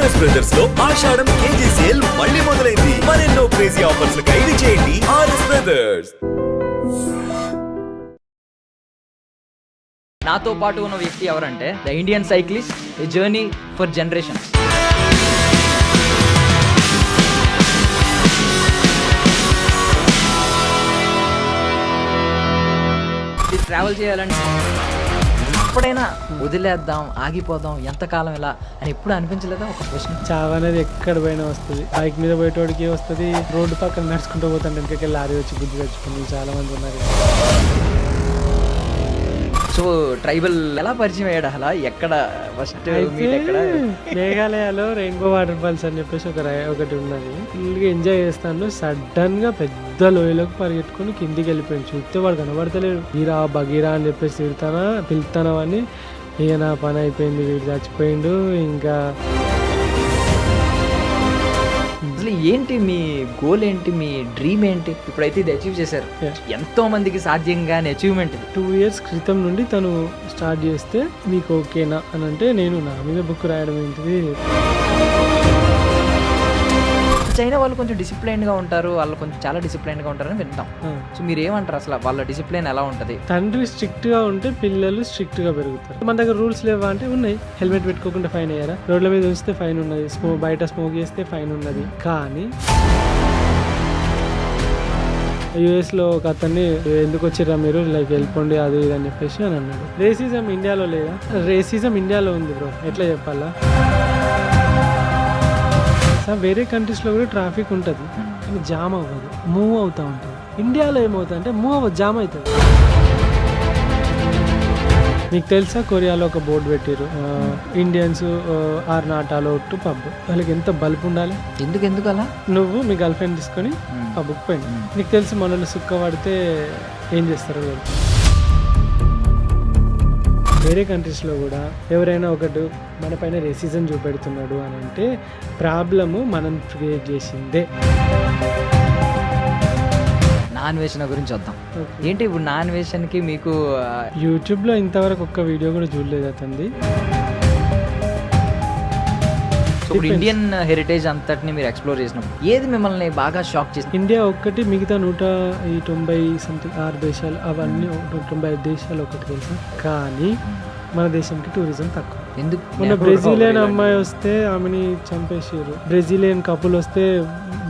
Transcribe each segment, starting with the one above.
RS brothers లో ఆషాఢం KG sale మళ్ళీ మొదలైంది. మరెన్నో క్రేజీ ఆఫర్స్ ఖైదీ చేయండి ఆర్ఎస్ బ్రదర్స్. నాతో పాటు ఉన్న వ్యక్తి ఎవరంటే the Indian cyclist, A journey for generations. Travel చేయాలంటే ఎప్పుడైనా వదిలేద్దాం, ఆగిపోదాం, ఎంతకాలం ఇలా అని ఎప్పుడు అనిపించలేదా? ఒక క్వశ్చన్. చావు అనేది ఎక్కడ పోయినా వస్తుంది. బైక్ మీద పోయేటోడికి వస్తుంది, రోడ్డు పక్కన నడుచుకుంటూ పోతాంటే వెనకకి లారీ వచ్చి గుద్దు తెచ్చుకుంది చాలా మంది ఉన్నారు. సో ట్రైబల్ ఎలా పరిచయం అయ్యాడు? అలా ఎక్కడ ఫస్ట్ మీట్? ఎక్కడ? మేఘాలయలో రెయిన్బో వాటర్ ఫాల్స్ అని చెప్పేసి ఒకటి ఉన్నది. ఫుల్గా ఎంజాయ్ చేస్తాను. సడన్ గా పెద్ద లోయలోకి పరిగెట్టుకుని కిందికి వెళ్ళిపోయాను. చూస్తే వాడు కనబడతలేడు. బగీరా బగీరా అని చెప్పేసి పిలుతానా అని. ఇక నా పని అయిపోయింది, వీడు చచ్చిపోయిండు. ఇంకా అసలు ఏంటి మీ గోల్, ఏంటి మీ డ్రీమ్ ఏంటి? ఇప్పుడైతే ఇది అచీవ్ చేశారు. ఎంతో మందికి సాధ్యం కాని అచీవ్మెంట్. 2 years క్రితం నుండి తను స్టార్ట్ చేస్తే మీకు ఓకేనా అని అంటే నేను నా మీద బుక్ రాయడం ఏంటిది. చైనా వాళ్ళు కొంచెం డిసిప్లైన్గా ఉంటారు, వాళ్ళు కొంచెం చాలా డిసిప్లైన్గా ఉంటారని వింటాం. సో మీరు ఏమంటారు? అసలు వాళ్ళ డిసిప్లైన్ ఎలా ఉంటుంది? తండ్రి స్ట్రిక్ట్గా ఉంటే పిల్లలు స్ట్రిక్ట్గా పెరుగుతారు. మన దగ్గర రూల్స్ లేవా అంటే ఉన్నాయి. హెల్మెట్ పెట్టుకోకుండా ఫైన్ అయ్యారా, రోడ్ల మీద ఉంచితే ఫైన్ ఉన్నది, బయట స్మోక్ చేస్తే ఫైన్ ఉన్నది. కానీ యుఎస్లో ఒక అతన్ని ఎందుకు వచ్చిర్రా మీరు, లైక్ వెళ్ళిపోండి అది ఇది అని చెప్పేసి అని అన్నాడు. రేసిజం ఇండియాలో లేదా? రేసిజం ఇండియాలో ఉంది బ్రో, ఎట్లా చెప్పాలా? వేరే కంట్రీస్లో కూడా ట్రాఫిక్ ఉంటుంది కానీ జామ్ అవ్వదు, మూవ్ అవుతూ ఉంటుంది. ఇండియాలో ఏమవుతుంది అంటే జామ్ అవుతుంది. మీకు తెలుసా, కొరియాలో ఒక బోర్డు పెట్టారు, Indians are not allowed to pub. వాళ్ళకి ఎంత బల్బ్ ఉండాలి? ఎందుకు అలా? నువ్వు మీ గర్ల్ ఫ్రెండ్ తీసుకొని పబ్కి పోయింది. నీకు తెలుసు మనల్ని సుక్క పడితే ఏం చేస్తారు వాళ్ళు. వేరే కంట్రీస్లో కూడా ఎవరైనా ఒకటి మన పైన రేసిజం చూపెడుతున్నాడు అని అంటే ప్రాబ్లము మనం క్రియేట్ చేసిందే. నాన్ వేషన్ గురించి వద్దాం. ఏంటి ఇప్పుడు నాన్ వేషన్కి మీకు యూట్యూబ్లో ఇంతవరకు ఒక్క వీడియో కూడా చూడలేదు అతనిది. ఇప్పుడు ఇండియన్ హెరిటేజ్ అంతటిని మీరు ఎక్స్ప్లోర్ చేసినప్పుడు ఏది మిమ్మల్ని బాగా షాక్ చేసింది? ఇండియా ఒక్కటి, మిగతా 190 సంథింగ్ 6 దేశాలు, అవన్నీ 195 దేశాలు ఒకటి తెలుసా. కానీ మన దేశంకి టూరిజం తక్కువ. ఎందుకు? మన బ్రెజిలియన్ అమ్మాయి వస్తే ఆమెని చంపేసారు. బ్రెజిలియన్ కపుల్ వస్తే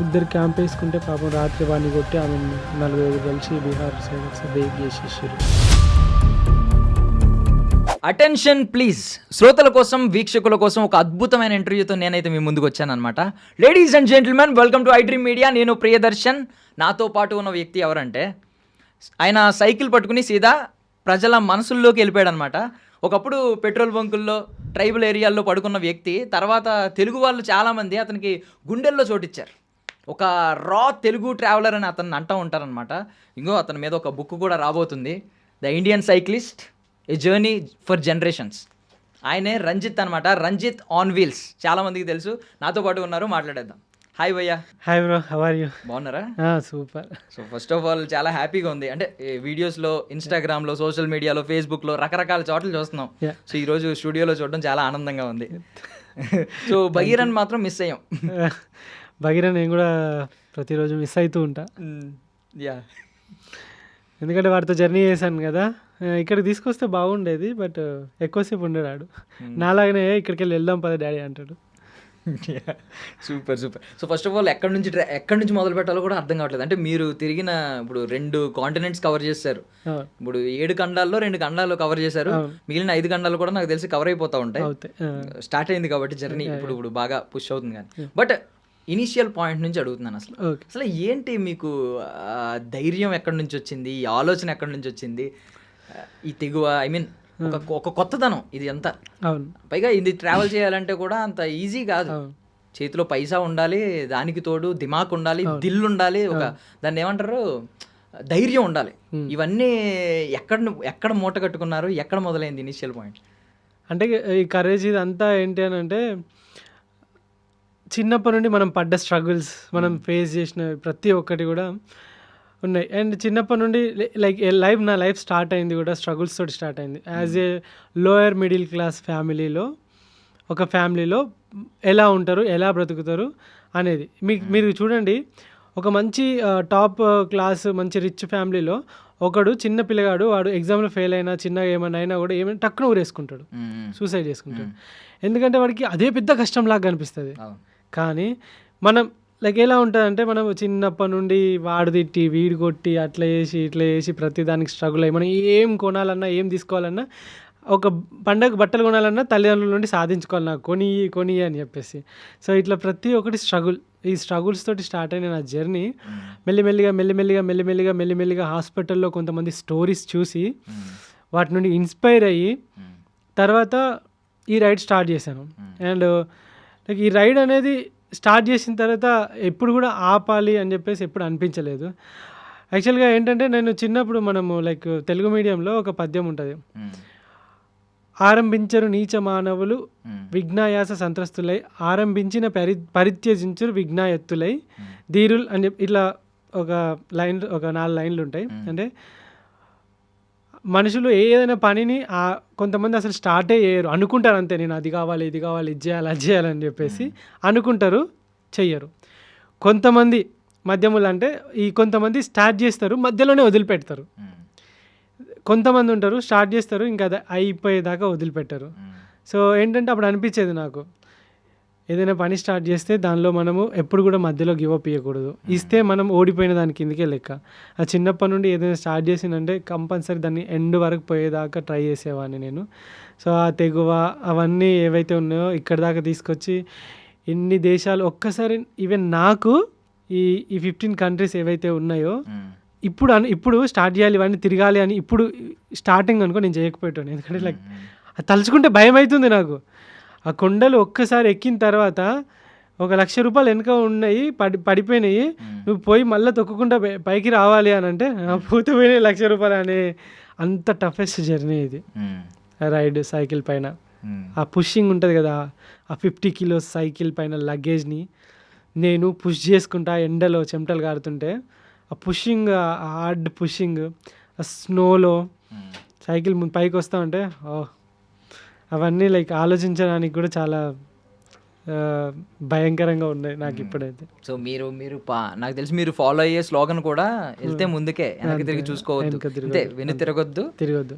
ఇద్దరు క్యాంప్ వేసుకుంటే పాపం రాత్రి వాడిని కొట్టి ఆమెను 4 కలిసి బీహార్ సైడ్ బేక్ చేసేసారు. Attention please. శ్రోతల కోసం, వీక్షకుల కోసం ఒక అద్భుతమైన ఇంటర్వ్యూతో నేనైతే మీ ముందుకు వచ్చాను అనమాట. Ladies and gentlemen, welcome to iDream Media. నేను ప్రియదర్శన్. నాతో పాటు ఉన్న వ్యక్తి ఎవరంటే ఆయన సైకిల్ పట్టుకుని సీదా ప్రజల మనసుల్లోకి వెళ్ళిపోయాడు అనమాట. ఒకప్పుడు పెట్రోల్ బంకుల్లో, ట్రైబల్ ఏరియాల్లో పడుకున్న వ్యక్తి తర్వాత తెలుగు వాళ్ళు చాలామంది అతనికి గుండెల్లో చోటిచ్చారు. ఒక రా తెలుగు ట్రావెలర్ అని అతన్ని అంటూ ఉంటారనమాట. ఇంకో అతని మీద ఒక బుక్ కూడా రాబోతుంది, the Indian cyclist, A journey for generations. ఆయనే రంజిత్ అనమాట. రంజిత్ ఆన్ వీల్స్ చాలామందికి తెలుసు. నాతో పాటు ఉన్నారు, మాట్లాడేద్దాం. హాయ్ భయ్యా. Hi bro, how are you? బాగున్నారా? Super. So first of all చాలా హ్యాపీగా ఉంది. అంటే వీడియోస్లో, ఇన్స్టాగ్రామ్లో, సోషల్ మీడియాలో, ఫేస్బుక్లో రకరకాల చోట్ల చూస్తున్నాం. సో ఈరోజు స్టూడియోలో చూడడం చాలా ఆనందంగా ఉంది. సో భగీరథ్ మాత్రం మిస్ అయ్యాం. భగీరథ్ నేను కూడా ప్రతిరోజు మిస్ అవుతూ ఉంటా. యా, ఎందుకంటే వాడితో జర్నీ చేశాను కదా. ఇక్కడికి తీసుకొస్తే బాగుండేది, బట్ ఎక్కువసేపు ఉండడాడు. నాలాగనే ఇక్కడికి వెళ్దాం పద డాడీ అంటాడు. Super. So first of all ఎక్కడి నుంచి మొదలు పెట్టాలో కూడా అర్థం కావట్లేదు. అంటే మీరు తిరిగిన ఇప్పుడు 2 కాంటినెంట్స్ కవర్ చేశారు. ఇప్పుడు 7 ఖండాల్లో 2 ఖండాలు కవర్ చేశారు. మిగిలిన 5 ఖండాలు కూడా నాకు తెలిసి కవర్ అయిపోతా ఉంటాయి. స్టార్ట్ అయింది కాబట్టి జర్నీ ఇప్పుడు బాగా పుష్ అవుతుంది. కానీ బట్ ఇనీషియల్ పాయింట్ నుంచి అడుగుతున్నాను, అసలు ఏంటి మీకు ధైర్యం ఎక్కడి నుంచి వచ్చింది, ఈ ఆలోచన ఎక్కడి నుంచి వచ్చింది, ఈ తెగువ, ఐ మీన్ ఒక కొత్తదనం ఇది అంతా. పైగా ఇది ట్రావెల్ చేయాలంటే కూడా అంత ఈజీ కాదు. చేతిలో పైసా ఉండాలి, దానికి తోడు దిమాక్ ఉండాలి, దిల్ ఉండాలి, ఒక దాన్ని ఏమంటారు ధైర్యం ఉండాలి. ఇవన్నీ ఎక్కడ మూట కట్టుకున్నారు? ఎక్కడ మొదలైంది ఇనిషియల్ పాయింట్? అంటే ఈ కరేజ్ ఇది అంతా ఏంటి అని అంటే చిన్నప్పటి నుండి మనం పడ్డ స్ట్రగుల్స్, మనం ఫేస్ చేసిన ప్రతి ఒక్కటి కూడా ఉన్నాయి. అండ్ చిన్నప్పటి నుండి లైక్ నా లైఫ్ స్టార్ట్ అయింది కూడా స్ట్రగుల్స్ తోటి స్టార్ట్ అయింది. As a lower middle class ఫ్యామిలీలో ఎలా ఉంటారు, ఎలా బ్రతుకుతారు అనేది. మీరు చూడండి, ఒక మంచి టాప్ క్లాస్ మంచి రిచ్ ఫ్యామిలీలో ఒకడు చిన్న పిల్లగాడు, వాడు ఎగ్జామ్లో ఫెయిల్ అయినా చిన్నగా ఏమైనా అయినా కూడా ఏమైనా టక్కున ఊరేసుకుంటాడు, సూసైడ్ చేసుకుంటాడు. ఎందుకంటే వాడికి అదే పెద్ద కష్టంలాగా కనిపిస్తుంది. కానీ మనం లైక్ ఎలా ఉంటుందంటే, మనం చిన్నప్పటి నుండి వాడు తిట్టి వీడు కొట్టి అట్లా చేసి ఇట్లా చేసి ప్రతి దానికి స్ట్రగుల్ అయ్యి మనం ఏం కొనాలన్నా ఏం తీసుకోవాలన్నా, ఒక పండగ బట్టలు కొనాలన్నా తల్లిదండ్రుల నుండి సాధించుకోవాలి, నాకు కొని అని చెప్పేసి. సో ఇట్లా ప్రతి ఒక్కటి స్ట్రగుల్, ఈ స్ట్రగుల్స్ తోటి స్టార్ట్ అయిన నా జర్నీ మెల్లిమెల్లిగా హాస్పిటల్లో కొంతమంది స్టోరీస్ చూసి వాటి నుండి ఇన్స్పైర్ అయ్యి తర్వాత ఈ రైడ్ స్టార్ట్ చేశాను. అండ్ లైక్ ఈ రైడ్ అనేది స్టార్ట్ చేసిన తర్వాత ఎప్పుడు కూడా ఆపాలి అని చెప్పేసి ఎప్పుడు అనిపించలేదు. యాక్చువల్గా ఏంటంటే, నేను చిన్నప్పుడు మనము లైక్ తెలుగు మీడియంలో ఒక పద్యం ఉంటుంది, ఆరంభించరు నీచ మానవులు విఘ్నాయాస సంత్రస్తులై, ఆరంభించిన పరిత్యజించరు విఘ్నాయత్తులై ధీరుల్ అని చెప్పి ఇట్లా ఒక 4 లైన్లు ఉంటాయి. అంటే మనుషులు ఏదైనా పనిని కొంతమంది అసలు స్టార్టే చేయరు, అనుకుంటారు అంతే, నేను అది కావాలి ఇది చేయాలని చెప్పేసి అనుకుంటారు, చెయ్యరు. కొంతమంది మధ్యములు అంటే కొంతమంది స్టార్ట్ చేస్తారు, మధ్యలోనే వదిలిపెడతారు. కొంతమంది ఉంటారు స్టార్ట్ చేస్తారు, ఇంకా అది అయిపోయేదాకా వదిలిపెట్టరు. సో ఏంటంటే అప్పుడు అనిపించేది నాకు, ఏదైనా పని స్టార్ట్ చేస్తే దానిలో మనము ఎప్పుడు కూడా మధ్యలో గివప్ ఇవ్వకూడదు. ఇస్తే మనం ఓడిపోయిన దాని కిందకే లెక్క. ఆ చిన్నప్పటి నుండి ఏదైనా స్టార్ట్ చేసిందంటే కంపల్సరీ దాన్ని ఎండ్ వరకు పోయేదాకా ట్రై చేసేవాడిని నేను. సో ఆ తెగువ అవన్నీ ఏవైతే ఉన్నాయో ఇక్కడి దాకా తీసుకొచ్చి ఇన్ని దేశాలు ఒక్కసారి, ఈవెన్ నాకు ఈ 15 కంట్రీస్ ఏవైతే ఉన్నాయో ఇప్పుడు స్టార్ట్ చేయాలి ఇవన్నీ తిరగాలి అని ఇప్పుడు స్టార్టింగ్ అనుకో నేను చేయకపోయాను. ఎందుకంటే లైక్ అది తలుచుకుంటే భయం అవుతుంది నాకు. ఆ కొండలు ఒక్కసారి ఎక్కిన తర్వాత ₹1,00,000 వెనక ఉన్నాయి, పడిపోయినాయి, నువ్వు పోయి మళ్ళీ తొక్కకుండా పైకి రావాలి అని అంటే పోతే పోయినాయి ₹1,00,000 అనే అంత టఫెస్ట్ జర్నీ ఇది. రైడ్ సైకిల్ పైన ఆ పుషింగ్ ఉంటుంది కదా, ఆ 50 కిలోస్ సైకిల్ పైన లగేజ్ని నేను పుష్ చేసుకుంటా, ఎండలో చెమటలు కారుతుంటే ఆ పుషింగ్, ఆ హార్డ్ పుషింగ్, ఆ స్నోలో సైకిల్ పైకి వస్తూ ఉంటే అవన్నీ లైక్ ఆలోచించడానికి కూడా చాలా భయంకరంగా ఉన్నాయి నాకు ఇప్పుడైతే. సో మీరు నాకు తెలిసి మీరు ఫాలో అయ్యే స్లోగన్ కూడా వెళ్తే ముందుకే వెనక్కి తిరిగి చూసుకోవద్దు, అంతే, వెన్ను తిరగొద్దు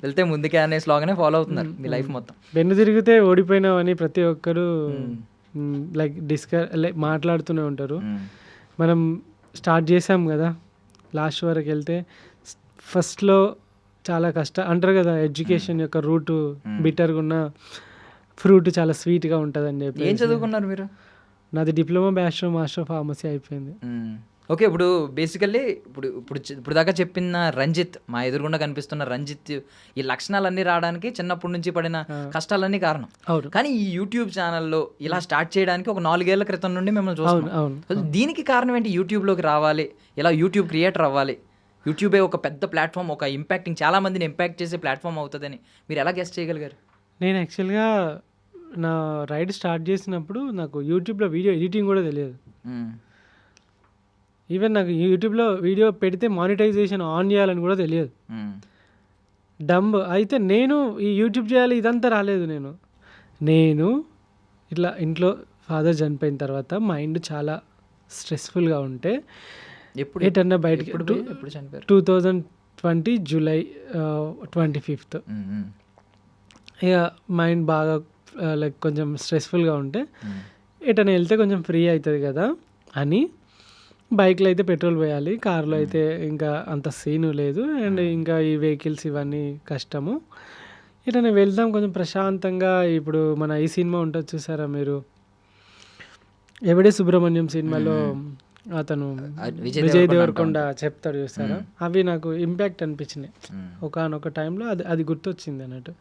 వెళ్తే ముందుకే అనే స్లోగనే ఫాలో అవుతున్నారు మీ లైఫ్ మొత్తం. వెన్ను తిరిగితే ఓడిపోయినావని ప్రతి ఒక్కరు లైక్ మాట్లాడుతూనే ఉంటారు. మనం స్టార్ట్ చేసాం కదా, లాస్ట్ వరకు వెళ్తే ఫస్ట్లో చాలా అంటారు కదా, ఎడ్యుకేషన్ యొక్క రూట్ బిటర్గా ఉన్న ఫ్రూట్ చాలా స్వీట్గా ఉంటుంది అని చెప్పి. ఏం చదువుకున్నారు మీరు? నాది డిప్లొమా బ్యాచిలర్ మాస్టర్ ఫార్మసీ అయిపోయింది. ఓకే, ఇప్పుడు బేసికల్లీ ఇప్పుడు దాకా చెప్పిన రంజిత్, మా ఎదురుగుండా కనిపిస్తున్న రంజిత్, ఈ లక్షణాలన్నీ రావడానికి చిన్నప్పటి నుంచి పడిన కష్టాలన్నీ కారణం. కానీ ఈ యూట్యూబ్ ఛానల్లో ఇలా స్టార్ట్ చేయడానికి ఒక 4 ఏళ్ల క్రితం నుండి మిమ్మల్ని చూస్తున్నాం. దీనికి కారణం ఏంటి? యూట్యూబ్లోకి రావాలి, ఇలా యూట్యూబ్ క్రియేటర్ అవ్వాలి, యూట్యూబే ఒక పెద్ద ప్లాట్ఫామ్, ఒక ఇంపాక్టింగ్, చాలా మందిని ఇంపాక్ట్ చేసే ప్లాట్ఫామ్ అవుతుందని మీరు ఎలా గెస్ చేయగలిగారు? నేను యాక్చువల్గా నా రైడ్ స్టార్ట్ చేసినప్పుడు నాకు యూట్యూబ్లో వీడియో ఎడిటింగ్ కూడా తెలియదు. ఈవెన్ నాకు యూట్యూబ్లో వీడియో పెడితే మానిటైజేషన్ ఆన్ చేయాలని కూడా తెలియదు. డంబ్ అయితే నేను ఈ యూట్యూబ్ చేయాలి ఇదంతా రాలేదు. నేను ఇట్లా ఇంట్లో ఫాదర్ చనిపోయిన తర్వాత మైండ్ చాలా స్ట్రెస్ఫుల్గా ఉంటే ఎటన్నా బయటకి 2020 జూలై 25 ఇక మైండ్ బాగా లైక్ కొంచెం స్ట్రెస్ఫుల్గా ఉంటే ఎటన్నా వెళ్తే కొంచెం ఫ్రీ అవుతుంది కదా అని, బైక్లో అయితే పెట్రోల్ పోయాలి, కార్లో అయితే ఇంకా అంత సీను లేదు, అండ్ ఇంకా ఈ వెహికల్స్ ఇవన్నీ కష్టము, ఎటన్నా వెళ్దాం కొంచెం ప్రశాంతంగా. ఇప్పుడు మన ఈ సినిమా ఉంటుంది చూసారా మీరు, ఎవడే సుబ్రహ్మణ్యం సినిమాలో అతను విజయ్ దేవరకొండ చెప్తాడు చూస్తారా, అవి నాకు ఇంపాక్ట్ అనిపించినాయి ఒకనొక టైంలో. అది గుర్తొచ్చింది అన్నట్టు.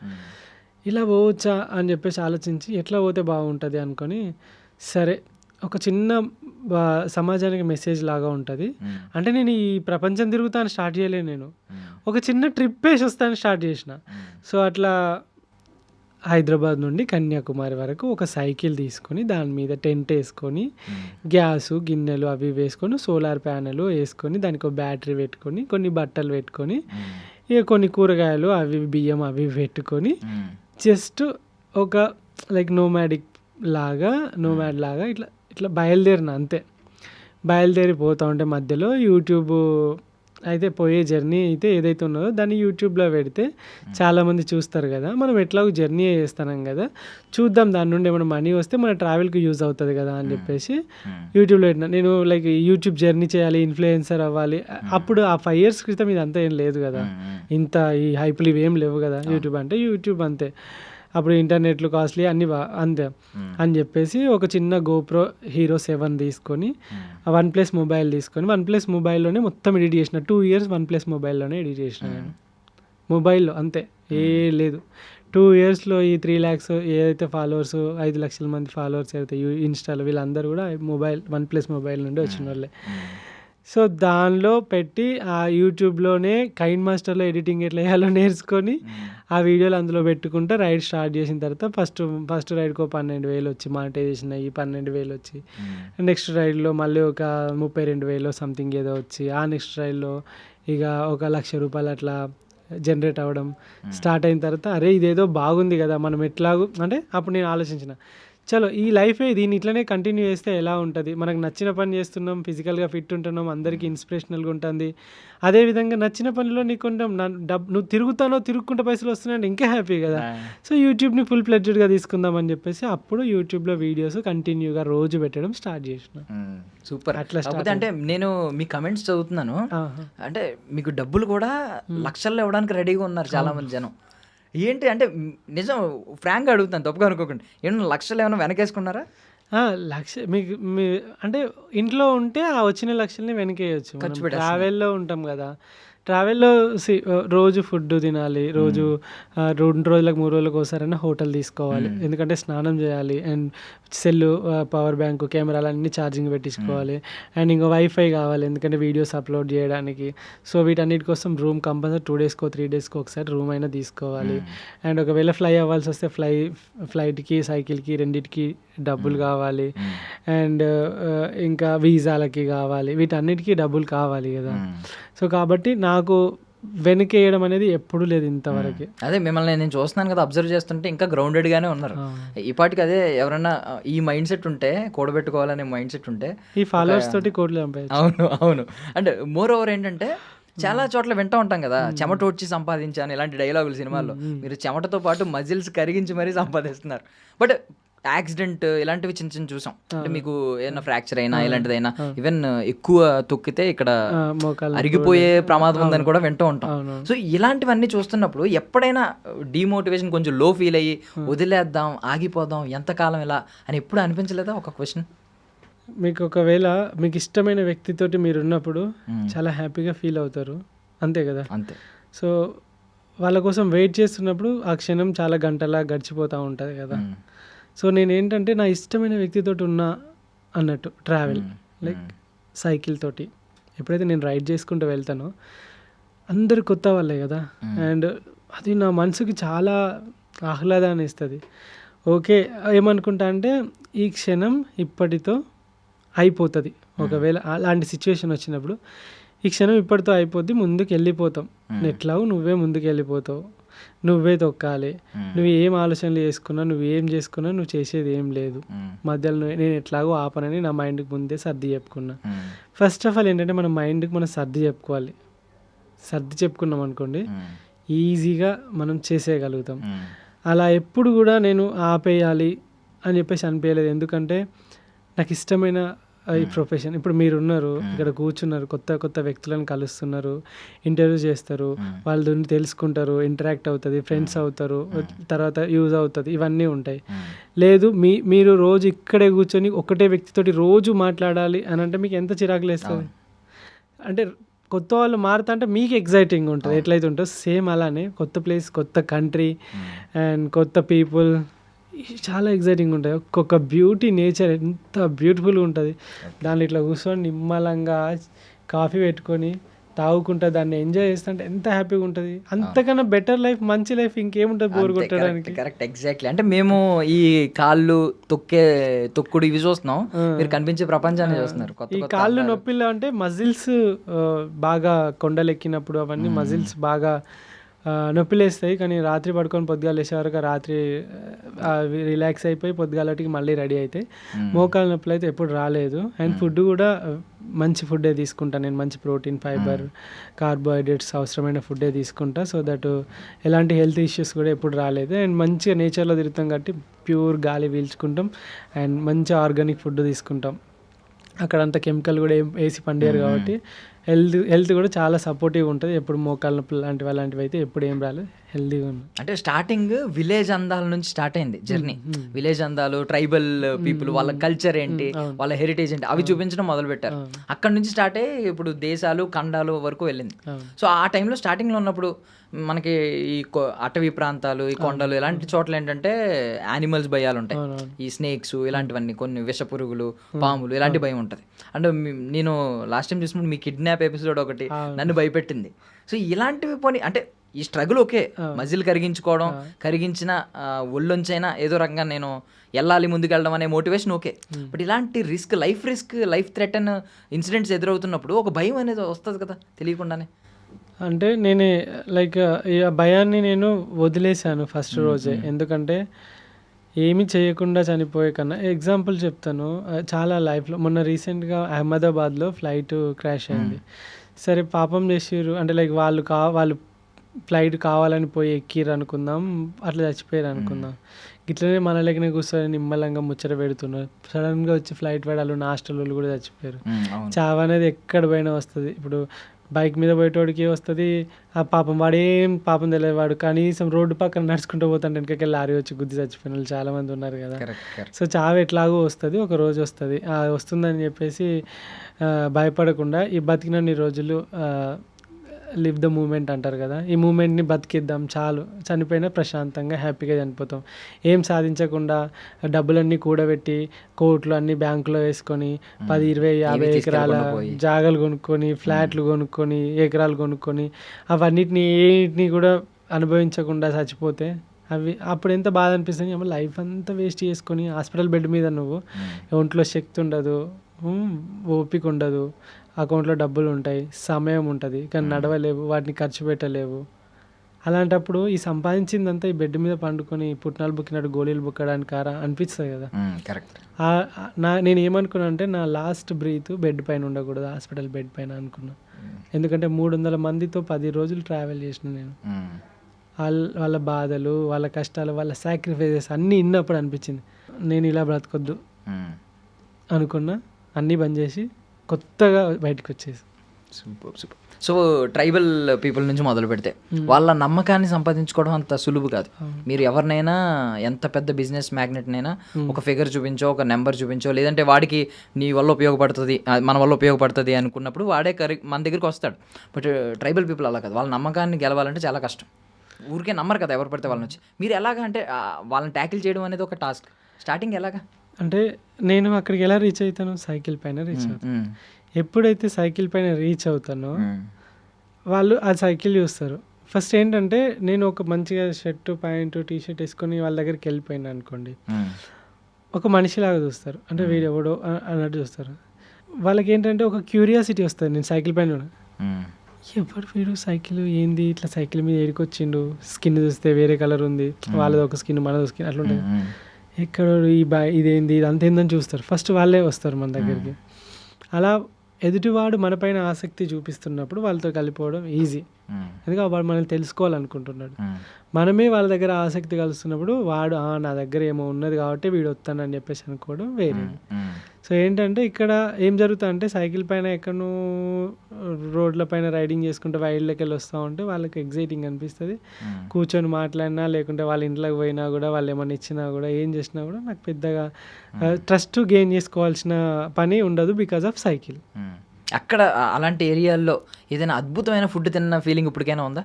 ఇలా పోవచ్చా అని చెప్పేసి ఆలోచించి ఎట్లా పోతే బాగుంటుంది అనుకొని, సరే ఒక చిన్న సమాజానికి మెసేజ్ లాగా ఉంటుంది అంటే, నేను ఈ ప్రపంచం తిరుగుతాను స్టార్ట్ చేయలేను, నేను ఒక చిన్న ట్రిప్ వేసి వస్తాను స్టార్ట్ చేసిన. సో అట్లా హైదరాబాద్ నుండి కన్యాకుమారి వరకు ఒక సైకిల్ తీసుకొని దాని మీద టెంట్ వేసుకొని, గ్యాసు గిన్నెలు అవి వేసుకొని, సోలార్ ప్యానెల్ వేసుకొని, దానికి ఒక బ్యాటరీ పెట్టుకొని, కొన్ని బట్టలు పెట్టుకొని, ఇక కొన్ని కూరగాయలు అవి బియ్యం అవి పెట్టుకొని, జస్ట్ ఒక లైక్ నోమాడిక్ లాగా నోమాడ్ లాగా ఇట్లా ఇట్లా బయలుదేరిన అంతే. బయలుదేరి పోతూ ఉంటే మధ్యలో యూట్యూబ్ అయితే పోయే జర్నీ అయితే ఏదైతే ఉన్నదో దాన్ని యూట్యూబ్లో పెడితే చాలామంది చూస్తారు కదా, మనం ఎట్లాగో జర్నీ చేస్తున్నాం కదా, చూద్దాం దాని నుండి ఏమైనా మనీ వస్తే మన ట్రావెల్కి యూజ్ అవుతుంది కదా అని చెప్పేసి యూట్యూబ్లో పెట్టిన. నేను లైక్ యూట్యూబ్ జర్నీ చేయాలి, ఇన్ఫ్లుయెన్సర్ అవ్వాలి. అప్పుడు ఆ 5 years క్రితం ఇదంతా ఏం లేదు కదా, ఇంత ఈ హైప్లు ఇవేం లేవు కదా. యూట్యూబ్ అంటే యూట్యూబ్ అంతే, అప్పుడు ఇంటర్నెట్లు కాస్ట్లీ అన్నీ అంతే అని చెప్పేసి ఒక చిన్న GoPro Hero 7 తీసుకొని OnePlus మొబైల్ తీసుకొని OnePlus మొబైల్లోనే మొత్తం ఎడిట్ చేసిన. 2 years OnePlus మొబైల్లోనే ఎడిట్ చేసిన నేను, మొబైల్లో అంతే, ఏ లేదు. 2 yearsలో ఈ 3 lakhs ఏదైతే ఫాలోవర్స్ 5 లక్షల మంది ఫాలోవర్స్ అయితే ఇన్స్టాలో వీళ్ళందరూ కూడా OnePlus మొబైల్ నుండి వచ్చిన వాళ్ళే. సో దానిలో పెట్టి ఆ యూట్యూబ్లోనే కైన్ మాస్టర్లో ఎడిటింగ్ ఎట్లా వేయాలో నేర్చుకొని ఆ వీడియోలు అందులో పెట్టుకుంటే రైడ్ స్టార్ట్ చేసిన తర్వాత ఫస్ట్ రైడ్కి 12,000 వచ్చి మానిటైజేషన్ అయ్యి 12,000 వచ్చి, నెక్స్ట్ రైడ్లో మళ్ళీ ఒక 32,000 సంథింగ్ ఏదో వచ్చి, ఆ నెక్స్ట్ రైడ్లో ఇక 1,00,000 రూపాయలు అట్లా జనరేట్ అవ్వడం స్టార్ట్ అయిన తర్వాత అరే ఇదేదో బాగుంది కదా, మనం ఎట్లాగో అంటే అప్పుడు నేను ఆలోచించిన చలో ఈ లైఫే దీన్ని ఇట్లనే కంటిన్యూ చేస్తే ఎలా ఉంటుంది, మనకు నచ్చిన పని చేస్తున్నాం, ఫిజికల్గా ఫిట్ ఉంటున్నాం, అందరికీ ఇన్స్పిరేషనల్గా ఉంటుంది. అదేవిధంగా నచ్చిన పనిలో నీకు కొంచెం నువ్వు తిరుగుకుంటే పైసలు వస్తున్నాయంటే ఇంకా హ్యాపీ కదా. సో యూట్యూబ్ని ఫుల్ ప్లెడ్జ్డ్గా తీసుకుందాం అని చెప్పేసి అప్పుడు యూట్యూబ్లో వీడియోస్ కంటిన్యూగా రోజు పెట్టడం స్టార్ట్ చేసిన. సూపర్. అట్లా అంటే నేను మీ కమెంట్స్ చదువుతున్నాను, అంటే మీకు డబ్బులు కూడా లక్షల్లో ఇవ్వడానికి రెడీగా ఉన్నారు చాలా మంది జనం. ఏంటి అంటే నిజం ఫ్రాంక్గా అడుగుతాను, తప్పుగా అనుకోకండి, ఏమన్నా లక్షలు ఏమైనా వెనకేసుకున్నారా? మీకు అంటే ఇంట్లో ఉంటే ఆ వచ్చిన లక్షల్ని వెనకేయచ్చు. ట్రావెల్లో ఉంటాం కదా, ట్రావెల్లో రోజు ఫుడ్ తినాలి, రోజు 2 రోజులకు 3 రోజులకు ఒకసారైనా హోటల్ తీసుకోవాలి, ఎందుకంటే స్నానం చేయాలి, అండ్ సెల్లు, పవర్ బ్యాంకు, కెమెరాలు అన్నీ ఛార్జింగ్ పెట్టించుకోవాలి, అండ్ ఇంకా వైఫై కావాలి ఎందుకంటే వీడియోస్ అప్లోడ్ చేయడానికి. సో వీటన్నిటి కోసం రూమ్ కంపల్సరీ 2 daysకో 3 daysకో ఒకసారి రూమ్ అయినా తీసుకోవాలి. అండ్ ఒకవేళ ఫ్లై అవ్వాల్సి వస్తే ఫ్లైట్కి సైకిల్కి రెండింటికి డబ్బులు కావాలి, అండ్ ఇంకా వీసాలకి కావాలి, వీటన్నిటికీ డబ్బులు కావాలి కదా. సో కాబట్టి నాకు వెనకేయడం అనేది ఎప్పుడు లేదు ఇంతవరకు. అదే మిమ్మల్ని నేను చూస్తున్నాను కదా, అబ్జర్వ్ చేస్తుంటే ఇంకా గ్రౌండెడ్గానే ఉన్నారు. ఈ పాటికి అదే ఎవరన్నా ఈ మైండ్ సెట్ ఉంటే, కూడబెట్టుకోవాలనే మైండ్ సెట్ ఉంటే ఈ ఫాలోవర్స్ తోటి కోట్లు సంపాదించు. అవును. అంటే మోర్ ఓవర్ ఏంటంటే చాలా చోట్ల వింటూ ఉంటాం కదా, చెమట వచ్చి సంపాదించాను ఇలాంటి డైలాగులు సినిమాల్లో. మీరు చెమటతో పాటు మజిల్స్ కరిగించి మరీ సంపాదిస్తున్నారు. బట్ యాక్సిడెంట్ ఇలాంటివి చిన్న చిన్న చూసాం, అంటే మీకు ఏదైనా ఫ్రాక్చర్ అయినా ఇలాంటిదైనా, ఈవెన్ ఎక్కువ తొక్కితే ఇక్కడ అరిగిపోయే ప్రమాదం ఉందని కూడా వింటూ ఉంటాం. సో ఇలాంటివన్నీ చూస్తున్నప్పుడు ఎప్పుడైనా డిమోటివేషన్, కొంచెం లో ఫీల్ అయ్యి వదిలేద్దాం, ఆగిపోదాం, ఎంతకాలం ఇలా అని ఎప్పుడు అనిపించలేదా? ఒక క్వశ్చన్, మీకు ఒకవేళ మీకు ఇష్టమైన వ్యక్తితోటి మీరు ఉన్నప్పుడు చాలా హ్యాపీగా ఫీల్ అవుతారు, అంతే కదా. అంతే. సో వాళ్ళ కోసం వెయిట్ చేస్తున్నప్పుడు ఆ క్షణం చాలా గంటలా గడిచిపోతూ ఉంటుంది కదా. సో నేనేంటంటే నా ఇష్టమైన వ్యక్తితో ఉన్నా అన్నట్టు ట్రావెల్, లైక్ సైకిల్ తోటి ఎప్పుడైతే నేను రైడ్ చేసుకుంటూ వెళ్తానో అందరు కొత్త వాళ్ళే కదా, అండ్ అది నా మనసుకి చాలా ఆహ్లాదాన్ని ఇస్తుంది. ఓకే ఏమనుకుంటా అంటే ఈ క్షణం ఇప్పటితో అయిపోతుంది. ఒకవేళ అలాంటి సిచ్యువేషన్ వచ్చినప్పుడు ఈ క్షణం ఇప్పటితో అయిపోద్ది, ముందుకు వెళ్ళిపోతాం, ఎట్లాగో నువ్వే ముందుకు వెళ్ళిపోతావు, నువ్వే తొక్కాలి, నువ్వు ఏం ఆలోచనలు చేసుకున్నా, నువ్వు ఏం చేసుకున్నా నువ్వు చేసేది ఏం లేదు, మధ్యలో నేను ఎట్లాగో ఆపనని నా మైండ్కి ముందే సర్ది చెప్పుకున్నా. ఫస్ట్ ఆఫ్ ఆల్ ఏంటంటే మన మైండ్కి మనం సర్ది చెప్పుకోవాలి. సర్ది చెప్పుకున్నాం అనుకోండి ఈజీగా మనం చేసేయగలుగుతాం. అలా ఎప్పుడు కూడా నేను ఆపేయాలి అని చెప్పేసి అనిపించలేదు, ఎందుకంటే నాకు ఇష్టమైన ఈ ప్రొఫెషన్. ఇప్పుడు మీరున్నారు ఇక్కడ కూర్చున్నారు, కొత్త కొత్త వ్యక్తులను కలుస్తున్నారు, ఇంటర్వ్యూ చేస్తారు, వాళ్ళ గురించి తెలుసుకుంటారు, ఇంటరాక్ట్ అవుతుంది, ఫ్రెండ్స్ అవుతారు, తర్వాత యూజ్ అవుతుంది, ఇవన్నీ ఉంటాయి. లేదు మీరు రోజు ఇక్కడే కూర్చొని ఒకటే వ్యక్తితోటి రోజు మాట్లాడాలి అని అంటే మీకు ఎంత చిరాకు లేస్తుంది. అంటే కొత్త వాళ్ళు మారుతా అంటే మీకు ఎగ్జైటింగ్ ఉంటుంది, ఎట్లయితే ఉంటుందో సేమ్ అలానే కొత్త ప్లేస్, కొత్త కంట్రీ అండ్ కొత్త పీపుల్ చాలా ఎగ్జైటింగ్ ఉంటుంది. ఒక్కొక్క బ్యూటీ, నేచర్ ఎంత బ్యూటిఫుల్గా ఉంటుంది. దాన్ని ఇట్లా కూర్చొని నిమ్మలంగా కాఫీ పెట్టుకొని తాగుకుంటా దాన్ని ఎంజాయ్ చేస్తుంటే ఎంత హ్యాపీగా ఉంటుంది. అంతకన్నా బెటర్ లైఫ్, మంచి లైఫ్ ఇంకేముంటుంది బోర్ కొట్టడానికి. Correct, exactly. అంటే మేము ఈ కాళ్ళు తొక్కుడు ఇవి చూస్తున్నాం, మీరు కనిపించే ప్రపంచాన్ని చూస్తున్నారు. ఈ కాళ్ళు నొప్పిలో అంటే మజిల్స్ బాగా కొండలు ఎక్కినప్పుడు అవన్నీ మజిల్స్ బాగా నొప్పిలేస్తాయి, కానీ రాత్రి పడుకొని పొద్దుగాల లేచే వరకు రాత్రి రిలాక్స్ అయిపోయి పొద్దుగాలటికి మళ్ళీ రెడీ అవుతాయి. మోకాల నొప్పులు అయితే ఎప్పుడు రాలేదు. అండ్ ఫుడ్ కూడా మంచి ఫుడ్డే తీసుకుంటాను నేను, మంచి ప్రోటీన్, ఫైబర్, కార్బోహైడ్రేట్స్ అవసరమైన ఫుడ్డే తీసుకుంటా. సో దట్ ఎలాంటి హెల్త్ ఇష్యూస్ కూడా ఎప్పుడు రాలేదు. అండ్ మంచిగా నేచర్లో తిరుగుతాం కాబట్టి ప్యూర్ గాలి పీల్చుకుంటాం అండ్ మంచి ఆర్గానిక్ ఫుడ్ తీసుకుంటాం. అక్కడంతా కెమికల్ కూడా ఏం వేసి పండియారు కాబట్టి హెల్త్ కూడా చాలా సపోర్టివ్గా ఉంటుంది. ఎప్పుడు మోకాళ్ళ నొప్పులు అలాంటివి అయితే ఎప్పుడు ఏం రాలేదు, హెల్తీగా ఉంది. అంటే స్టార్టింగ్ విలేజ్ అందాల నుంచి స్టార్ట్ అయింది జర్నీ. విలేజ్ అందాలు, ట్రైబల్ పీపుల్, వాళ్ళ కల్చర్ ఏంటి, వాళ్ళ హెరిటేజ్ ఏంటి అవి చూపించడం మొదలు పెట్టారు. అక్కడ నుంచి స్టార్ట్ అయ్యి ఇప్పుడు దేశాలు, ఖండాలు వరకు వెళ్ళింది. సో ఆ టైంలో స్టార్టింగ్లో ఉన్నప్పుడు మనకి ఈ అటవీ ప్రాంతాలు, ఈ కొండలు ఇలాంటి చోట్ల ఏంటంటే యానిమల్స్ భయాలు ఉంటాయి. ఈ స్నేక్స్ ఇలాంటివన్నీ, కొన్ని విష పురుగులు, పాములు ఇలాంటి భయం ఉంటుంది. అంటే నేను లాస్ట్ టైం చూసినప్పుడు మీ కిడ్నాప్ ఎపిసోడ్ ఒకటి నన్ను భయపెట్టింది. సో ఇలాంటివి పోనీ అంటే ఈ స్ట్రగుల్ ఓకే, మజిల్ కరిగించుకోవడం, కరిగించిన ఒళ్ళొంచైనా ఏదో రకంగా నేను వెళ్ళాలి ముందుకెళ్ళడం అనే మోటివేషన్ ఓకే. బట్ ఇలాంటి లైఫ్ థ్రెటన్ ఇన్సిడెంట్స్ ఎదురవుతున్నప్పుడు ఒక భయం అనేది వస్తుంది కదా తెలియకుండానే. అంటే నేను లైక్ ఈ భయాన్ని నేను వదిలేశాను ఫస్ట్ రోజే. ఎందుకంటే ఏమీ చేయకుండా చనిపోయే కన్నా, ఎగ్జాంపుల్ చెప్తాను. చాలా లైఫ్లో మొన్న రీసెంట్గా అహ్మదాబాద్లో ఫ్లైట్ క్రాష్ అయింది. సరే పాపం చేసిర్రు అంటే లైక్ వాళ్ళు ఫ్లైట్ కావాలని పోయి ఎక్కిర్రు అనుకుందాం, అట్లా చచ్చిపోయారు అనుకుందాం. ఇట్లనే మన లెక్కనే కూర్చొని నిమ్మలంగా ముచ్చట పెడుతున్నారు. సడన్గా వచ్చి ఫ్లైట్ పడాలి, నా హాస్టల్ వాళ్ళు కూడా చచ్చిపోయారు. చావు అనేది ఎక్కడ పోయినా వస్తుంది. ఇప్పుడు బైక్ మీద పోయేటోడికి వస్తుంది, ఆ పాపం వాడేం పాపం తెలియదు, వాడు కనీసం రోడ్డు పక్కన నడుచుకుంటూ పోతాంటే వెనకకి లారీ వచ్చి గుద్ది చచ్చిపోయిన వాళ్ళు చాలామంది ఉన్నారు కదా. సో చావు ఎట్లాగో వస్తుంది, ఒక రోజు వస్తుంది. వస్తుందని చెప్పేసి భయపడకుండా ఈ బతికినన్ని రోజులు లివ్ ద మూమెంట్ అంటారు కదా, ఈ మూమెంట్ని బతికిద్దాం చాలు. చనిపోయినా ప్రశాంతంగా హ్యాపీగా చనిపోతాం. ఏం సాధించకుండా డబ్బులన్నీ కూడబెట్టి కోట్లు అన్నీ బ్యాంకులో వేసుకొని 10, 20, 50 ఎకరాల జాగాలు కొనుక్కొని, ఫ్లాట్లు కొనుక్కొని, ఎకరాలు కొనుక్కొని అవన్నిటిని కూడా అనుభవించకుండా చచ్చిపోతే అప్పుడు ఎంత బాధ అనిపిస్తుంది. ఏమో లైఫ్ అంతా వేస్ట్ చేసుకొని హాస్పిటల్ బెడ్ మీద నువ్వు ఒంట్లో శక్తి ఉండదు, ఓపిక ఉండదు, అకౌంట్లో డబ్బులు ఉంటాయి, సమయం ఉంటుంది, కానీ నడవలేవు, వాటిని ఖర్చు పెట్టలేవు. అలాంటప్పుడు ఈ సంపాదించిందంతా ఈ బెడ్ మీద పండుకొని పుట్నాలు బుక్కినట్టు గోళీలు బుక్కడానికి అనిపిస్తుంది కదా. కరెక్ట్. నేను ఏమనుకున్నా అంటే నా లాస్ట్ బ్రీత్ బెడ్ పైన ఉండకూడదు, హాస్పిటల్ బెడ్ పైన అనుకున్నా. ఎందుకంటే 300 మందితో 10 రోజులు ట్రావెల్ చేసిన నేను. వాళ్ళ బాధలు, వాళ్ళ కష్టాలు, వాళ్ళ సాక్రిఫైజెస్ అన్నీ ఇన్నప్పుడు అనిపించింది నేను ఇలా బ్రతకొద్దు అనుకున్నా. అన్నీ బంద్ చేసి కొత్తగా బయటకు వచ్చేసి. సూపర్. సో ట్రైబల్ పీపుల్ నుంచి మొదలు పెడితే వాళ్ళ నమ్మకాన్ని సంపాదించుకోవడం అంత సులువు కాదు. మీరు ఎవరినైనా, ఎంత పెద్ద బిజినెస్ మ్యాగ్నెట్నైనా ఒక ఫిగర్ చూపించో, ఒక నెంబర్ చూపించో, లేదంటే వాడికి నీ వల్ల ఉపయోగపడుతుంది, మన వల్ల ఉపయోగపడుతుంది అనుకున్నప్పుడు వాడే మన దగ్గరికి వస్తాడు. బట్ ట్రైబల్ పీపుల్ అలా కాదు. వాళ్ళ నమ్మకాన్ని గెలవాలంటే చాలా కష్టం. ఊరికే నమ్మరు కదా ఎవరు పడితే వాళ్ళని వచ్చి. మీరు ఎలాగా అంటే వాళ్ళని ట్యాకిల్ చేయడం అనేది ఒక టాస్క్. స్టార్టింగ్ ఎలాగా అంటే నేను అక్కడికి ఎలా రీచ్ అవుతాను, సైకిల్ పైన రీచ్ అవుతాను. ఎప్పుడైతే సైకిల్ పైన రీచ్ అవుతానో వాళ్ళు ఆ సైకిల్ చూస్తారు. ఫస్ట్ ఏంటంటే నేను ఒక మంచిగా షర్టు, ప్యాంటు, టీషర్ట్ వేసుకొని వాళ్ళ దగ్గరికి వెళ్ళిపోయినా అనుకోండి, ఒక మనిషిలాగా చూస్తారు. అంటే వీడు ఎవడో అన్నట్టు చూస్తారు. వాళ్ళకి ఏంటంటే ఒక క్యూరియాసిటీ వస్తుంది. నేను సైకిల్ పైన ఎవడు వీడు, సైకిల్ ఏంది, ఇట్లా సైకిల్ మీద ఏడుకొచ్చిండు, స్కిన్ చూస్తే వేరే కలర్ ఉంది, వాళ్ళది ఒక స్కిన్, మనది ఒక స్కిన్, అట్లా ఉంటుంది. ఎక్కడ ఇదేంది, ఇదంతా ఏందని చూస్తారు. ఫస్ట్ వాళ్ళే వస్తారు మన దగ్గరికి. అలా ఎదుటివాడు మనపైన ఆసక్తి చూపిస్తున్నప్పుడు వాళ్ళతో కలిపోవడం ఈజీ. ఎందుకంటే వాడు మనల్ని తెలుసుకోవాలనుకుంటున్నాడు. మనమే వాళ్ళ దగ్గర ఆసక్తి కలుస్తున్నప్పుడు వాడు నా దగ్గర ఏమో ఉన్నది కాబట్టి వీడు వస్తానని చెప్పేసి అనుకోవడం వేరే. సో ఏంటంటే ఇక్కడ ఏం జరుగుతుందంటే సైకిల్ పైన ఎక్కడో రోడ్ల పైన రైడింగ్ చేసుకుంటే వైల్డ్లోకి వెళ్ళి వస్తూ ఉంటే వాళ్ళకి ఎగ్జైటింగ్ అనిపిస్తుంది. కూర్చొని మాట్లాడినా, లేకుంటే వాళ్ళ ఇంట్లోకి పోయినా కూడా, వాళ్ళు ఏమైనా ఇచ్చినా కూడా, ఏం చేసినా కూడా నాకు పెద్దగా ట్రస్ట్ గెయిన్ చేసుకోవాల్సిన పని ఉండదు బికాజ్ ఆఫ్ సైకిల్. అక్కడ అలాంటి ఏరియాల్లో ఏదైనా అద్భుతమైన ఫుడ్ తిన్న ఫీలింగ్ ఇప్పటికైనా ఉందా?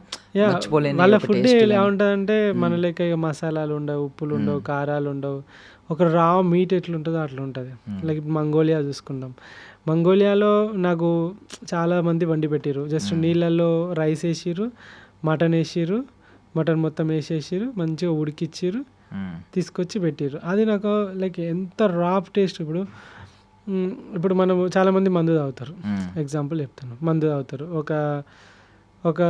వాళ్ళ ఫుడ్ ఎలా ఉంటుందంటే మన లెక్క ఇక మసాలాలు ఉండవు, ఉప్పులు ఉండవు, కారాలు ఉండవు. ఒక రా మీట్ ఎట్లుంటుందో అట్లా ఉంటుంది. లైక్ మంగోలియా చూసుకుంటాం. మంగోలియాలో నాకు చాలా మంది వండి పెట్టిర్రు. జస్ట్ నీళ్ళల్లో రైస్ వేసిర్రు, మటన్ వేసిర్రు, మటన్ మొత్తం వేసేసిర్రు, మంచిగా ఉడికిచ్చిర్రు, తీసుకొచ్చి పెట్టిర్రు. అది నాకు లైక్ ఎంత రాప్ టేస్ట్. ఇప్పుడు మనము చాలామంది మందు తాగుతారు. ఎగ్జాంపుల్ చెప్తాను, మందు తాగుతారు. ఒక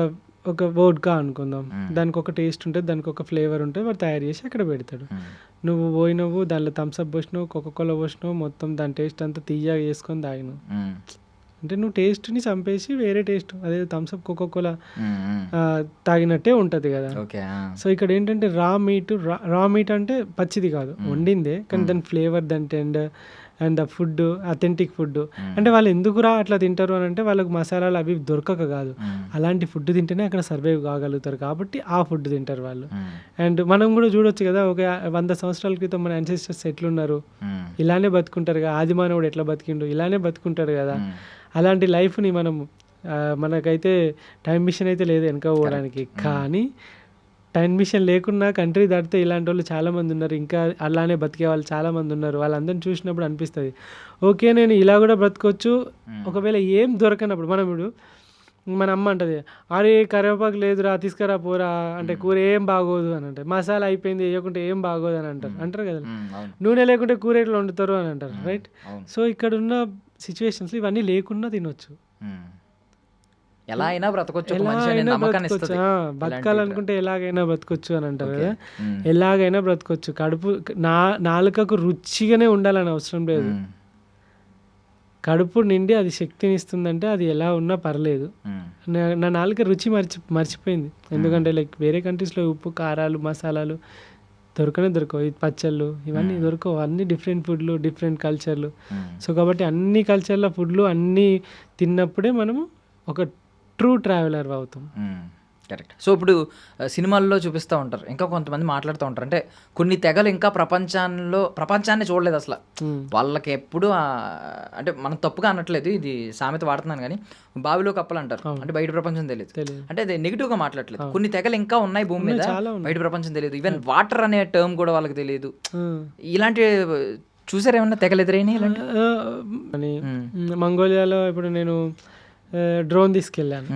ఒక వోడ్కా అనుకుందాం, దానికి ఒక టేస్ట్ ఉంటుంది, దానికి ఒక ఫ్లేవర్ ఉంటుంది, వాడు తయారు చేసి అక్కడ పెడతాడు. నువ్వు పోయినవు దానిలో థమ్స్అప్ పోసినావు, కోకోకోలా పోసినావు, మొత్తం దాని టేస్ట్ అంతా తీయగా చేసుకొని తాగినావు. అంటే నువ్వు టేస్ట్ని చంపేసి వేరే టేస్ట్, అదే థమ్స్అప్ కోకోకోలా తాగినట్టే ఉంటుంది కదా. సో ఇక్కడ ఏంటంటే రా మీట్ అంటే పచ్చిది కాదు, వండిందే, కానీ దాని ఫ్లేవర్, దాని tender and the food authentic food. అంటే వాళ్ళు ఎందుకురా అట్లా తింటారు అని అంటే వాళ్ళకి మసాలాలు అవి దొరకక కాదు, అలాంటి ఫుడ్ తింటేనే అక్కడ సర్వైవ్ కాగలుగుతారు కాబట్టి ఆ ఫుడ్ తింటారు వాళ్ళు. అండ్ మనం కూడా చూడొచ్చు కదా, ఒక 100 సంవత్సరాల క్రితం మన యాన్సెస్టర్స్ ఎట్లున్నారు, ఇలానే బతుకుంటారు కదా, ఆదిమానవుడు ఎట్లా బతికిండు ఇలానే బతుకుంటారు కదా. అలాంటి లైఫ్ని మనకైతే టైం మిషన్ అయితే లేదు వెనక పోవడానికి, కానీ టైం మిషన్ లేకున్నా కంట్రీ దాటితే ఇలాంటి వాళ్ళు చాలామంది ఉన్నారు, ఇంకా అలానే బతికే వాళ్ళు చాలామంది ఉన్నారు. వాళ్ళందరిని చూసినప్పుడు అనిపిస్తుంది ఓకే నేను ఇలా కూడా బ్రతకొచ్చు. ఒకవేళ ఏం దొరకనప్పుడు ఇప్పుడు మన అమ్మ అంటది, అరే కరివేపాకు లేదురా తీసుకురా పోరా అంటే కూర ఏం బాగోదు అని అంటారు, మసాలా అయిపోయింది వేయకుంటే ఏం బాగోదు అని అంటారు కదా, నూనె లేకుంటే కూర ఎట్లా వండుతారు అని అంటారు, రైట్. సో ఇక్కడ ఉన్న సిచ్యువేషన్స్ ఇవన్నీ లేకుండా తినొచ్చు, ఎలా అయినా బ్రతకొచ్చు, బతకాలనుకుంటే ఎలాగైనా బ్రతకొచ్చు అని అంటారు కదా. ఎలాగైనా బ్రతకొచ్చు, కడుపు నాలుకకు రుచిగానే ఉండాలని అవసరం లేదు, కడుపు నిండి అది శక్తిని ఇస్తుందంటే అది ఎలా ఉన్నా పర్లేదు. నా నాలుక రుచి మర్చిపోయింది, ఎందుకంటే లైక్ వేరే కంట్రీస్లో ఉప్పు కారాలు మసాలాలు దొరకవు, ఈ పచ్చళ్ళు ఇవన్నీ దొరకవు, అన్ని డిఫరెంట్ ఫుడ్లు డిఫరెంట్ కల్చర్లు. సో కాబట్టి అన్ని కల్చర్ల ఫుడ్లు అన్నీ తిన్నప్పుడే మనము ఒక ట్రూ ట్రావెలర్ అవుతాం. కరెక్ట్. సో ఇప్పుడు సినిమాల్లో చూపిస్తూ ఉంటారు, ఇంకా కొంతమంది మాట్లాడుతూ ఉంటారు, అంటే కొన్ని తెగలు ఇంకా ప్రపంచాన్ని చూడలేదు అసలు, వాళ్ళకి ఎప్పుడు అంటే మనం తప్పుగా అనట్లేదు, ఇది సామెత వాడుతున్నాను కానీ బావిలో కప్పలు అంటారు, అంటే బయట ప్రపంచం తెలియదు, అంటే అది నెగిటివ్గా మాట్లాడలేదు. కొన్ని తెగలు ఇంకా ఉన్నాయి భూమి మీద, బయట ప్రపంచం తెలియదు, ఈవెన్ వాటర్ అనే టర్మ్ కూడా వాళ్ళకి తెలియదు. ఇలాంటి చూసారు ఏమన్నా తెగలు ఎదురైనా ఇలాంటి? మంగోలియాలో ఇప్పుడు నేను డ్రోన్ తీసుకెళ్ళాను,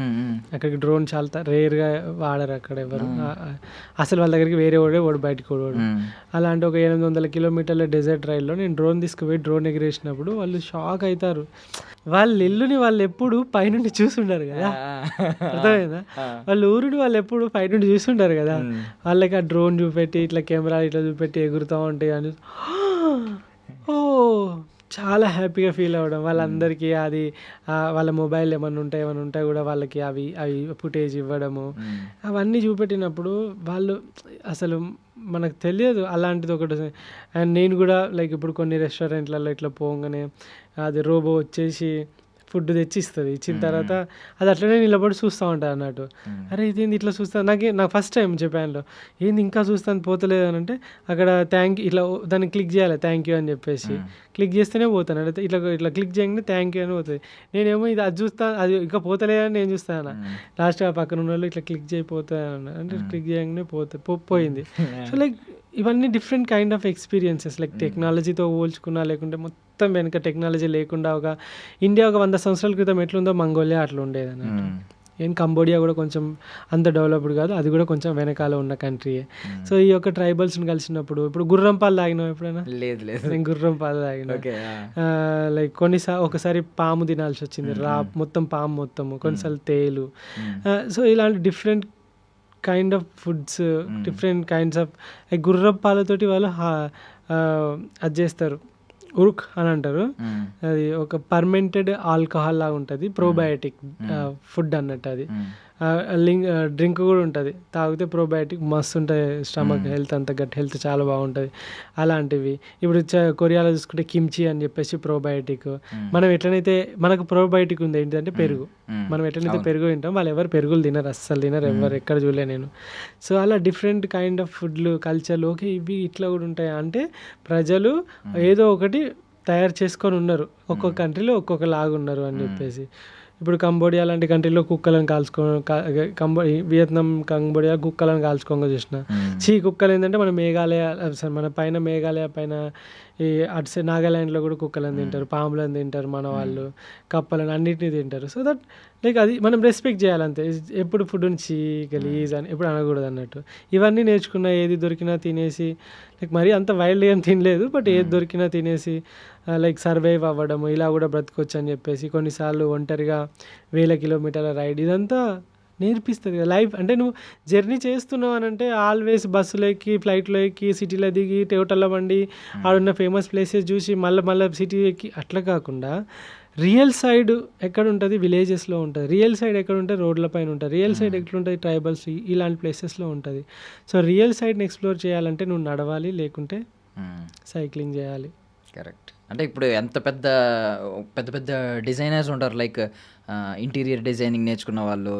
అక్కడికి డ్రోన్ చాలా రేర్గా వాడరు అక్కడ ఎవరు, అసలు వాళ్ళ దగ్గరికి వేరే వాడు బయటకు వాడు. అలాంటి ఒక 800 కిలోమీటర్ల డెజర్ట్ రైల్లో నేను డ్రోన్ తీసుకుపోయి డ్రోన్ ఎగిరేసినప్పుడు వాళ్ళు షాక్ అవుతారు. వాళ్ళ ఇల్లుని వాళ్ళు ఎప్పుడు పైనుండి చూసుంటారు కదా, అర్థమైందా, వాళ్ళ ఊరిని వాళ్ళు ఎప్పుడు పైనుండి చూసుంటారు కదా, వాళ్ళకి ఆ డ్రోన్ చూపెట్టి ఇట్లా కెమెరా ఇట్లా చూపెట్టి ఎగురుతూ ఉంటాయి అని ఓ చాలా హ్యాపీగా ఫీల్ అవ్వడం. వాళ్ళందరికీ అది వాళ్ళ మొబైల్ ఏమైనా ఉంటే కూడా వాళ్ళకి అవి ఫుటేజ్ ఇవ్వడము, అవన్నీ చూపెట్టినప్పుడు వాళ్ళు అసలు మనకు తెలియదు అలాంటిది ఒకటి. అండ్ నేను కూడా లైక్ ఇప్పుడు కొన్ని రెస్టారెంట్లలో ఇట్లా పోగానే అది రోబో వచ్చేసి ఫుడ్ తెచ్చి ఇస్తుంది, ఇచ్చిన తర్వాత అది అట్లనే నిలబడి చూస్తూ ఉంటాను అన్నట్టు. అరే ఇదేంది ఇట్లా చూస్తాను, నాకు ఫస్ట్ టైం జపాన్లో ఏంది ఇంకా చూస్తాను పోతలేదు అని అంటే అక్కడ థ్యాంక్ యూ ఇట్లా దాన్ని క్లిక్ చేయాలి, థ్యాంక్ యూ అని చెప్పేసి క్లిక్ చేస్తేనే పోతాను, అంటే ఇట్లా క్లిక్ చేయగానే థ్యాంక్ యూ అని పోతుంది. నేనేమో అది చూస్తాను, అది ఇంకా పోతలేదని నేను చూస్తాను, లాస్ట్ పక్కన ఉన్న వాళ్ళు ఇట్లా క్లిక్ చేయపోతాను అంటే క్లిక్ చేయగానే పోయింది. సో లైక్ ఇవన్నీ different kind of experiences, like టెక్నాలజీతో పోల్చుకున్నా లేకుంటే మొత్తం వెనక టెక్నాలజీ లేకుండా ఒక ఇండియా ఒక 100 సంవత్సరాల క్రితం ఎట్లుందో మంగోలియా అట్లా ఉండేది అన్నట్టు. ఏం కంబోడియా కూడా కొంచెం అంత డెవలప్డ్ కాదు, అది కూడా కొంచెం వెనకాల ఉన్న కంట్రీయే. సో ఈ యొక్క ట్రైబల్స్ని కలిసినప్పుడు ఇప్పుడు గుర్రం పాలు తాగినావు ఎప్పుడైనా? లేదు నేను గుర్రం పాలు తాగినా. లైక్ ఒకసారి పాము తినాల్సి వచ్చింది, మొత్తం పాము మొత్తము, కొన్నిసార్లు తేలు. సో ఇలాంటి different kind of foods, different kinds of గుర్రం పాలతోటి వాళ్ళు అది చేస్తారు, ఉరుక్ అని అంటారు. అది ఒక పర్మెంటెడ్ ఆల్కహాల్ లాగా ఉంటుంది, ప్రోబయాటిక్ ఫుడ్ అన్నట్టు. అది డ్రింక్ కూడా ఉంటుంది, తాగితే ప్రోబయాటిక్ మస్తు ఉంటుంది, స్టమక్ హెల్త్ అంతా గట్ హెల్త్ చాలా బాగుంటుంది. అలాంటివి ఇప్పుడు కొరియాలో చూసుకుంటే కిమ్చి అని చెప్పేసి ప్రోబయాటిక్. మనం ఎట్లనైతే మనకు ప్రోబయాటిక్ ఉంది ఏంటంటే పెరుగు, మనం ఎట్లనైతే పెరుగు తింటాం వాళ్ళు ఎవరు పెరుగులు తినరు, అస్సలు తినరు, ఎవరు ఎక్కడ చూడలే నేను. సో అలా డిఫరెంట్ కైండ్ ఆఫ్ ఫుడ్లు కల్చర్లు ఓకే ఇవి ఇట్లా కూడా ఉంటాయి. అంటే ప్రజలు ఏదో ఒకటి తయారు చేసుకొని ఉన్నారు, ఒక్కొక్క కంట్రీలో ఒక్కొక్క లాగా ఉన్నారు అని చెప్పేసి. ఇప్పుడు కంబోడియా లాంటి కంట్రీలో కుక్కలను వియత్నాం కంబోడియా కుక్కలను కాల్చుకోగా చూసిన. కుక్కలు ఏంటంటే మన పైన మేఘాలయ పైన ఈ అటు సైడ్ నాగాల్యాండ్లో కూడా కుక్కలను తింటారు, పాములను తింటారు, మన వాళ్ళు కప్పలను అన్నిటినీ తింటారు. సో దట్ లైక్ అది మనం రెస్పెక్ట్ చేయాలంతే. ఎప్పుడు ఫుడ్ని గలీజ్ అని ఎప్పుడు అనకూడదు అన్నట్టు. ఇవన్నీ నేర్చుకున్నా, ఏది దొరికినా తినేసి, లైక్ మరీ అంత వైల్డ్గా ఏం తినలేదు, బట్ ఏది దొరికినా తినేసి లైక్ సర్వైవ్ అవ్వడము, ఇలా కూడా బ్రతకొచ్చు అని చెప్పేసి. కొన్నిసార్లు ఒంటరిగా 1000 కిలోమీటర్ల రైడ్, ఇదంతా నేర్పిస్తుంది కదా లైఫ్. అంటే నువ్వు జర్నీ చేస్తున్నావు అని అంటే ఆల్వేస్ బస్సులో ఎక్కి ఫ్లైట్లో ఎక్కి సిటీలో దిగి హోటల్లో వండి ఆడున్న ఫేమస్ ప్లేసెస్ చూసి మళ్ళీ సిటీ ఎక్కి అట్లా కాకుండా రియల్ సైడ్ ఎక్కడ ఉంటుంది, విలేజెస్లో ఉంటుంది. రియల్ సైడ్ ఎక్కడ ఉంటుంది, రోడ్ల పైన ఉంటుంది. రియల్ సైడ్ ఎట్లుంటుంది, ట్రైబల్స్ ఇలాంటి ప్లేసెస్లో ఉంటుంది. సో రియల్ సైడ్ని ఎక్స్ప్లోర్ చేయాలంటే నువ్వు నడవాలి, లేకుంటే సైక్లింగ్ చేయాలి. కరెక్ట్. అంటే ఇప్పుడు ఎంత పెద్ద పెద్ద డిజైనర్స్ ఉంటారు, లైక్ ఇంటీరియర్ డిజైనింగ్ నేర్చుకున్న వాళ్ళు,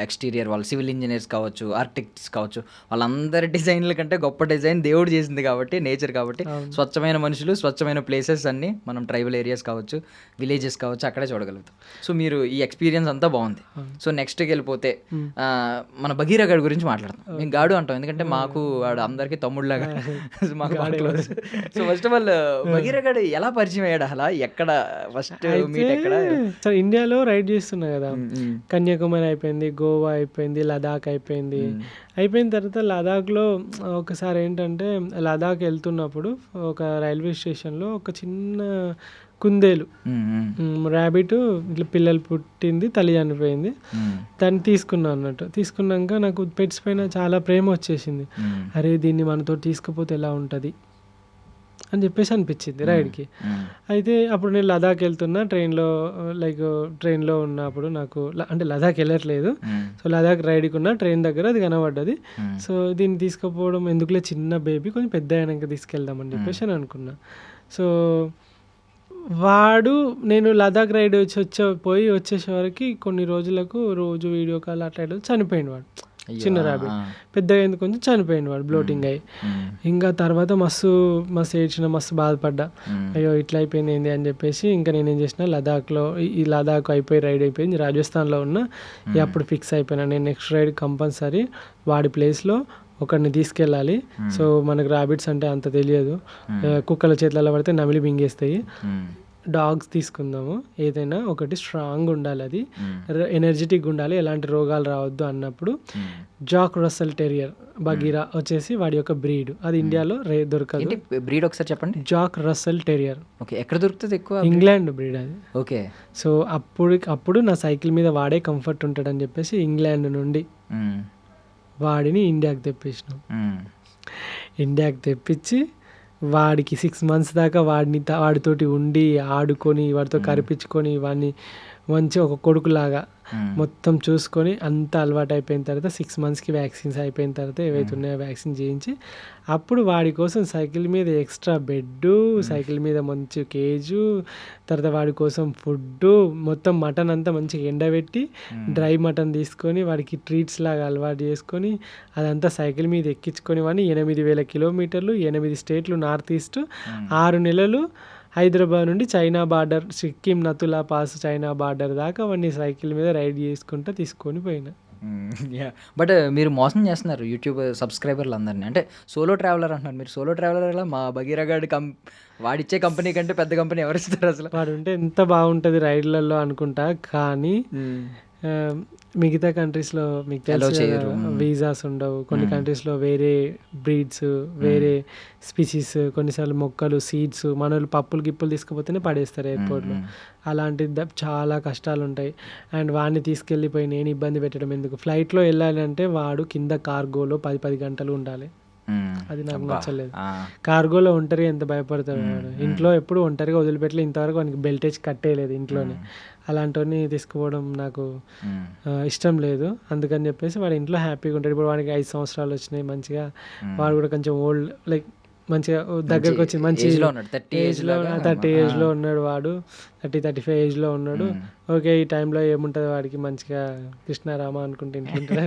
ఎక్స్టీరియర్ వాళ్ళు, సివిల్ ఇంజనీర్స్ కావచ్చు, ఆర్కిటెక్ట్స్ కావచ్చు, వాళ్ళందరి డిజైన్ల కంటే గొప్ప డిజైన్ దేవుడు చేసింది కాబట్టి, నేచర్ కాబట్టి. స్వచ్ఛమైన మనుషులు, స్వచ్ఛమైన ప్లేసెస్ అన్నీ మనం ట్రైబల్ ఏరియాస్ కావచ్చు, విలేజెస్ కావచ్చు, అక్కడే చూడగలుగుతాం. సో మీరు ఈ ఎక్స్పీరియన్స్ అంతా బాగుంది. సో నెక్స్ట్కి వెళ్ళిపోతే మన భగీరథ గారి గురించి మాట్లాడతాం. మేము గాడు అంటాం ఎందుకంటే మాకు వాడు అందరికీ తమ్ముళ్ళలాగా మాకు బాగా close. So first of all Bhagiratha గారు ఎలా పరిచయం అయ్యాడు, అలా ఎక్కడ ఫస్ట్ మీట్ ఎక్కడ? సో ఇండియాలో రైడ్ చేస్తున్నా కదా, కన్యాకుమారి అయిపోయింది, గోవా అయిపోయింది, లదాఖ్ అయిపోయింది. అయిపోయిన తర్వాత లదాఖ్లో ఒకసారి ఏంటంటే లదాఖ్ వెళ్తున్నప్పుడు ఒక రైల్వే స్టేషన్లో ఒక చిన్న కుందేలు ర్యాబిట్ ఇట్లా పిల్లలు పుట్టింది, తల్లి చనిపోయింది. దాన్ని తీసుకున్నా అన్నట్టు. తీసుకున్నాక నాకు పెట్స్ పైన చాలా ప్రేమ వచ్చేసింది. అరే దీన్ని మనతో తీసుకుపోతే ఎలా ఉంటుంది అని చెప్పేసి అనిపించింది రైడ్కి. అయితే అప్పుడు నేను లదాఖ్ వెళ్తున్నా ట్రైన్లో ఉన్నప్పుడు నాకు అంటే లదాఖ్ వెళ్ళట్లేదు. సో లదాఖ్ రైడ్కి ఉన్న ట్రైన్ దగ్గర అది కనబడ్డది. సో దీన్ని తీసుకుపోవడం ఎందుకులే, చిన్న బేబీ కొంచెం పెద్ద అయినాక తీసుకెళ్దామని చెప్పేసి అని అనుకున్నా. సో వాడు నేను లదాఖ్ రైడ్ పోయి వచ్చేసరికి కొన్ని రోజులకు రోజు వీడియో కాల్ అట్లా చనిపోయింది వాడు. చిన్న ర్యాబిట్ పెద్దగా ఎందుకు కొంచెం చనిపోయింది వాడు, బ్లోటింగ్ అయ్యి. ఇంకా తర్వాత మస్తు ఏడ్చిన, మస్తు బాధపడ్డా. అయ్యో ఇట్లా అయిపోయింది ఏంది అని చెప్పేసి ఇంకా నేనేం చేసిన, లదాఖ్లో ఈ లదాఖ్ అయిపోయి రైడ్ అయిపోయింది, రాజస్థాన్లో ఉన్న అప్పుడు ఫిక్స్ అయిపోయినా నేను నెక్స్ట్ రైడ్ కంపల్సరీ వాడి ప్లేస్లో ఒకరిని తీసుకెళ్ళాలి. సో మనకు ర్యాబిట్స్ అంటే అంత తెలియదు, కుక్కల చేతులలో పడితే నమిలి మింగేస్తాయి. డాగ్స్ తీసుకుందాము, ఏదైనా ఒకటి స్ట్రాంగ్ ఉండాలి, అది ఎనర్జెటిక్ ఉండాలి, ఎలాంటి రోగాలు రావద్దు అన్నప్పుడు జాక్ రస్సెల్ టెరియర్ బగీరా వచ్చేసి వాడి యొక్క బ్రీడ్. అది ఇండియాలో దొరకదు. బ్రీడ్ ఒకసారి చెప్పండి. Jack Russell terrier. ఓకే, ఎక్కడ దొరుకుతుంది ఎక్కువ? ఇంగ్లాండ్ బ్రీడ్ అది. ఓకే. సో అప్పుడు నా సైకిల్ మీద వాడే కంఫర్ట్ ఉంటాడని చెప్పేసి ఇంగ్లాండ్ నుండి వాడిని ఇండియాకి తెప్పించినాం. ఇండియాకి తెప్పించి వాడికి 6 months దాకా వాడితోటి ఉండి ఆడుకొని వాడితో కరిపించుకొని వాడిని మంచి ఒక కొడుకులాగా మొత్తం చూసుకొని అంతా అలవాటు అయిపోయిన తర్వాత 6 monthsకి వ్యాక్సిన్స్ అయిపోయిన తర్వాత ఏవైతే ఉన్నాయో వ్యాక్సిన్ చేయించి అప్పుడు వాడి కోసం సైకిల్ మీద ఎక్స్ట్రా బెడ్, సైకిల్ మీద మంచి కేజు, తర్వాత వాడి కోసం ఫుడ్, మొత్తం మటన్ అంతా మంచిగా ఎండబెట్టి డ్రై మటన్ తీసుకొని వాడికి ట్రీట్స్ లాగా అలవాటు చేసుకొని అదంతా సైకిల్ మీద ఎక్కించుకొని వాడిని 8,000 kilometers 8 states నార్త్ ఈస్ట్ 6 నెలలు హైదరాబాద్ నుండి China border, Sikkim Nathula pass China border దాకా అవన్నీ సైకిల్ మీద రైడ్ చేసుకుంటూ తీసుకొని పోయినా. బట్ మీరు మోసం చేస్తున్నారు యూట్యూబ్ సబ్స్క్రైబర్లు అందరినీ. అంటే సోలో ట్రావెలర్ అంటున్నారు మీరు. సోలో ట్రావెలర్ అలా మా భగీరథ వాడిచ్చే కంపెనీ కంటే పెద్ద కంపెనీ ఎవరిస్తారు అసలు? వాడు ఉంటే ఎంత బాగుంటుంది రైడ్లలో అనుకుంటా, కానీ మిగతా కంట్రీస్లో మీకు తెలుసు వీసాస్ ఉండవు. కొన్ని కంట్రీస్లో వేరే బ్రీడ్స్, వేరే స్పీసీస్, కొన్నిసార్లు మొక్కలు, సీడ్స్, మనోళ్ళు పప్పులు గిప్పులు తీసుకుపోతేనే పడేస్తారు ఎయిర్పోర్ట్లో. అలాంటి చాలా కష్టాలు ఉంటాయి. అండ్ వాడిని తీసుకెళ్ళిపోయి నేను ఇబ్బంది పెట్టడం ఎందుకు? ఫ్లైట్లో వెళ్ళాలి అంటే వాడు కింద కార్గోలో 10 గంటలు ఉండాలి. అది నాకు నచ్చలేదు. కార్గోలో ఒంటరి ఎంత భయపడతాడు వాడు. ఇంట్లో ఎప్పుడు ఒంటరిగా వదిలిపెట్టలే, ఇంతవరకు వానికి బెల్టేజ్ కట్టేయలేదు ఇంట్లోనే. అలాంటివన్నీ తీసుకుపోవడం నాకు ఇష్టం లేదు. అందుకని చెప్పేసి వాడు ఇంట్లో హ్యాపీగా ఉంటాడు. ఇప్పుడు వాడికి 5 సంవత్సరాలు వచ్చినాయి, మంచిగా వాడు కూడా కొంచెం ఓల్డ్ లైక్ మంచిగా దగ్గరకు వచ్చి మంచి 30 ఏజ్లో ఉన్నాడు వాడు, 30-35 ఏజ్లో ఉన్నాడు. ఓకే, ఈ టైంలో ఏముంటుంది వాడికి, మంచిగా కృష్ణారామ అనుకుంటే ఇంట్లో.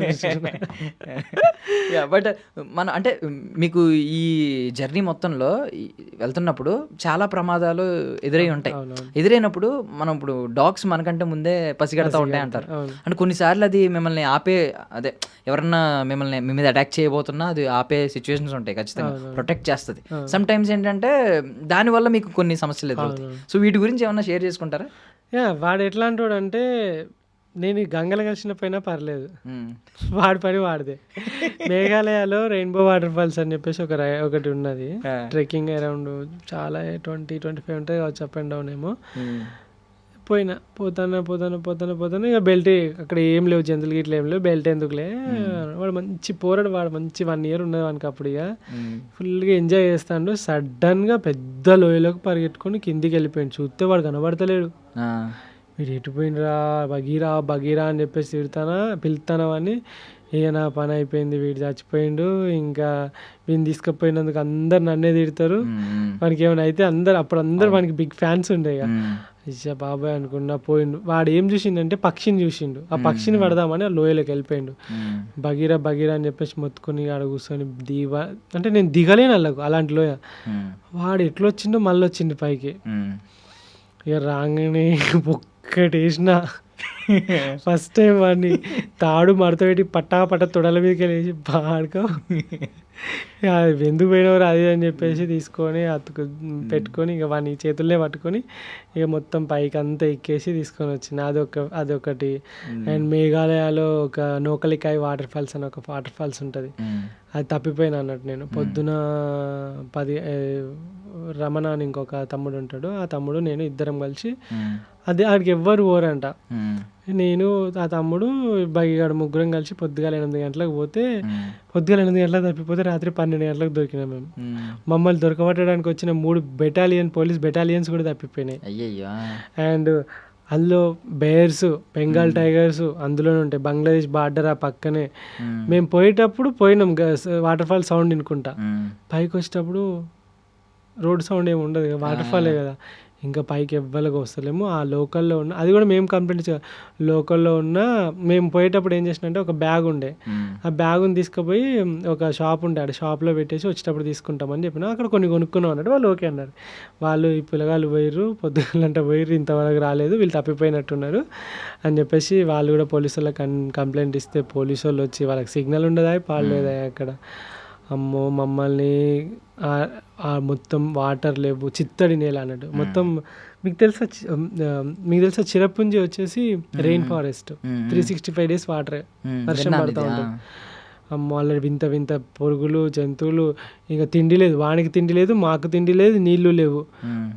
బట్ అంటే మీకు ఈ జర్నీ మొత్తంలో వెళ్తున్నప్పుడు చాలా ప్రమాదాలు ఎదురై ఉంటాయి. ఎదురైనప్పుడు మనం ఇప్పుడు డాగ్స్ మనకంటే ముందే పసిగడతా ఉంటాయి అంటారు. అంటే కొన్నిసార్లు అది మిమ్మల్ని అదే ఎవరన్నా మిమ్మల్ని మీ మీద అటాక్ చేయబోతున్నా అది ఆపే సిచ్యువేషన్స్ ఉంటాయి, ఖచ్చితంగా ప్రొటెక్ట్ చేస్తుంది. సమ్ టైమ్స్ ఏంటంటే దానివల్ల మీకు కొన్ని సమస్యలు ఎదురవుతాయి. సో వీటి గురించి ఏమన్నా షేర్ చేసుకుంటారా? వాడు ఎట్లాంటి వాడు అంటే, నేను గంగలు కలిసిన పైన పర్లేదు, వాడి పని వాడిదే. మేఘాలయలో రెయిన్బో వాటర్ ఫాల్స్ అని చెప్పేసి ఒకటి ఉన్నది. ట్రెక్కింగ్ అరౌండ్ చాలా 20-25 ఉంటాయి కావచ్చు, అప్ అండ్ డౌన్ ఏమో. పోతాను ఇక బెల్ట్ అక్కడ ఏం లేవు, జంతువులు గిట్ల ఏం లేవు, బెల్ట్ ఎందుకులే. వాడు మంచి పోరాడు, వాడు మంచి 1 year ఉన్నది వానికి అప్పుడు. ఇక ఫుల్గా ఎంజాయ్ చేస్తాడు. సడన్గా పెద్ద లోయలోకి పరిగెట్టుకొని కిందికి వెళ్ళిపోయాడు. చూస్తే వాడు కనబడతలేడు. మీరు ఎటు పోయినరా, బగీరా అని చెప్పేసి పిలుతానా అని. ఇక నా పని అయిపోయింది, వీడు చచ్చిపోయిండు. ఇంకా వీడిని తీసుకుపోయినందుకు అందరు నన్నే తిడతారు. వానికి ఏమైనా అయితే అందరు వానికి బిగ్ ఫ్యాన్స్ ఉండే. ఇక ఇచ్చా బాబాయ్ అనుకున్నా పోయిండు. వాడు ఏం చూసిండంటే పక్షిని చూసిండు. ఆ పక్షిని పడదామని ఆ లోయలోకి వెళ్ళిపోయిండు. బగీరా అని చెప్పేసి మొత్తుకొని ఆడ కూర్చొని అంటే నేను దిగలేను వాళ్ళకు అలాంటి లోయ. వాడు ఎట్లొచ్చిండో మళ్ళీ వచ్చిండు పైకి. ఇక రాగానే ఒక్కటి వేసిన ఫస్ట్ టైం వాడిని తాడు మడత పెట్టి పట్టా తొడల మీదకి వెళ్ళేసి బాడుకో ఎందుకు పోయినవారు అది అని చెప్పేసి తీసుకొని పెట్టుకొని ఇక వాడిని చేతుల్లే పట్టుకొని ఇక మొత్తం పైకి అంతా ఎక్కేసి తీసుకొని వచ్చింది. అదొకటి. అండ్ మేఘాలయలో ఒక నోకలికాయ్ వాటర్ ఫాల్స్ అని ఒక వాటర్ ఫాల్స్ ఉంటుంది. అది తప్పిపోయినా అన్నట్టు నేను. పొద్దున 10 రమణ అని ఇంకొక తమ్ముడు ఉంటాడు. ఆ తమ్ముడు నేను ఇద్దరం కలిసి ఆడికి ఎవ్వరు పోరంట. నేను ఆ తమ్ముడు బగిగాడు ముగ్గురం కలిసి పొద్దుగాల 8 గంటలకు పోతే, పొద్దుగాల 8 గంటలకు తప్పిపోతే రాత్రి 12 గంటలకు దొరికినాం మేము. మమ్మల్ని దొరకబట్టడానికి వచ్చిన 3 పోలీస్ బెటాలియన్స్ కూడా తప్పిపోయినాయి. అండ్ అందులో బేర్స్, బెంగాల్ టైగర్స్ అందులోనే ఉంటాయి. బంగ్లాదేశ్ బార్డర్ ఆ పక్కనే. మేము పోయేటప్పుడు పోయినాం వాటర్ ఫాల్ సౌండ్ వినుకుంటా. పైకి వచ్చేటప్పుడు రోడ్ సౌండ్ ఏమి ఉండదు, వాటర్ ఫాలే కదా. ఇంకా పైకి ఎవ్వరికి వస్తలేము. ఆ లోకల్లో ఉన్న, అది కూడా మేము కంప్లైంట్ లోకల్లో ఉన్న, మేము పోయేటప్పుడు ఏం చేసినంటే ఒక బ్యాగ్ ఉండే, ఆ బ్యాగుని తీసుకుపోయి ఒక షాప్ ఉండే, ఆ షాప్లో పెట్టేసి వచ్చేటప్పుడు తీసుకుంటామని చెప్పిన. అక్కడ కొన్ని కొనుక్కున్నాం అన్నట్టు. వాళ్ళు ఓకే అన్నారు. వాళ్ళు ఈ పిల్లగాళ్ళు పోయిర్రు, పొద్దుగలంట పోయిర్రు, ఇంతవరకు రాలేదు, వీళ్ళు తప్పిపోయినట్టున్నారు అని చెప్పేసి వాళ్ళు కూడా పోలీసు వాళ్ళకి కంప్లైంట్ ఇస్తే పోలీసు వాళ్ళు వచ్చి వాళ్ళకి సిగ్నల్ ఉండదా పాడలేదా అక్కడ. అమ్మో మమ్మల్ని మొత్తం వాటర్ లేవు, చిత్తడి నేల అన్నట్టు మొత్తం. మీకు తెలుసా చిరపుంజి వచ్చేసి రెయిన్ ఫారెస్ట్, 365 days వాటరే, వర్షం పడుతూ ఉంటుంది. అమ్మో వాళ్ళ వింత వింత పురుగులు, జంతువులు. ఇంకా తిండి లేదు, వానికి తిండి లేదు, మాకు తిండి లేదు, నీళ్లు లేవు.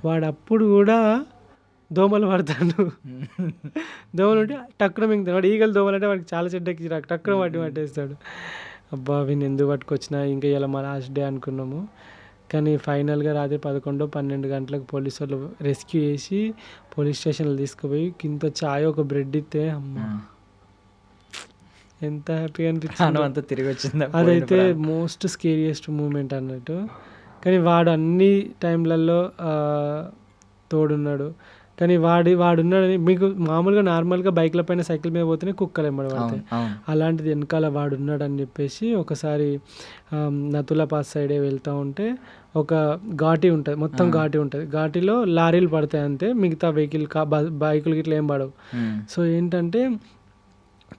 వాడు అప్పుడు కూడా దోమలు పడతాడు. దోమలు ఉంటే టక్కున మింగుతాడు. వాడు ఈగలు దోమలు అంటే వాడికి చాలా చెడ్డకి టక్కున పట్టేస్తాడు. అబ్బా వీని ఎందుకు పట్టుకొచ్చినా, ఇంకా ఇలా మా లాస్ట్ డే అనుకున్నాము. కానీ ఫైనల్గా రాత్రి 11-12 గంటలకు పోలీసు వాళ్ళు రెస్క్యూ చేసి పోలీస్ స్టేషన్లో తీసుకుపోయి కింద చాయ్ ఒక బ్రెడ్ ఇస్తే అమ్మా ఎంత హ్యాపీగా అనిపించింది. తిరిగి వచ్చింది. అదైతే మోస్ట్ స్కేరియస్ట్ మూమెంట్ అన్నట్టు. కానీ వాడు అన్ని టైంలలో తోడున్నాడు. కానీ వాడున్నాడని మీకు మామూలుగా నార్మల్గా బైక్ల పైన సైకిల్ మీద పోతేనే కుక్కలు ఎంబడబడతాయి. అలాంటిది వెనకాల వాడున్నాడని చెప్పేసి ఒకసారి నతులా పాస్ సైడే వెళ్తూ ఉంటే ఒక ఘాటి ఉంటుంది, మొత్తం ఘాటి ఉంటుంది. ఘాటిలో లారీలు పడతాయి అంతే, మిగతా బైకులు గిట్లా ఏం పడవు. సో ఏంటంటే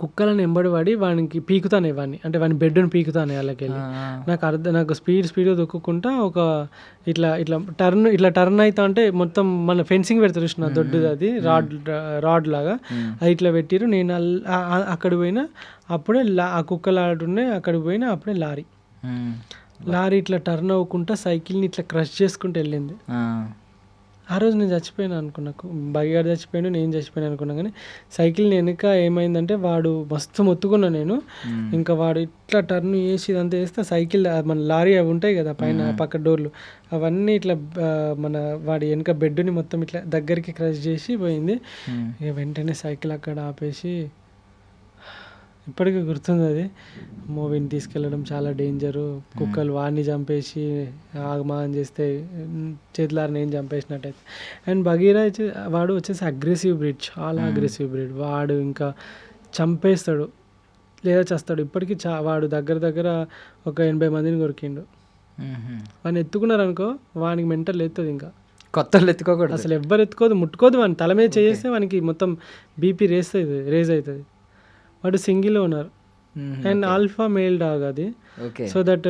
కుక్కలను ఎంబడిపడి వానికి పీకుతానే, వాడిని అంటే వాని బెడ్ని పీకుతానే వాళ్ళకెళ్ళి. నాకు స్పీడ్గా దొక్కుంటా ఒక ఇట్లా టర్న్ అవుతా అంటే మొత్తం మన ఫెన్సింగ్ పెడతారు చూసిన దొడ్డుది, అది రాడ్ లాగా, అది ఇట్లా పెట్టిరు. నేను అక్కడికి పోయినా అప్పుడే ఆ కుక్కలు ఆడున్నాయి, అక్కడికి పోయినా అప్పుడే లారీ ఇట్లా టర్న్ అవ్వకుండా సైకిల్ని ఇట్లా క్రష్ చేసుకుంటూ వెళ్ళింది. ఆ రోజు నేను చచ్చిపోయాను అనుకున్నా, బగిగాడు చచ్చిపోయాను, నేను చచ్చిపోయాను అనుకున్నా. కానీ సైకిల్ని వెనుక ఏమైందంటే వాడు మస్తు మొత్తుకున్నా నేను. ఇంకా వాడు ఇట్లా టర్న్ చేసి ఇదంతా వేస్తే సైకిల్ మన లారీ అవి ఉంటాయి కదా పైన పక్క డోర్లు, అవన్నీ ఇట్లా మన వాడి వెనుక బెడ్ని మొత్తం ఇట్లా దగ్గరికి క్రష్ చేసి పోయింది. ఇక వెంటనే సైకిల్ అక్కడ ఆపేసి, ఇప్పటికీ గుర్తుంది అది, మూవీని తీసుకెళ్ళడం చాలా డేంజరు. కుక్కలు వాడిని చంపేసి ఆగమాగం చేస్తే చేతులారు నేను చంపేసినట్టయితే. అండ్ బగీరా వాడు వచ్చేసి అగ్రెసివ్ బ్రీడ్, చాలా అగ్రెసివ్ బ్రీడ్. వాడు ఇంకా చంపేస్తాడు లేదా చేస్తాడు. ఇప్పటికీ వాడు దగ్గర ఒక 80 మందిని కొరికిండు. వాడిని ఎత్తుకున్నారు అనుకో, వానికి మెంటల్ ఎత్తుంది. ఇంకా కొత్తలు ఎత్తుకోకూడదు, అసలు ఎవ్వరు ఎత్తుకోదు, ముట్టుకోదు. వాడిని తల మీద చేస్తే వానికి మొత్తం బీపీ రేజ్ అవుతుంది. వాడు single owner and alpha male dog అది. సో దట్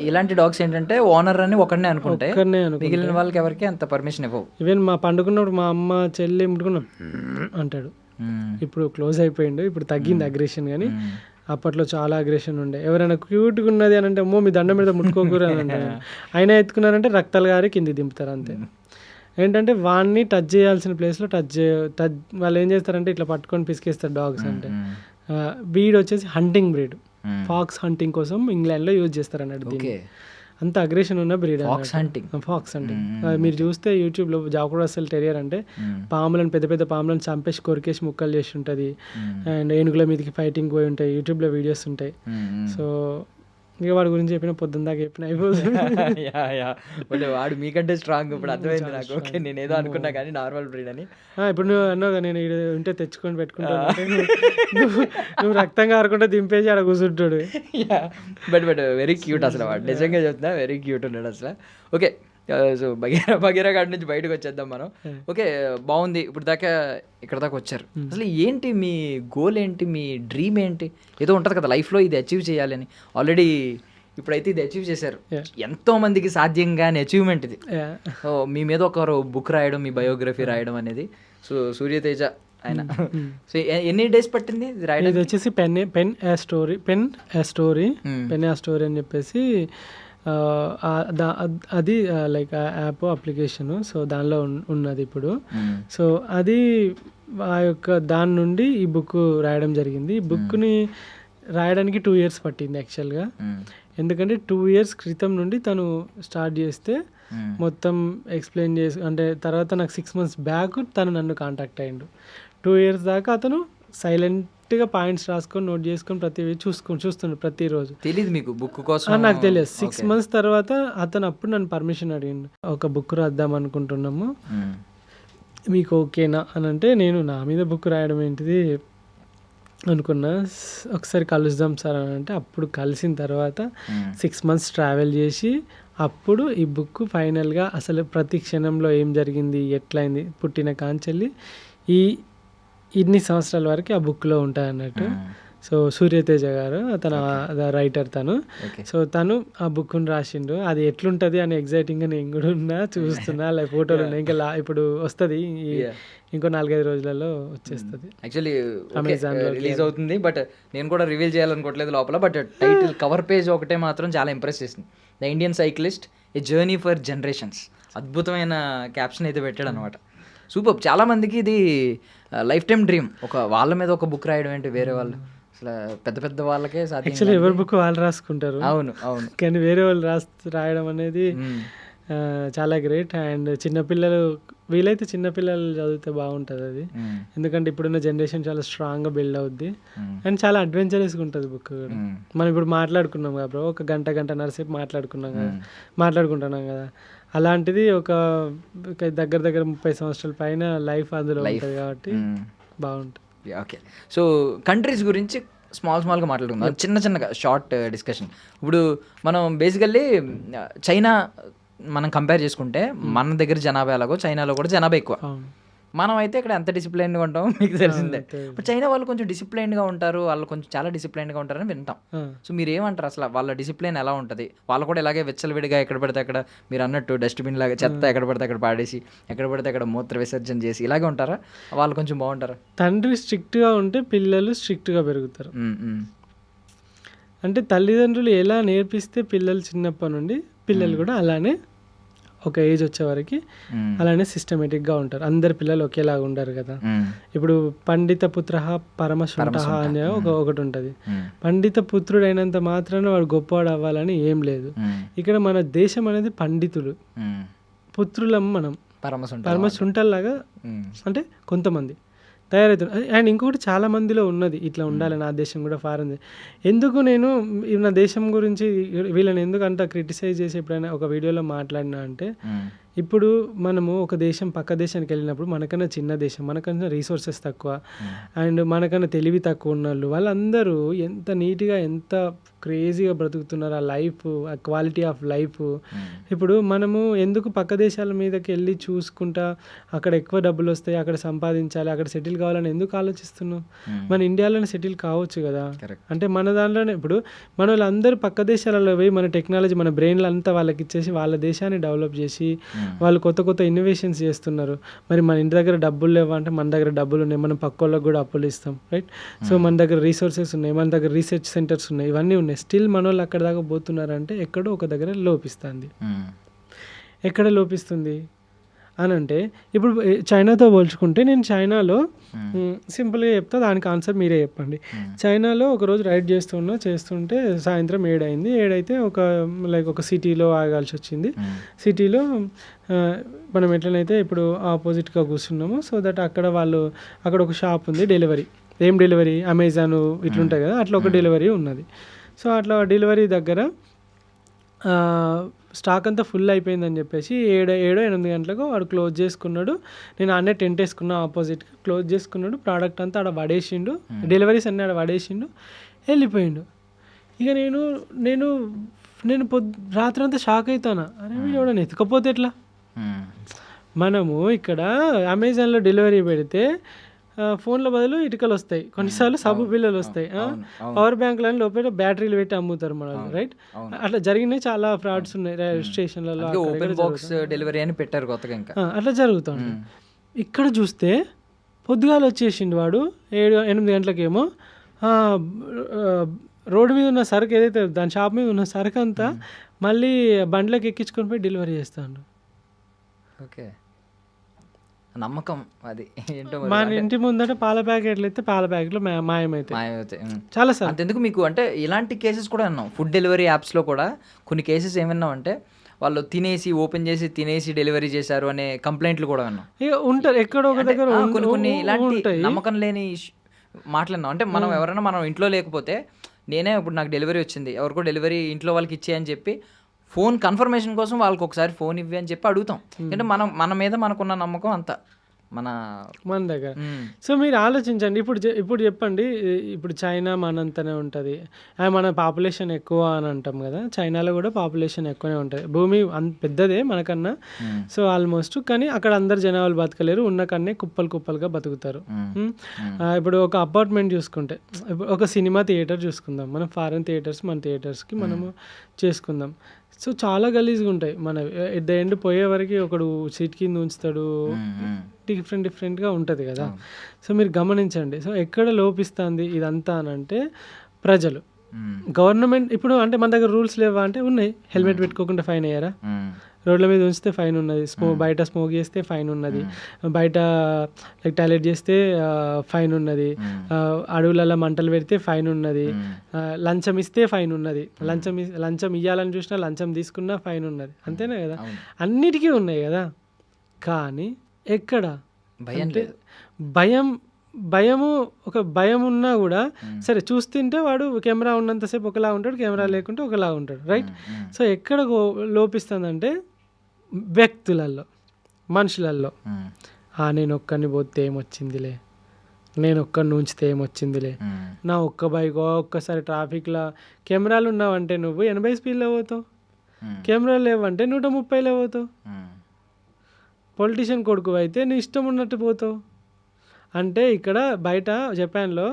ఇలాంటి డాగ్స్ ఏంటంటే ఓనర్ అని ఒకనే అనుకుంటే మిగిలిన వాళ్ళకి ఎవరికి అంత పర్మిషన్ ఇవ్వవు. ఈవెన్ మా పండుకున్నప్పుడు మా అమ్మ చెల్లి ముట్టుకున్నా అంటాడు. ఇప్పుడు క్లోజ్ అయిపోయిండు, ఇప్పుడు తగ్గింది అగ్రెషన్. కానీ అప్పట్లో చాలా అగ్రెషన్ ఉండే. ఎవరైనా క్యూట్గా ఉన్నది అని అంటే అమ్మో మీ దండం మీద ముట్టుకోకూడదు అని అంటే, అయినా ఎత్తుకున్నారంటే రక్తాలు గారి కింది దింపుతారు అంతే. ఏంటంటే వాడిని టచ్ చేయాల్సిన ప్లేస్లో టచ్ వాళ్ళు ఏం చేస్తారంటే ఇట్లా పట్టుకొని పిసికేస్తారు డాగ్స్ అంటే. వీడు వచ్చేసి హంటింగ్ బ్రీడ్, ఫాక్స్ హంటింగ్ కోసం ఇంగ్లాండ్లో యూజ్ చేస్తారు అన్నట్టు. దీన్ని అంత అగ్రెషన్ ఉన్న బ్రీడ్ ఫాక్స్ హంటింగ్. మీరు చూస్తే యూట్యూబ్లో జాకో రస్సెల్ టెరియర్ అంటే పాములను పెద్ద పెద్ద పాములను చంపేసి కొరికేసి ముక్కలు చేసి ఉంటుంది, అండ్ ఏనుగుల మీదకి ఫైటింగ్ పోయి ఉంటాయి, యూట్యూబ్లో వీడియోస్ ఉంటాయి. సో ఇక వాడి గురించి చెప్పిన పొద్దున్న దాకా చెప్పిన అయిపోతుంది. వాడు మీకంటే స్ట్రాంగ్ ఇప్పుడు అర్థమైంది నాకు. ఓకే, నేను ఏదో అనుకున్నా కానీ నార్మల్ బ్రీడ్ అని. ఇప్పుడు నువ్వు అన్నావు నేను ఉంటే తెచ్చుకొని పెట్టుకుంటాను, నువ్వు రక్తం కారకుండా దింపేసి ఆడ కూర్చుంటాడు. బట్ వెరీ క్యూట్ అసలు, వాడు నిజంగా చెప్తున్నా వెరీ క్యూట్ ఉన్నాడు అసలు. ఓకే, సో బగీరా గాడి నుంచి బయటకు వచ్చేద్దాం మనం. ఓకే, బాగుంది. ఇప్పుడు దాకా ఇక్కడ దాకా వచ్చారు. అసలు ఏంటి మీ గోల్ ఏంటి, మీ డ్రీమ్ ఏంటి? ఏదో ఉంటుంది కదా లైఫ్లో ఇది అచీవ్ చేయాలని. ఆల్రెడీ ఇప్పుడైతే ఇది అచీవ్ చేశారు. ఎంతో మందికి సాధ్యం కాని అచీవ్మెంట్ ఇది. సో మీ మీద ఒకరు బుక్ రాయడం, మీ బయోగ్రఫీ రాయడం అనేది. సో సూర్యతేజ ఆయన. సో ఎన్ని డేస్ పట్టింది రాయడం? ఇది వచ్చేసి పెన్ ఏ స్టోరీ అని చెప్పేసి అది లైక్ యాప్ అప్లికేషను. సో దానిలో ఉన్నది ఇప్పుడు. సో అది ఆ యొక్క దాని నుండి ఈ బుక్ రాయడం జరిగింది. ఈ బుక్ని రాయడానికి 2 years పట్టింది యాక్చువల్గా. ఎందుకంటే 2 years క్రితం నుండి తను స్టార్ట్ చేస్తే మొత్తం ఎక్స్ప్లెయిన్ చేసి, అంటే తర్వాత నాకు 6 months బ్యాక్ తను నన్ను కాంటాక్ట్ అయ్యిండు. 2 years దాకా అతను సైలెంట్గా పాయింట్స్ రాసుకొని నోట్ చేసుకొని చూస్తున్నాడు ప్రతిరోజు. తెలియదు మీకు బుక్ కోసం? నాకు తెలియదు. 6 months తర్వాత అతను అప్పుడు నన్ను పర్మిషన్ అడిగిండు, ఒక బుక్ రాద్దాం అనుకుంటున్నాము, మీకు ఓకేనా అని అంటే, నేను నా మీద బుక్ రాయడం ఏంటిది అనుకున్నా. ఒకసారి కలుద్దాం సార్ అని అంటే, అప్పుడు కలిసిన తర్వాత 6 months ట్రావెల్ చేసి అప్పుడు ఈ బుక్ ఫైనల్గా అసలు ప్రతి క్షణంలో ఏం జరిగింది, ఎట్లయింది, పుట్టిన కాంచెల్లి ఇన్ని సంవత్సరాల వరకు ఆ బుక్లో ఉంటాయి అన్నట్టు. సో సూర్యతేజ గారు అతను రైటర్ తను. సో తను ఆ బుక్ని రాసిండు. అది ఎట్లుంటుంది అని ఎగ్జైటింగ్గా నేను కూడా ఉన్నా, చూస్తున్నా. లైక్ ఫోటోలు ఉన్నాయి, ఇంకా ఇప్పుడు వస్తుంది, ఇంకో 4-5 రోజులలో వచ్చేస్తుంది. యాక్చువల్లీ అమెజాన్లో రిలీజ్ అవుతుంది. బట్ నేను కూడా రివీల్ చేయాలనుకోవట్లేదు లోపల. బట్ టైటిల్ కవర్ పేజ్ ఒకటే మాత్రం చాలా ఇంప్రెస్ చేసింది. The Indian cyclist A journey for generations. అద్భుతమైన క్యాప్షన్ అయితే పెట్టాడు అనమాట. సూపర్. చాలామందికి ఇది లైఫ్ టైం డ్రీమ్, ఒక వాళ్ళ మీద ఒక బుక్ రాయడం ఏంటి, వేరే వాళ్ళు అసలు పెద్ద పెద్ద వాళ్ళకే సాధ్యం. యాక్చువల్లీ ఎవరి బుక్ వాళ్ళు రాసుకుంటారు. అవును. కానీ వేరే వాళ్ళు రాయడం అనేది చాలా గ్రేట్. అండ్ చిన్నపిల్లలు, వీలైతే చిన్నపిల్లలు చదివితే బాగుంటుంది అది. ఎందుకంటే ఇప్పుడున్న జనరేషన్ చాలా స్ట్రాంగ్గా బిల్డ్ అవుద్ది అండ్ చాలా అడ్వెంచరస్గా ఉంటుంది బుక్ కూడా. మనం ఇప్పుడు మాట్లాడుకున్నాం కదా బ్రో, ఒక గంటన్నర సేపు మాట్లాడుకుంటున్నాం కదా. అలాంటిది ఒక దగ్గర 30 సంవత్సరాల పైన లైఫ్ అందులో ఉంటుంది కాబట్టి బాగుంటుంది. ఓకే, సో కంట్రీస్ గురించి స్మాల్గా మాట్లాడుకుందాం, చిన్నగా షార్ట్ డిస్కషన్. ఇప్పుడు మనం బేసికల్లీ చైనా మనం కంపేర్ చేసుకుంటే మన దగ్గర జనాభా ఎలాగో చైనాలో కూడా జనాభా ఎక్కువ. మనం అయితే ఇక్కడ ఎంత డిసిప్లైన్గా ఉంటామో మీకు తెలిసిందే. బట్ చైనా వాళ్ళు కొంచెం డిసిప్లైన్గా ఉంటారు, వాళ్ళు కొంచెం చాలా డిసిప్లైన్గా ఉంటారని వింటాం. సో మీరు ఏమంటారు అసలు వాళ్ళ డిసిప్లైన్ ఎలా ఉంటుంది? వాళ్ళు కూడా ఇలాగే విచ్చలవిడిగా ఎక్కడ పడితే అక్కడ, మీరు అన్నట్టు డస్ట్బిన్ లాగా చెత్త ఎక్కడ పడితే అక్కడ పాడేసి, ఎక్కడ పడితే అక్కడ మూత్ర విసర్జన చేసి ఇలాగే ఉంటారా? వాళ్ళు కొంచెం బాగుంటారా? తండ్రి స్ట్రిక్ట్గా ఉంటే పిల్లలు స్ట్రిక్ట్గా పెరుగుతారు. అంటే తల్లిదండ్రులు ఎలా నేర్పిస్తే పిల్లలు చిన్నప్పటి నుండి పిల్లలు కూడా అలానే ఒక ఏజ్ వచ్చే వరకు అలానే సిస్టమేటిక్గా ఉంటారు. అందరు పిల్లలు ఒకేలాగా ఉండరు కదా. ఇప్పుడు పండిత పుత్ర పరమశుంఠ అనే ఒకటి ఉంటుంది. పండిత పుత్రుడు అయినంత మాత్రాన వాడు గొప్పవాడు అవ్వాలని ఏం లేదు. ఇక్కడ మన దేశం అనేది పండితులు, పుత్రులం మనం పరమశుంఠల్లాగా, అంటే కొంతమంది తయారవుతుంది. అండ్ ఇంకొకటి చాలా మందిలో ఉన్నది ఇట్లా ఉండాలి, నా దేశం కూడా ఫారెన్. ఎందుకు నేను నా దేశం గురించి వీళ్ళని ఎందుకు అంత క్రిటిసైజ్ చేసి ఎప్పుడైనా ఒక వీడియోలో మాట్లాడినా అంటే, ఇప్పుడు మనము ఒక దేశం పక్క దేశానికి వెళ్ళినప్పుడు మనకన్నా చిన్న దేశం, మనకన్నా రీసోర్సెస్ తక్కువ అండ్ మనకన్నా తెలివి తక్కువ ఉన్న వాళ్ళందరూ ఎంత నీట్గా ఎంత క్రేజీగా బ్రతుకుతున్నారు. ఆ లైఫ్, ఆ క్వాలిటీ ఆఫ్ లైఫ్. ఇప్పుడు మనము ఎందుకు పక్క దేశాల మీదకి వెళ్ళి చూసుకుంటా అక్కడ ఎక్కువ డబ్బులు వస్తాయి, అక్కడ సంపాదించాలి, అక్కడ సెటిల్ కావాలని ఎందుకు ఆలోచిస్తున్నాం? మన ఇండియాలోనే సెటిల్ కావచ్చు కదా. అంటే మన దాంట్లోనే ఇప్పుడు మన వాళ్ళందరూ పక్క దేశాలలో పోయి మన టెక్నాలజీ, మన బ్రెయిన్లు అంతా వాళ్ళకి ఇచ్చేసి వాళ్ళ దేశాన్ని డెవలప్ చేసి వాళ్ళు కొత్త ఇన్నోవేషన్స్ చేస్తున్నారు. మరి మన ఇంటి దగ్గర డబ్బులు లేవా అంటే, మన దగ్గర డబ్బులు ఉన్నాయి, మనం పక్క వాళ్ళకి కూడా అప్పులు ఇస్తాం, రైట్? సో మన దగ్గర రీసోర్సెస్ ఉన్నాయి, మన దగ్గర రీసెర్చ్ సెంటర్స్ ఉన్నాయి, ఇవన్నీ ఉన్నాయి. స్టిల్ మన వాళ్ళు అక్కడ దాకా పోతున్నారంటే ఎక్కడో ఒక దగ్గర లోపిస్తుంది. ఎక్కడ లోపిస్తుంది? అని అంటే ఇప్పుడు చైనాతో పోల్చుకుంటే నేను చైనాలో సింపుల్గా చెప్తా, దానికి ఆన్సర్ మీరే చెప్పండి. చైనాలో ఒకరోజు రైడ్ చేస్తుంటే సాయంత్రం 7 అయింది. 7 అయితే ఒక సిటీలో ఆగాల్సి వచ్చింది. సిటీలో మనం ఎట్లనైతే ఇప్పుడు ఆపోజిట్గా కూర్చున్నాము, సో దట్ అక్కడ ఒక షాప్ ఉంది, డెలివరీ. ఏం డెలివరీ? అమెజాన్ ఇట్లుంటాయి కదా, అట్లా ఒక డెలివరీ ఉన్నది. సో అట్లా డెలివరీ దగ్గర స్టాక్ అంతా ఫుల్ అయిపోయిందని చెప్పేసి 7-8 గంటలకు వాడు క్లోజ్ చేసుకున్నాడు. నేను అన్నీ టెంట్ వేసుకున్నా, ఆపోజిట్గా క్లోజ్ చేసుకున్నాడు. ప్రోడక్ట్ అంతా ఆడ పడేసిండు, డెలివరీస్ అన్నీ ఆడ పడేసిండు, వెళ్ళిపోయిండు. ఇక నేను రాత్రి అంతా షాక్ అవుతాను. అరే వీడు ఎవడన్నా ఎత్తుకపోతే ఎట్లా? మనము ఇక్కడ అమెజాన్లో డెలివరీ పెడితే ఫోన్ల బదులు ఇటుకలు వస్తాయి, కొన్నిసార్లు సబ్బు బిల్లలు వస్తాయి, పవర్ బ్యాంకులని లోపల బ్యాటరీలు పెట్టి అమ్ముతారు మనల్ని, రైట్? అట్లా జరిగినాయి, చాలా ఫ్రాడ్స్ ఉన్నాయి స్టేషన్లలో. ఓపెన్ బాక్స్ డెలివరీ అని పెట్టారు కొత్తగా, ఇంకా అట్లా జరుగుతుంది. ఇక్కడ చూస్తే పొద్దుగాల వచ్చేసిండు వాడు 7-8 గంటలకేమో. రోడ్డు మీద ఉన్న సరుకు ఏదైతే దాని షాప్ మీద ఉన్న సరుకు అంతా మళ్ళీ బండ్లకు ఎక్కించుకొని పోయి డెలివరీ చేస్తాడు. ఓకే, నమ్మకం అది ఏంటో. మన ఇంటి ముందట పాల ప్యాకెట్లు అయితే పాల ప్యాకెట్లు మాయమైతాయి చాలా సార్. అంతెందుకు మీకు అంటే ఇలాంటి కేసెస్ కూడా విన్నాం. ఫుడ్ డెలివరీ యాప్స్లో కూడా కొన్ని కేసెస్ ఏమన్నాం అంటే వాళ్ళు ఓపెన్ చేసి తినేసి డెలివరీ చేశారు అనే కంప్లైంట్లు కూడా విన్నాం. ఇక ఉంటారు ఎక్కడో ఒక దగ్గర కొన్ని ఇలాంటి నమ్మకం లేని మాట్లాడినాం. అంటే మనం ఎవరైనా మనం ఇంట్లో లేకపోతే, నేనే ఇప్పుడు నాకు డెలివరీ వచ్చింది, ఎవరికో డెలివరీ ఇంట్లో వాళ్ళకి ఇచ్చేయని చెప్పి ఫోన్ కన్ఫర్మేషన్ కోసం వాళ్ళకి ఒకసారి ఫోన్ ఇవ్వి అని చెప్పి అడుగుతాం. అంటే మన మీద మనకున్న నమ్మకం అంతా మన దగ్గర. సో మీరు ఆలోచించండి. ఇప్పుడు చెప్పండి, ఇప్పుడు చైనా మనంతనే ఉంటుంది, మన పాపులేషన్ ఎక్కువ అని అంటాం కదా, చైనాలో కూడా పాపులేషన్ ఎక్కువనే ఉంటుంది. భూమి పెద్దదే మనకన్నా, సో ఆల్మోస్ట్. కానీ అక్కడ అందరు జనాలు బతకలేరు, ఉన్న కన్నే కుప్పలుగా బతుకుతారు. ఇప్పుడు ఒక అపార్ట్మెంట్ చూసుకుంటే, ఒక సినిమా థియేటర్ చూసుకుందాం, మనం ఫారెన్ థియేటర్స్ మన థియేటర్స్కి మనము చేసుకుందాం. సో చాలా గలీజ్గా ఉంటాయి. మన ఎట్ ద ఎండ్ పోయే వరకు ఒకడు సీట్ కింద ఉంచుతాడు, డిఫరెంట్గా ఉంటుంది కదా. సో మీరు గమనించండి. సో ఎక్కడ లోపిస్తుంది ఇదంతా అని అంటే ప్రజలు, గవర్నమెంట్. ఇప్పుడు అంటే మన దగ్గర రూల్స్ లేవా అంటే ఉన్నాయి. హెల్మెట్ పెట్టుకోకుండా ఫైన్ అయ్యారా? రోడ్ల మీద ఉంచితే ఫైన్ ఉన్నది, బయట స్మోక్ చేస్తే ఫైన్ ఉన్నది, బయట టాయిలెట్ చేస్తే ఫైన్ ఉన్నది, అడవులలో మంటలు పెడితే ఫైన్ ఉన్నది, లంచం ఇస్తే ఫైన్ ఉన్నది, లంచం ఇవ్వాలని చూసినా లంచం తీసుకున్నా ఫైన్ ఉన్నది, అంతేనా కదా? అన్నిటికీ ఉన్నాయి కదా. కానీ ఎక్కడ భయము ఒక భయం ఉన్నా కూడా సరే చూస్తుంటే వాడు కెమెరా ఉన్నంతసేపు ఒకలా ఉంటాడు, కెమెరా లేకుంటే ఒకలా ఉంటాడు, రైట్? సో ఎక్కడ లోపిస్తుందంటే వ్యక్తులలో, మనుషులలో. నేను ఒక్కడిని పోతే ఏమొచ్చిందిలే, నేను ఒక్కడిని ఉంచితే ఏమొచ్చిందిలే, నా ఒక్క బైక్ ఒక్కసారి ట్రాఫిక్లో కెమెరాలు ఉన్నావంటే నువ్వు 80 స్పీడ్లో పోతావు, కెమెరాలు లేవంటే 130లో పోతావు. పొలిటీషియన్ కొడుకు అయితే నీ ఇష్టం ఉన్నట్టు పోతావు. అంటే ఇక్కడ బయట జపాన్లో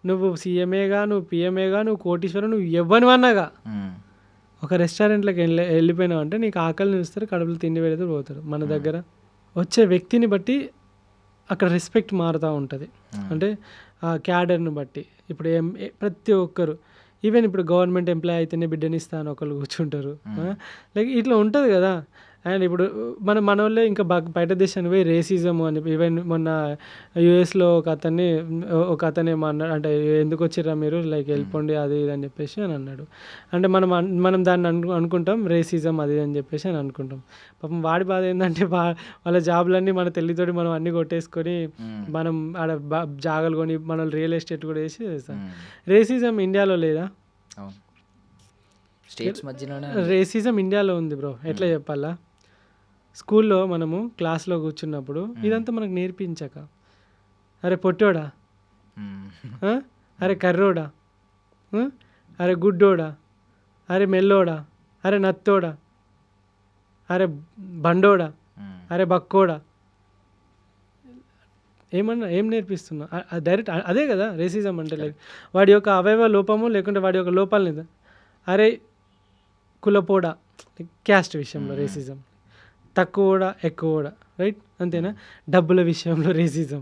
నువ్వు సీఎంఏగా, నువ్వు పిఎంఏగా, నువ్వు కోటీశ్వరం, నువ్వు ఎవ్వనివన్నాగా ఒక రెస్టారెంట్లోకి వెళ్ళిపోయినావు అంటే నీకు ఆకలిని చూస్తారు, కడుపులు తిండి పెడితే పోతారు. మన దగ్గర వచ్చే వ్యక్తిని బట్టి అక్కడ రెస్పెక్ట్ మారుతూ ఉంటుంది. అంటే ఆ క్యాడర్ని బట్టి. ఇప్పుడు ప్రతి ఒక్కరు, ఈవెన్ ఇప్పుడు గవర్నమెంట్ ఎంప్లాయ్ అయితేనే బిడ్డని ఇస్తాను ఒకళ్ళు కూర్చుంటారు, లైక్ ఇట్లా ఉంటుంది కదా. అండ్ ఇప్పుడు మన వాళ్ళే ఇంకా బయట దేశానికి పోయి రేసిజం అని, ఈవెన్ మొన్న యూఎస్లో ఒక అతనే అన్నాడు, అంటే ఎందుకు వచ్చిర్రా మీరు, లైక్ వెళ్ళిపోండి అది ఇది అని చెప్పేసి అని అన్నాడు. అంటే మనం దాన్ని అనుకుంటాం రేసిజం అది అని చెప్పేసి అని అనుకుంటాం. పాపం వాడి బాధ ఏంటంటే వాళ్ళ జాబులన్నీ మన తెల్లితోటి మనం అన్నీ కొట్టేసుకొని మనం ఆడ జాగాలు కొని మన రియల్ ఎస్టేట్ కూడా వేసి చేస్తాం. రేసిజం ఇండియాలో లేదా? రేసిజం ఇండియాలో ఉంది బ్రో. ఎట్లా చెప్పాలా? స్కూల్లో మనము క్లాస్లో కూర్చున్నప్పుడు ఇదంతా మనకు నేర్పించక, అరే పొట్టోడా, అరే కర్రోడా, అరే గుడ్డోడా, అరే మెల్లోడా, అరే నత్తోడా, అరే బండోడా, అరే బక్కోడా, ఏం నేర్పిస్తున్నా? డైరెక్ట్ అదే కదా రేసిజం అంటే. లైక్ వాడి యొక్క అవయవ లోపము లేకుంటే వాడి యొక్క లోపాలని, అరే కులపోడా, క్యాస్ట్ విషయంలో రేసిజం, తక్కువడా ఎక్కువడా, రైట్? అంతేనా? డబ్బుల విషయంలో రేసిజం,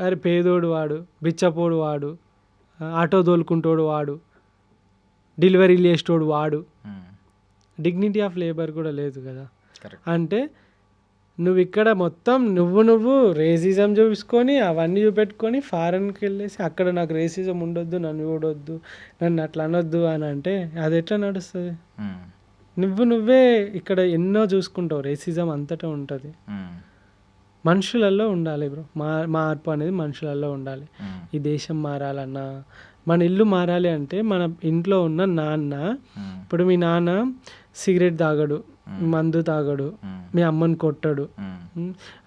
అరే పేదోడు వాడు, బిచ్చపోడు వాడు, ఆటో తోలుకుంటోడు వాడు, డెలివరీలు చేసేటోడు వాడు, డిగ్నిటీ ఆఫ్ లేబర్ కూడా లేదు కదా. అంటే నువ్వు ఇక్కడ మొత్తం నువ్వు రేసిజం చూపించుకొని అవన్నీ చూపెట్టుకొని ఫారెన్కి వెళ్ళేసి అక్కడ నాకు రేసిజం ఉండొద్దు, నన్ను చూడొద్దు, నన్ను అట్లా అనొద్దు అని అంటే అది ఎట్లా నడుస్తుంది? నువ్వే ఇక్కడ ఎన్నో చూసుకుంటావు. రేసిజం అంతటా ఉంటుంది. మనుషులలో ఉండాలి బ్రో. మార్పు అనేది మనుషులలో ఉండాలి. ఈ దేశం మారాలన్నా, మన ఇల్లు మారాలి అంటే మన ఇంట్లో ఉన్న నాన్న, ఇప్పుడు మీ నాన్న సిగరెట్ తాగడు, మందు తాగడు, మీ అమ్మని కొట్టడు,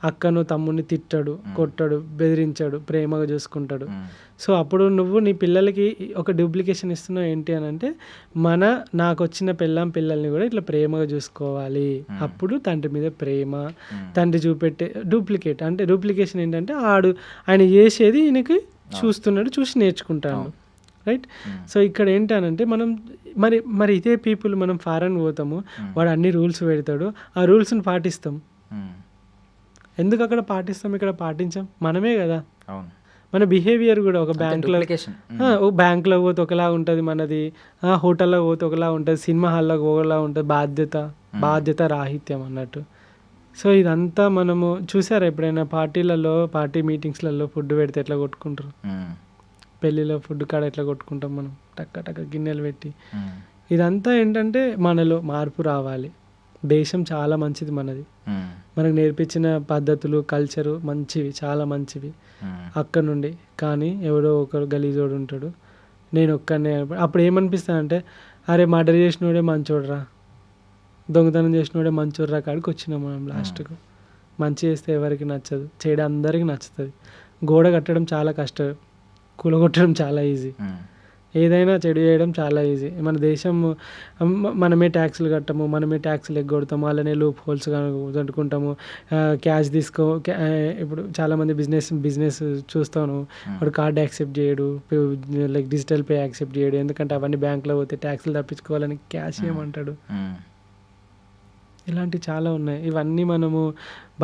అక్కను తమ్ముని తిట్టడు, కొట్టడు, బెదిరించాడు, ప్రేమగా చూసుకుంటాడు. సో అప్పుడు నువ్వు నీ పిల్లలకి ఒక డూప్లికేషన్ ఇస్తున్నావు. ఏంటి అని అంటే నాకు వచ్చిన పిల్లల్ని కూడా ఇట్లా ప్రేమగా చూసుకోవాలి. అప్పుడు తండ్రి మీద ప్రేమ, తండ్రి చూపెట్టే డూప్లికేట్ అంటే డూప్లికేషన్ ఏంటంటే ఆయన చేసేది ఈయనకి చూస్తున్నాడు, చూసి నేర్చుకుంటాడు. రైట్. సో ఇక్కడ ఏంటనంటే మరి ఇదే పీపుల్ మనం ఫారెన్ పోతాము, వాడు అన్ని రూల్స్ పెడతాడు, ఆ రూల్స్ని పాటిస్తాం. ఎందుకు అక్కడ పాటిస్తాం, ఇక్కడ పాటించాం? మనమే కదా. మన బిహేవియర్ కూడా ఒక బ్యాంక్లో పోతే ఒకలా ఉంటుంది మనది, హోటల్లో పోతే ఒకలా ఉంటుంది, సినిమా హాల్లోకి ఒకలా ఉంటుంది. బాధ్యత రాహిత్యం అన్నట్టు. సో ఇదంతా మనము చూసారా ఎప్పుడైనా పార్టీ మీటింగ్స్లలో ఫుడ్ పెడితే ఎట్లా కొట్టుకుంటారు? పెళ్ళిలో ఫుడ్ కాడ ఎట్లా కొట్టుకుంటాం మనం, టక్క గిన్నెలు పెట్టి. ఇదంతా ఏంటంటే మనలో మార్పు రావాలి. దేశం చాలా మంచిది మనది, మనకు నేర్పించిన పద్ధతులు, కల్చరు మంచివి, చాలా మంచివి అక్కడ నుండి. కానీ ఎవడో ఒకరు గలీజోడు ఉంటాడు, నేను ఒక్కనే. అప్పుడు ఏమనిపిస్తానంటే, అరే మర్డర్ చేసినోడే మంచోడురా, దొంగతనం చేసినోడే మంచోడురా కాడికి వచ్చినాం మనం లాస్ట్కు. మంచి చేస్తే ఎవరికి నచ్చదు, చెడు అందరికీ నచ్చుతుంది. గోడ కట్టడం చాలా కష్టం, కూలగొట్టడం చాలా ఈజీ. ఏదైనా చెడు చేయడం చాలా ఈజీ. మన దేశం మనమే ట్యాక్సులు కట్టము, మనమే ట్యాక్సులు ఎగ్గొడతాము, అలానే లూప్ హోల్స్ కట్టుకుంటాము, క్యాష్ ఇప్పుడు చాలామంది బిజినెస్ చూస్తాను, వాడు కార్డు యాక్సెప్ట్ చేయడు, లైక్ డిజిటల్ పే యాక్సెప్ట్ చేయడు. ఎందుకంటే అవన్నీ బ్యాంకులో పోతే ట్యాక్సులు తప్పించుకోవాలని క్యాష్ ఏమంటాడు. ఇలాంటివి చాలా ఉన్నాయి. ఇవన్నీ మనము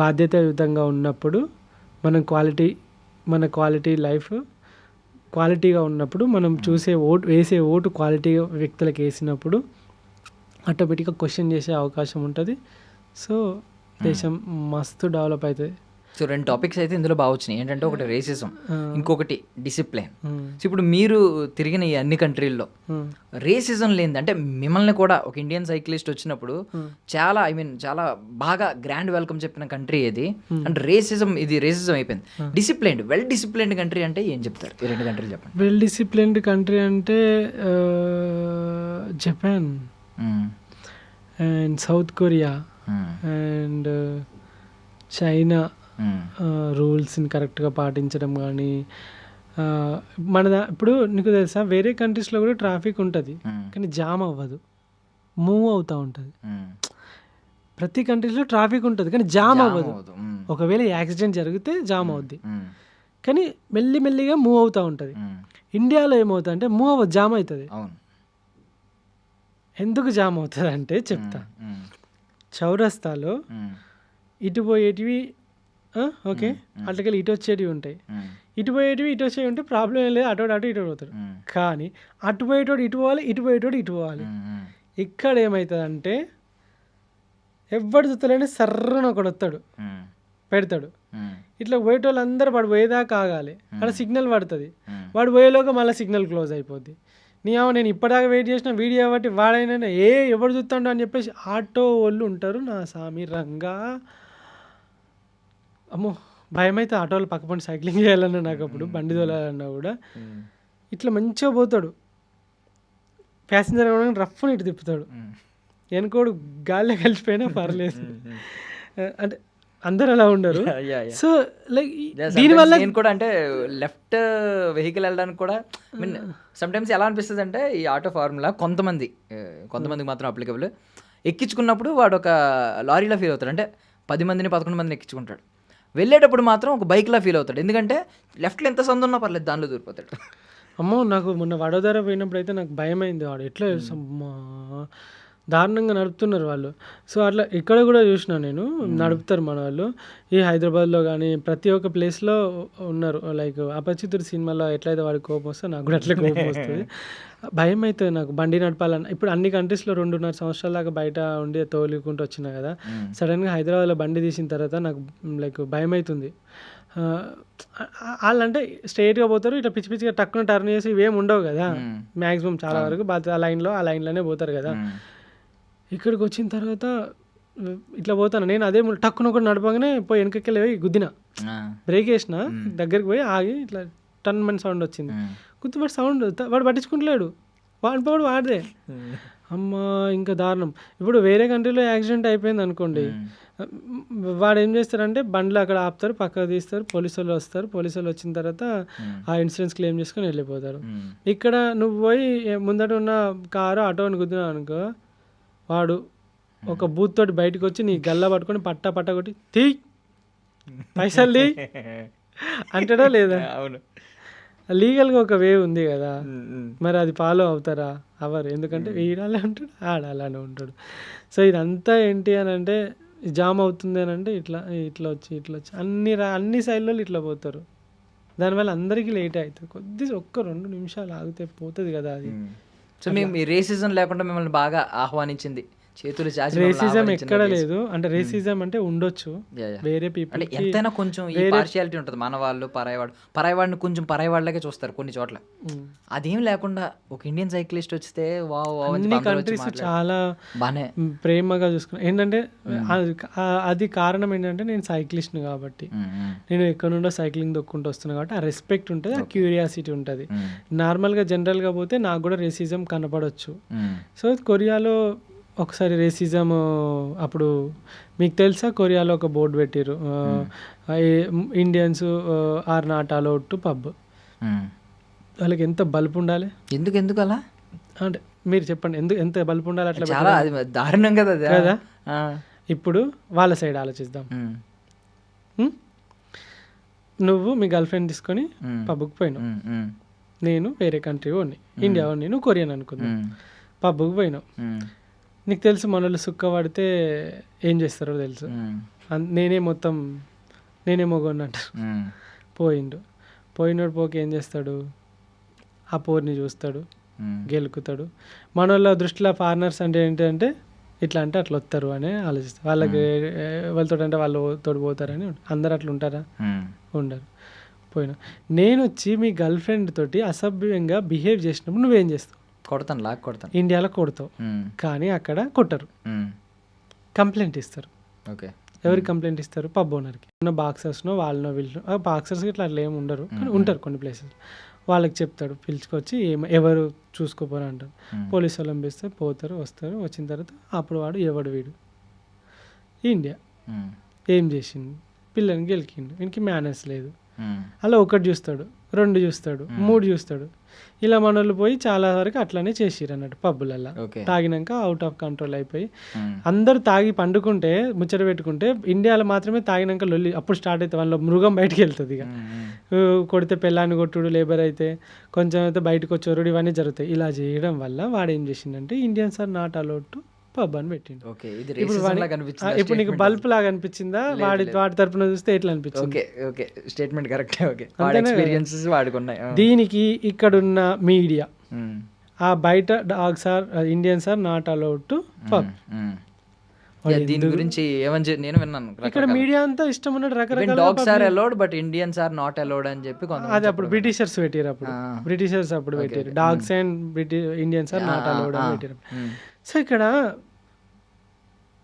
బాధ్యతాయుతంగా ఉన్నప్పుడు మన క్వాలిటీ లైఫ్ క్వాలిటీగా ఉన్నప్పుడు, మనం వేసే ఓటు క్వాలిటీ వ్యక్తులకు వేసినప్పుడు ఆటోమేటిక్గా క్వశ్చన్ చేసే అవకాశం ఉంటుంది. సో దేశం మస్తు డెవలప్ అవుతుంది. సో 2 టాపిక్స్ అయితే ఇందులో బాగా వచ్చినాయి. ఏంటంటే ఒకటి రేసిజం, ఇంకొకటి డిసిప్లిన్. సో ఇప్పుడు మీరు తిరిగిన ఈ అన్ని కంట్రీల్లో రేసిజం లేనిది, అంటే మిమ్మల్ని కూడా ఒక ఇండియన్ సైక్లిస్ట్ వచ్చినప్పుడు చాలా చాలా బాగా గ్రాండ్ వెల్కమ్ చెప్పిన కంట్రీ ఏది? అంటే రేసిజం అయిపోయింది. డిసిప్లైన్డ్, వెల్ డిసిప్లైన్డ్ కంట్రీ అంటే ఏం చెప్తారు? ఈ 2 కంట్రీలు చెప్పండి. వెల్ డిసిప్లైన్డ్ కంట్రీ అంటే Japan and South Korea and China. రూల్స్ని కరెక్ట్గా పాటించడం కానీ, ఇప్పుడు నీకు తెలుసా వేరే కంట్రీస్లో కూడా ట్రాఫిక్ ఉంటుంది, కానీ జామ్ అవ్వదు, మూవ్ అవుతూ ఉంటుంది. ప్రతి కంట్రీస్లో ట్రాఫిక్ ఉంటుంది కానీ జామ్ అవ్వదు. ఒకవేళ యాక్సిడెంట్ జరిగితే జామ్ అవుద్ది, కానీ మెల్లిమెల్లిగా మూవ్ అవుతూ ఉంటుంది. ఇండియాలో ఏమవుతుంది అంటే మూవ్ అవ్వదు, జామ్ అవుతుంది. ఎందుకు జామ్ అవుతుంది అంటే చెప్తా. చౌరస్తాలో ఇటు పోయేటివి ఓకే, అట్లకెళ్ళి ఇటు వచ్చేటివి ఉంటాయి, ఇటు వచ్చేవి ఉంటే ప్రాబ్లం ఏం లేదు, అటు ఇటు పోతాడు. కానీ అటు పోయేటోడు ఇటు పోవాలి, ఇటు పోయేటోడు ఇటు పోవాలి. ఇక్కడ ఏమవుతుందంటే ఎవడు చూస్తలేని సర్రని ఒకడు వస్తాడు, పెడతాడు. ఇట్లా పోయేటోళ్ళు అందరూ వాడు పోయేదాకా ఆగాలి, అక్కడ సిగ్నల్ పడుతుంది. వాడు పోయేలోగా మళ్ళీ సిగ్నల్ క్లోజ్ అయిపోద్ది. నేను ఇప్పటిదాకా వెయిట్ చేసిన వీడియో బట్టి వాడైనా ఎవడు చూస్తాడు అని చెప్పేసి ఆటో వాళ్ళు ఉంటారు. నా సామి రంగా అమ్మో భయం అయితే ఆటోలు పక్కపండి సైక్లింగ్ చేయాలన్నా, నాకు అప్పుడు బండి తోలాలన్నా కూడా ఇట్లా మంచిగా పోతాడు, ప్యాసింజర్ రఫ్ని ఇటు తిప్పుతాడు, వెనుకోడు గాలిలో కలిసిపోయినా పర్లేదు. అంటే అందరు అలా ఉండరు. సో లైక్ దీనివల్ల నేను కూడా అంటే లెఫ్ట్ వెహికల్ వెళ్ళడానికి కూడా సమ్టైమ్స్ ఎలా అనిపిస్తుంది అంటే ఈ ఆటో ఫార్ములా కొంతమందికి మాత్రం అప్లికబుల్. ఎక్కించుకున్నప్పుడు వాడు ఒక లారీలో ఫీల్ అవుతాడు, అంటే 10 మందిని 11 మందిని ఎక్కించుకుంటాడు. వెళ్ళేటప్పుడు మాత్రం ఒక బైక్లా ఫీల్ అవుతాడు, ఎందుకంటే లెఫ్ట్లో ఎంత సందు ఉన్నా పర్లేదు దానిలో దూరిపోతాడు. అమ్మో నాకు మొన్న వడోదర పోయినప్పుడు అయితే నాకు భయం అయింది. వాడు ఎట్లా దారుణంగా నడుపుతున్నారు వాళ్ళు. సో అట్లా ఇక్కడ కూడా చూసిన నేను, నడుపుతారు మన వాళ్ళు. ఈ హైదరాబాద్లో కానీ ప్రతి ఒక్క ప్లేస్లో ఉన్నారు. లైక్ అపరిచితుడు సినిమాలో ఎట్లయితే వాడికి కోపం వస్తే నాకు కూడా అట్లే కోపం వస్తుంది. భయం అవుతుంది నాకు బండి నడపాలన్న. ఇప్పుడు అన్ని కంట్రీస్లో 2.5 సంవత్సరాల దాకా బయట ఉండి తోలుకుంటూ వచ్చినా కదా, సడన్గా హైదరాబాద్లో బండి తీసిన తర్వాత నాకు లైక్ భయం అవుతుంది. వాళ్ళంటే స్ట్రైట్గా పోతారు, ఇట్లా పిచ్చి పిచ్చిగా టక్కున టర్న్ చేసి ఇవేమి ఉండవు కదా మ్యాక్సిమం, చాలా వరకు ఆ లైన్లోనే పోతారు కదా. ఇక్కడికి వచ్చిన తర్వాత ఇట్లా పోతాను నేను, అదే టక్కున ఒకటి నడపగానే పోయి వెనకకి వెళ్ళి గుద్దిన, బ్రేక్ వేసిన, దగ్గరికి పోయి ఆగి ఇట్లా టన్ మని సౌండ్ వచ్చింది. గుర్తుపడి సౌండ్ వాడు పట్టించుకుంటలేడు, వాడిదే. అమ్మ ఇంకా దారుణం. ఇప్పుడు వేరే కంట్రీలో యాక్సిడెంట్ అయిపోయింది అనుకోండి, వాడు ఏం చేస్తారంటే బండ్లు అక్కడ ఆపుతారు, పక్కకు తీస్తారు, పోలీసు వాళ్ళు వస్తారు, పోలీసు వాళ్ళు వచ్చిన తర్వాత ఆ ఇన్సూరెన్స్ క్లెయిమ్ చేసుకొని వెళ్ళిపోతారు. ఇక్కడ నువ్వు పోయి ముందట ఉన్న కారు ఆటోని గుద్దినావు అనుకో, వాడు ఒక బూత్ తోటి బయటకు వచ్చి నీ గల్లా పట్టుకొని పట్ట కొట్టి తీ పైసలు అంటాడా లేదా? అవును, లీగల్గా ఒక వే ఉంది కదా, మరి అది ఫాలో అవుతారా? అవరు. ఎందుకంటే వీడాలే ఉంటాడు, ఆడాలనే ఉంటాడు. సో ఇదంతా ఏంటి అని అంటే జామ్ అవుతుంది అని అంటే ఇట్లా వచ్చి అన్ని సైడ్లలో ఇట్లా పోతారు. దానివల్ల అందరికీ లేట్ అవుతుంది. ఒక్క 2 నిమిషాలు ఆగితే పోతుంది కదా అది. సో మీ రేసిజం లేకుండా మిమ్మల్ని బాగా ఆహ్వానించింది, చేతులు చాచి రేసిజం ఎక్కడ లేదు. అంటే రేసిజం అంటే ఉండొచ్చు వేరే పీపుల్, అంటే ఎంతైనా కొంచెం ఈ పార్షియాలిటీ ఉంటుంది. మన వాళ్ళు పరాయవాడిని కొంచెం పరాయవాళ్ళకే చూస్తారు కొన్ని చోట్ల. అదేం లేకుండా ఒక ఇండియన్ సైక్లిస్ట్ వస్తే అన్ని కంట్రీస్ చాలా బానే ప్రేమగా చూసుకున్నా. ఏంటంటే అది కారణం ఏంటంటే నేను సైక్లిస్ట్ని కాబట్టి, నేను ఎక్కడ నుండో సైక్లింగ్ దొక్కుంటూ వస్తున్నా కాబట్టి ఆ రెస్పెక్ట్ ఉంటుంది, ఆ క్యూరియాసిటీ ఉంటుంది. నార్మల్గా జనరల్గా పోతే నాకు కూడా రేసిజం కనపడవచ్చు. సో కొరియాలో ఒకసారి రేసిజం అప్పుడు మీకు తెలుసా, కొరియాలో ఒక బోర్డు పెట్టారు, Indians are not allowed to pub. వాళ్ళకి ఎంత బల్బు ఉండాలి? ఎందుకు అలా అంటే మీరు చెప్పండి, ఎంత బల్బు ఉండాలి? అట్లా చాలా దారుణం కదా కదా. ఇప్పుడు వాళ్ళ సైడ్ ఆలోచిద్దాం. నువ్వు మీ గర్ల్ ఫ్రెండ్ తీసుకొని పబ్కి పోయినావు, నేను వేరే కంట్రీ వాడిని, ఇండియా వాడిని, నువ్వు కొరియన్ అనుకుందాం, పబ్కి పోయినావు. నీకు తెలుసు మన వాళ్ళు సుక్క పడితే ఏం చేస్తారో తెలుసు, నేనే మొగోని అంటారు. పోయినోడు పోకి ఏం చేస్తాడు, ఆ పోర్ని చూస్తాడు, గెలుకుతాడు. మన వాళ్ళ దృష్టిలో ఫారినర్స్ అంటే ఏంటంటే ఇట్లా అంటే అట్లా వస్తారు అని ఆలోచిస్తారు. వాళ్ళకి వాళ్ళతో అంటే వాళ్ళు తోడు పోతారని. అందరు అట్లా ఉంటారా? ఉండరు. పోయినా నేను వచ్చి మీ గర్ల్ ఫ్రెండ్ తోటి అసభ్యంగా బిహేవ్ చేసినప్పుడు నువ్వేం చేస్తావు? కొడతాను. ఇండియాలో కొడతావు, కానీ అక్కడ కొట్టరు, కంప్లైంట్ ఇస్తారు. ఓకే, ఎవరికి కంప్లైంట్ ఇస్తారు? పబ్ ఓనర్కి. ఉన్న బాక్సర్స్నో వాళ్ళనో వీళ్ళు, బాక్సర్స్కి ఇట్లా అట్లా ఏమి ఉండరు, కానీ ఉంటారు కొన్ని ప్లేసెస్. వాళ్ళకి చెప్తాడు, పిలుచుకొచ్చి ఎవరు చూసుకోపోరు అంటారు. పోలీసు వాళ్ళని పిలిస్తే పోతారు, వస్తారు. వచ్చిన తర్వాత అప్పుడు వాడు ఎవడు వీడు, ఇండియా ఏం చేసింది, పిల్లని గెలికిండు, వీనికి మేనర్స్ లేదు, అలా 1 చూస్తాడు, 2 చూస్తాడు, 3 చూస్తాడు. ఇలా మన వాళ్ళు పోయి చాలా వరకు అట్లానే చేసిరు అన్నట్టు పబ్బులల్లో. తాగినాక అవుట్ ఆఫ్ కంట్రోల్ అయిపోయి అందరు తాగి పండుకుంటే ముచ్చట పెట్టుకుంటే, ఇండియాలో మాత్రమే తాగినాక లొల్లి అప్పుడు స్టార్ట్ అవుతుంది. వాళ్ళ మృగం బయటకు వెళ్తుంది. ఇక కొడితే పెళ్ళాన్ని కొట్టుడు, లేబర్ అయితే కొంచెం అయితే బయటకు వచ్చేవారు, ఇవన్నీ జరుగుతాయి. ఇలా చేయడం వల్ల వాడు ఏం చేసిందంటే Indians are not allowed to pub అని పెట్టిండు. ఇప్పుడు నీకు బల్బ్ లాగా అనిపించిందా? వాడి తరపున చూస్తే ఎట్లా అనిపించింది? Statement correct. దీనికి ఇక్కడున్న మీడియా, ఆ బయట dogs or Indians are not allowed to pub, దీని గురించి నేను విన్నాను. ఇక్కడ మీడియా అంతా ఇష్టం ఉన్నట్టు రకరకాల dogs are allowed but Indians are not allowed అని చెప్పి అది అప్పుడు బ్రిటిషర్స్ పెట్టారు. అప్పుడు పెట్టారు dogs and Indians are not allowed అని పెట్టారు. సో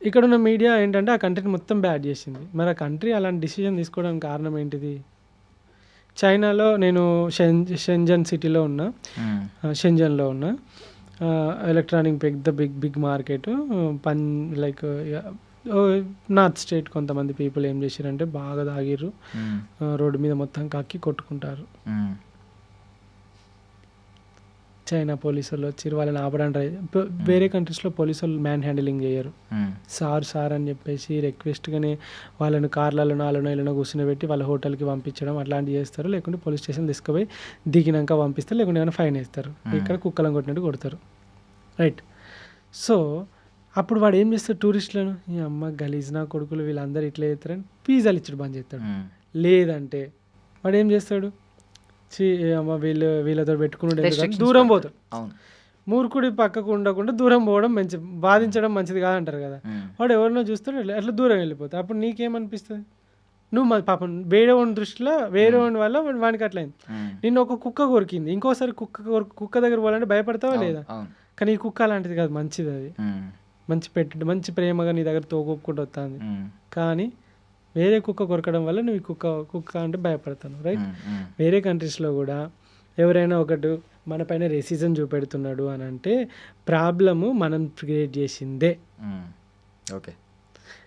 ఇక్కడున్న మీడియా ఏంటంటే ఆ కంట్రీని మొత్తం బ్యాడ్ చేసింది. మరి ఆ కంట్రీ అలాంటి డిసిజన్ తీసుకోవడానికి కారణం ఏంటిది? చైనాలో నేను షెంజన్ సిటీలో ఉన్నా, షెంజన్లో ఉన్నా. Electronic big market, like north state కొంతమంది పీపుల్ ఏం చేశారంటే బాగా తాగిర్రు, రోడ్డు మీద మొత్తం కక్కి కొట్టుకుంటారు. చైనా పోలీసు వాళ్ళు వచ్చి వాళ్ళని ఆపడానికి వేరే కంట్రీస్లో పోలీసు వాళ్ళు మ్యాన్ హ్యాండిలింగ్ చేయరు. సార్ అని చెప్పేసి రిక్వెస్ట్గానే వాళ్ళని కార్లలో ఇళ్ళలో కూర్చుని వాళ్ళ హోటల్కి పంపించడం అట్లాంటివి చేస్తారు. లేకుంటే పోలీస్ స్టేషన్ తీసుకుపోయి దిగినాక పంపిస్తారు, లేకుంటే ఏమైనా ఫైన్ వేస్తారు. ఇక్కడ కుక్కలను కొట్టినట్టు కొడతారు. రైట్. సో అప్పుడు వాడు ఏం చేస్తాడు టూరిస్టులను, ఈ అమ్మ గలీజ్ నా కొడుకులు వీళ్ళందరూ ఇట్లా చేస్తారని పిజ్జాలు ఇచ్చాడు బంద్ చేస్తాడు. లేదంటే వాడు ఏం చేస్తాడు, అమ్మ వీళ్ళతో పెట్టుకుని దూరం పోతాడు. మూర్ఖుడి పక్కకు ఉండకుండా దూరం పోవడం మంచిది, బాధించడం మంచిది కాదంటారు కదా. వాడు ఎవరినో చూస్తాడు అట్లా దూరం వెళ్ళిపోతాడు. అప్పుడు నీకేమనిపిస్తుంది, నువ్వు పాపం వేరే వాడి దృష్టిలో వేరే వాడి వల్ల వానికి అట్లయింది. నిన్ను ఒక కుక్క కొరికింది, ఇంకోసారి కుక్క దగ్గర పోవాలంటే భయపడతావా లేదా? కానీ ఈ కుక్క అలాంటిది కాదు, మంచిది, అది మంచి ప్రేమగా నీ దగ్గర తోకొప్పుకుంటూ వస్తుంది. కానీ వేరే కుక్క కొరకడం వల్ల నువ్వు ఈ కుక్క అంటే భయపడతాను, రైట్? వేరే కంట్రీస్లో కూడా ఎవరైనా ఒకటి మన పైన రేసిజం చూపెడుతున్నాడు అని అంటే ప్రాబ్లము మనం క్రియేట్ చేసిందే. ఓకే.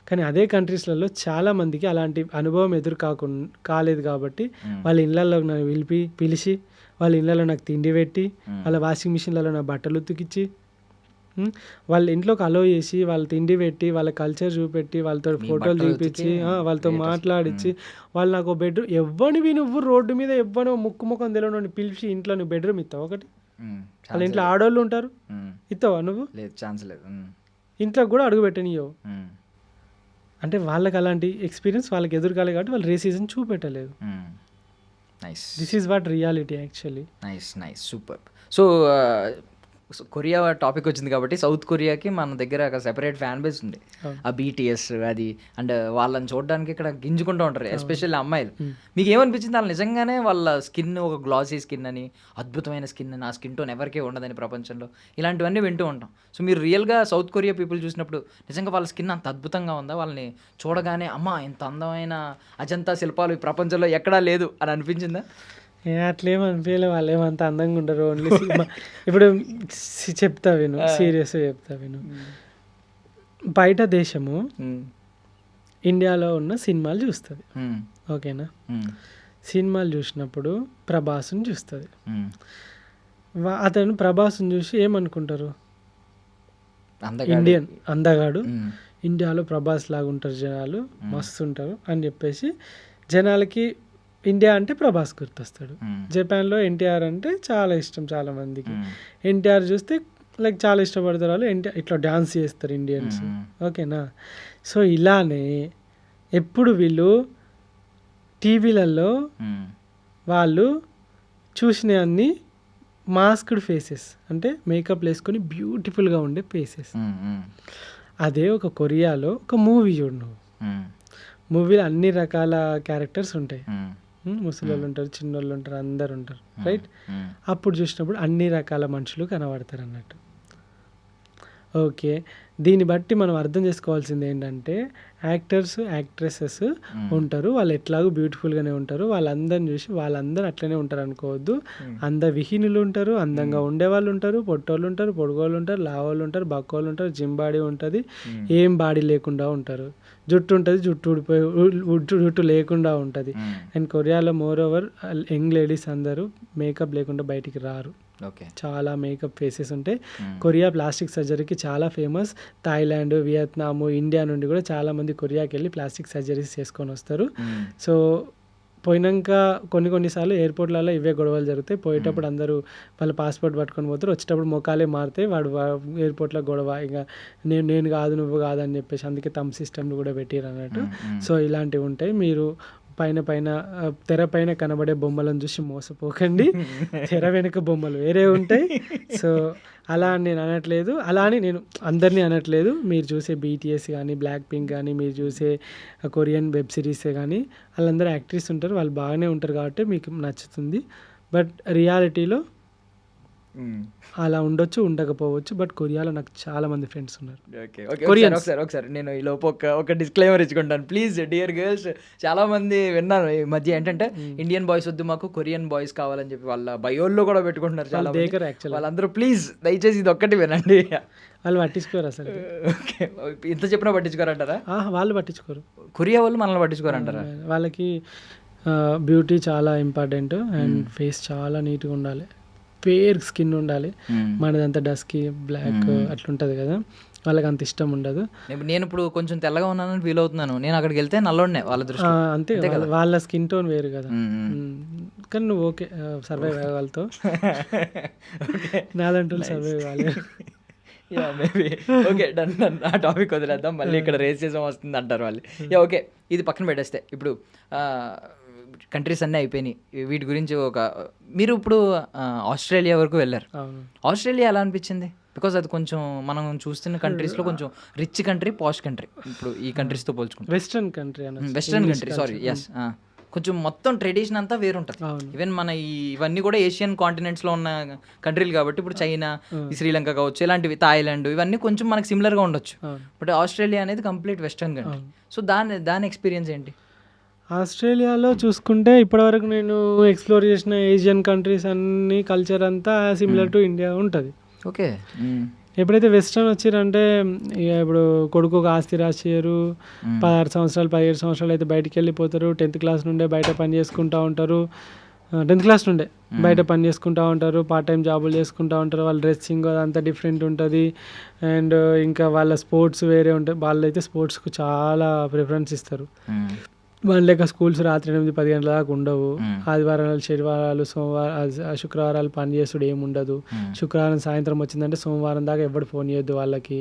కానీ అదే కంట్రీస్లలో చాలా మందికి అలాంటి అనుభవం కాలేదు కాబట్టి వాళ్ళ ఇళ్ళల్లో నన్ను పిలిచి వాళ్ళ ఇళ్ళలో నాకు తిండి పెట్టి వాళ్ళ వాషింగ్ మిషన్లలో నా బట్టలు ఉతికిచ్చి వాళ్ళ ఇంట్లోకి అలో చేసి వాళ్ళ తిండి పెట్టి వాళ్ళ కల్చర్ చూపెట్టి వాళ్ళతో ఫోటోలు చూపించి వాళ్ళతో మాట్లాడించి వాళ్ళు నాకు బెడ్రూమ్ ఎవ్వనివి నువ్వు రోడ్డు మీద ఎవ్వనో ముఖం తెలియని పిలిచి ఇంట్లో నువ్వు బెడ్రూమ్ ఇస్తావు ఒకటి, వాళ్ళ ఇంట్లో ఆడవాళ్ళు ఉంటారు, ఇస్తావా నువ్వు? ఛాన్స్ లేదు. ఇంట్లోకి కూడా అడుగు పెట్టనియవు. అంటే వాళ్ళకి అలాంటి ఎక్స్పీరియన్స్ వాళ్ళకి ఎదురుకాలే కాబట్టి వాళ్ళు రేసిజం చూపెట్టలేదు. This is what reality actually. Nice super. So Korea topic వచ్చింది కాబట్టి సౌత్ కొరియాకి మన దగ్గర ఒక సెపరేట్ ఫ్యాన్ బేస్ ఉంది, ఆ బీటీఎస్ అది. అండ్ వాళ్ళని చూడడానికి ఇక్కడ గింజుకుంటూ ఉంటారు, ఎస్పెషల్లీ అమ్మాయిలు. మీకు ఏమనిపించింది వాళ్ళు నిజంగానే వాళ్ళ స్కిన్ ఒక గ్లాసీ స్కిన్ అని, అద్భుతమైన స్కిన్ అని, ఆ స్కిన్ టోన్ ఎవరికే ఉండదని ప్రపంచంలో, ఇలాంటివన్నీ వింటూ ఉంటాం. సో మీరు రియల్గా సౌత్ కొరియా పీపుల్ చూసినప్పుడు నిజంగా వాళ్ళ స్కిన్ అంత అద్భుతంగా ఉందా? వాళ్ళని చూడగానే అమ్మ ఇంత అందమైన అజంతా శిల్పాలు ఈ ప్రపంచంలో ఎక్కడా లేదు అని అనిపించిందా? అట్లేం అనిపించలే, వాళ్ళు ఏమంత అందంగా ఉండరు. ఓన్లీ ఇప్పుడు చెప్తా విను, సీరియస్గా చెప్తా విను. బయట దేశము ఇండియాలో ఉన్న సినిమాలు చూస్తుంది, ఓకేనా? సినిమాలు చూసినప్పుడు ప్రభాస్ని చూస్తుంది. అతను ప్రభాస్ని చూసి ఏమనుకుంటారు, ఇండియన్ అందగాడు, ఇండియాలో ప్రభాస్ లాగా ఉంటారు జనాలు, మస్తు ఉంటారు అని చెప్పేసి జనాలకి ఇండియా అంటే ప్రభాస్ గుర్తొస్తాడు. జపాన్లో ఎన్టీఆర్ అంటే చాలా ఇష్టం చాలా మందికి. ఎన్టీఆర్ చూస్తే లైక్ చాలా ఇష్టపడతారు వాళ్ళు, ఎన్టీఆర్ ఇట్లా డ్యాన్స్ చేస్తారు ఇండియన్స్, ఓకేనా? సో ఇలానే ఎప్పుడు వీళ్ళు టీవీలలో వాళ్ళు చూసిన అన్ని మాస్క్డ్ ఫేసెస్, అంటే మేకప్ వేసుకొని బ్యూటిఫుల్గా ఉండే ఫేసెస్. అదే ఒక కొరియాలో ఒక మూవీ చూడు నువ్వు, మూవీలో అన్ని రకాల క్యారెక్టర్స్ ఉంటాయి, ముసలోళ్ళు ఉంటారు, చిన్నోళ్ళు ఉంటారు, అందరు ఉంటారు, రైట్? అప్పుడు చూసినప్పుడు అన్ని రకాల మనుషులు కనబడతారు అన్నట్టు. ఓకే, దీన్ని బట్టి మనం అర్థం చేసుకోవాల్సింది ఏంటంటే యాక్టర్స్ యాక్ట్రెసెస్ ఉంటారు, వాళ్ళు ఎట్లాగో బ్యూటిఫుల్గానే ఉంటారు, వాళ్ళందరిని చూసి వాళ్ళందరూ అట్లనే ఉంటారు అనుకోవద్దు. విహీనులు ఉంటారు, అందంగా ఉండేవాళ్ళు ఉంటారు, పొట్టోళ్ళు ఉంటారు, పొడుగోళ్ళు ఉంటారు, లావోళ్ళు ఉంటారు, బక్కోళ్ళు ఉంటారు, జిమ్ బాడీ ఉంటుంది, ఏం బాడీ లేకుండా ఉంటారు, జుట్టు ఉంటుంది, జుట్టు లేకుండా ఉంటుంది. అండ్ కొరియాలో మోర్ ఓవర్ యంగ్ లేడీస్ అందరూ మేకప్ లేకుండా బయటికి రారు, చాలా మేకప్ ఫేసెస్ ఉంటాయి. కొరియా ప్లాస్టిక్ సర్జరీకి చాలా ఫేమస్. థాయిలాండ్, వియత్నాము, ఇండియా నుండి కూడా చాలా మంది కొరియాకి వెళ్ళి ప్లాస్టిక్ సర్జరీస్ చేసుకొని వస్తారు. సో పోయినాక కొన్నిసార్లు ఎయిర్పోర్ట్లలో ఇవే గొడవలు జరుగుతాయి. పోయేటప్పుడు అందరూ వాళ్ళ పాస్పోర్ట్ పట్టుకొని పోతారు, వచ్చేటప్పుడు మొఖాలే మారితే వాడు ఎయిర్పోర్ట్లో గొడవ, ఇక నేను కాదు నువ్వు కాదు అని చెప్పేసి అందుకే తమ్ సిస్టమ్లు కూడా పెట్టారు అన్నట్టు. సో ఇలాంటివి ఉంటాయి. మీరు తెర పైన కనబడే బొమ్మలను చూసి మోసపోకండి, తెర వెనుక బొమ్మలు వేరే ఉంటాయి. సో అలా అని నేను అనట్లేదు, అలా అని నేను అందరినీ అనట్లేదు. మీరు చూసే బీటీఎస్ కానీ బ్లాక్ పింక్ కానీ మీరు చూసే కొరియన్ వెబ్ సిరీసే కానీ వాళ్ళందరూ యాక్ట్రెస్ ఉంటారు, వాళ్ళు బాగానే ఉంటారు కాబట్టి మీకు నచ్చుతుంది. బట్ రియాలిటీలో అలా ఉండొచ్చు, ఉండకపోవచ్చు. బట్ కొరియాలో నాకు చాలా మంది ఫ్రెండ్స్ ఉన్నారు. ఒకసారి నేను ఈ లోపు ఒక డిస్క్లైమర్ ఇచ్చుకుంటాను ప్లీజ్ డియర్ గర్ల్స్. చాలా మంది విన్నాను ఈ మధ్య ఏంటంటే ఇండియన్ బాయ్స్ వద్దు మాకు కొరియన్ బాయ్స్ కావాలని చెప్పి వాళ్ళ బయోల్లో కూడా పెట్టుకుంటున్నారు చాలా మంది. వాళ్ళందరూ ప్లీజ్ దయచేసి ఇది ఒక్కటి వినండి. వాళ్ళు పట్టించుకోరు అసలు. ఓకే, ఇంత చెప్పినా పట్టించుకోరంటారా? వాళ్ళు పట్టించుకోరు, కొరియా వాళ్ళు మనల్ని పట్టించుకోరంటారా? వాళ్ళకి బ్యూటీ చాలా ఇంపార్టెంట్ అండ్ ఫేస్ చాలా నీట్గా ఉండాలి, ఫేర్ స్కిన్ ఉండాలి. మనదంతా డస్కీ బ్లాక్ అట్లుంటుంది కదా, వాళ్ళకి అంత ఇష్టం ఉండదు. నేను ఇప్పుడు కొంచెం తెల్లగా ఉన్నానని ఫీల్ అవుతున్నాను, నేను అక్కడికి వెళ్తే నల్లొండే వాళ్ళ దృష్టి అంతే కదా, వాళ్ళ స్కిన్ టోన్ వేరు కదా. కానీ నువ్వు ఓకే సర్వైవ్ అవ్వగలుగుతావు, నాలంటూ సర్వైవ్ కాలేదు. మేబీ ఓకే డన్ డన్ ఆ టాపిక్ వదిలేద్దాం, మళ్ళీ ఇక్కడ రేసిజం వస్తుంది అంటారు వాళ్ళు. ఓకే ఇది పక్కన పెట్టేస్తే ఇప్పుడు కంట్రీస్ అన్నీ అయిపోయినాయి, వీటి గురించి మీరు ఇప్పుడు ఆస్ట్రేలియా వరకు వెళ్ళారు. ఆస్ట్రేలియా ఎలా అనిపించింది? బికాజ్ అది కొంచెం మనం చూస్తున్న కంట్రీస్లో కొంచెం రిచ్ కంట్రీ, పాష్ కంట్రీ, ఇప్పుడు ఈ కంట్రీస్తో పోల్చుకుంటే వెస్ట్రన్ కంట్రీ సారీ ఎస్, కొంచెం మొత్తం ట్రెడిషన్ అంతా వేరుంటుంది. ఈవెన్ మన ఇవన్నీ కూడా ఏషియన్ కాంటినెంట్స్లో ఉన్న కంట్రీలు కాబట్టి ఇప్పుడు చైనా, శ్రీలంక కావచ్చు, ఇలాంటివి థాయిలాండ్, ఇవన్నీ కొంచెం మనకి సిమిలర్గా ఉండొచ్చు. బట్ ఆస్ట్రేలియా అనేది కంప్లీట్ వెస్టర్న్ కంట్రీ. సో దాని ఎక్స్పీరియన్స్ ఏంటి? ఆస్ట్రేలియాలో చూసుకుంటే ఇప్పటివరకు నేను ఎక్స్ప్లోర్ చేసిన ఏషియన్ కంట్రీస్ అన్ని కల్చర్ అంతా సిమిలర్ టు ఇండియా ఉంటుంది. ఓకే, ఎప్పుడైతే వెస్ట్రన్ వచ్చిరంటే ఇక ఇప్పుడు కొడుకు ఒక ఆస్తి రాసియ్యరు, 16 సంవత్సరాలు 17 సంవత్సరాలు అయితే బయటికి వెళ్ళిపోతారు, 10th క్లాస్ నుండే బయట పని చేసుకుంటూ ఉంటారు, 10th క్లాస్ నుండే బయట పని చేసుకుంటూ ఉంటారు, పార్ట్ టైం జాబులు చేసుకుంటూ ఉంటారు, వాళ్ళ డ్రెస్సింగ్ అదంతా డిఫరెంట్ ఉంటుంది. అండ్ ఇంకా వాళ్ళ స్పోర్ట్స్ వేరే ఉంటాయి, వాళ్ళైతే స్పోర్ట్స్కు చాలా ప్రిఫరెన్స్ ఇస్తారు. వాళ్ళ లెక్క స్కూల్స్ రాత్రి 8-10 గంటల దాకా ఉండవు. ఆదివారాలు, శనివారాలు, శుక్రవారాలు పని చేసుడు ఏముండదు. శుక్రవారం సాయంత్రం వచ్చిందంటే సోమవారం దాకా ఎవరు ఫోన్ చేయొద్దు, వాళ్ళకి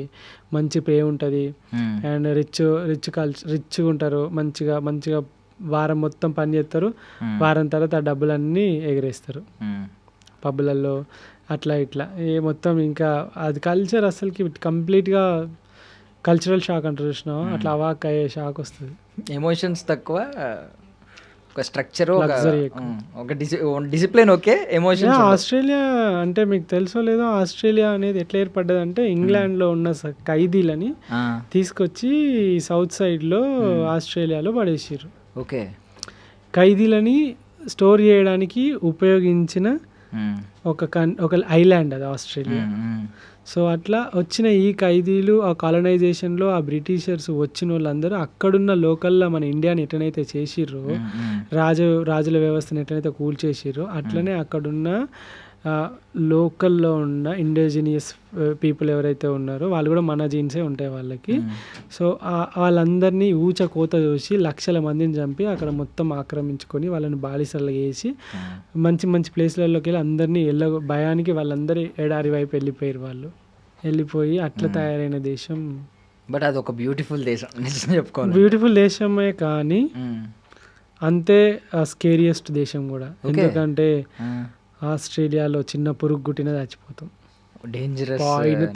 మంచి పే ఉంటుంది. అండ్ రిచ్గా ఉంటారు, మంచిగా వారం మొత్తం పని చేస్తారు, వారం తర్వాత ఆ డబ్బులన్నీ ఎగరేస్తారు పబ్బులలో అట్లా ఇట్లా మొత్తం. ఇంకా అది కల్చర్ అసలుకి కంప్లీట్గా కల్చరల్ షాక్ అంటారు చూసినావా, అట్లా అవాక్ అయ్యే షాక్ వస్తుంది. ఎమోషన్స్ తక్కువ, ఒక స్ట్రక్చర్, ఒక డిసిప్లిన్. Okay, emotions. ఆస్ట్రేలియా అంటే మీకు తెలుసో లేదో, ఆస్ట్రేలియా అనేది ఎట్లా ఏర్పడ్డది అంటే ఇంగ్లాండ్లో ఉన్న ఖైదీలని తీసుకొచ్చి సౌత్ సైడ్లో ఆస్ట్రేలియాలో పడేసారు. ఓకే, ఖైదీలని స్టోర్ చేయడానికి ఉపయోగించిన ఒక ఐలాండ్ అది ఆస్ట్రేలియా. సో అట్లా వచ్చిన ఈ ఖైదీలు ఆ కాలనైజేషన్లో ఆ బ్రిటిషర్స్ వచ్చిన వాళ్ళందరూ అక్కడున్న లోకల్లో మన ఇండియాని ఎట్లనైతే చేసిర్రో, రాజుల వ్యవస్థను ఎట్లనైతే కూల్చేసిర్రో, అట్లనే అక్కడున్న లోకల్లో ఉన్న ఇండిజినియస్ పీపుల్ ఎవరైతే ఉన్నారో వాళ్ళు కూడా మన జీన్సే ఉంటాయి వాళ్ళకి. సో వాళ్ళందరినీ కోత చూసి లక్షల మందిని చంపి అక్కడ మొత్తం ఆక్రమించుకొని వాళ్ళని బాలిసలు వేసి మంచి మంచి ప్లేస్లలోకి వెళ్ళి అందరినీ భయానికి వాళ్ళందరూ ఎడారి వైపు వెళ్ళిపోయి అట్లా తయారైన దేశం. బట్ అది ఒక బ్యూటిఫుల్ దేశం, చెప్పుకోవాలి. బ్యూటిఫుల్ దేశమే కానీ అంతే స్కేరియస్ట్ దేశం కూడా. ఎందుకంటే ఆస్ట్రేలియాలో చిన్న పురుగు గుట్టిన చచ్చిపోతాం. Dangerous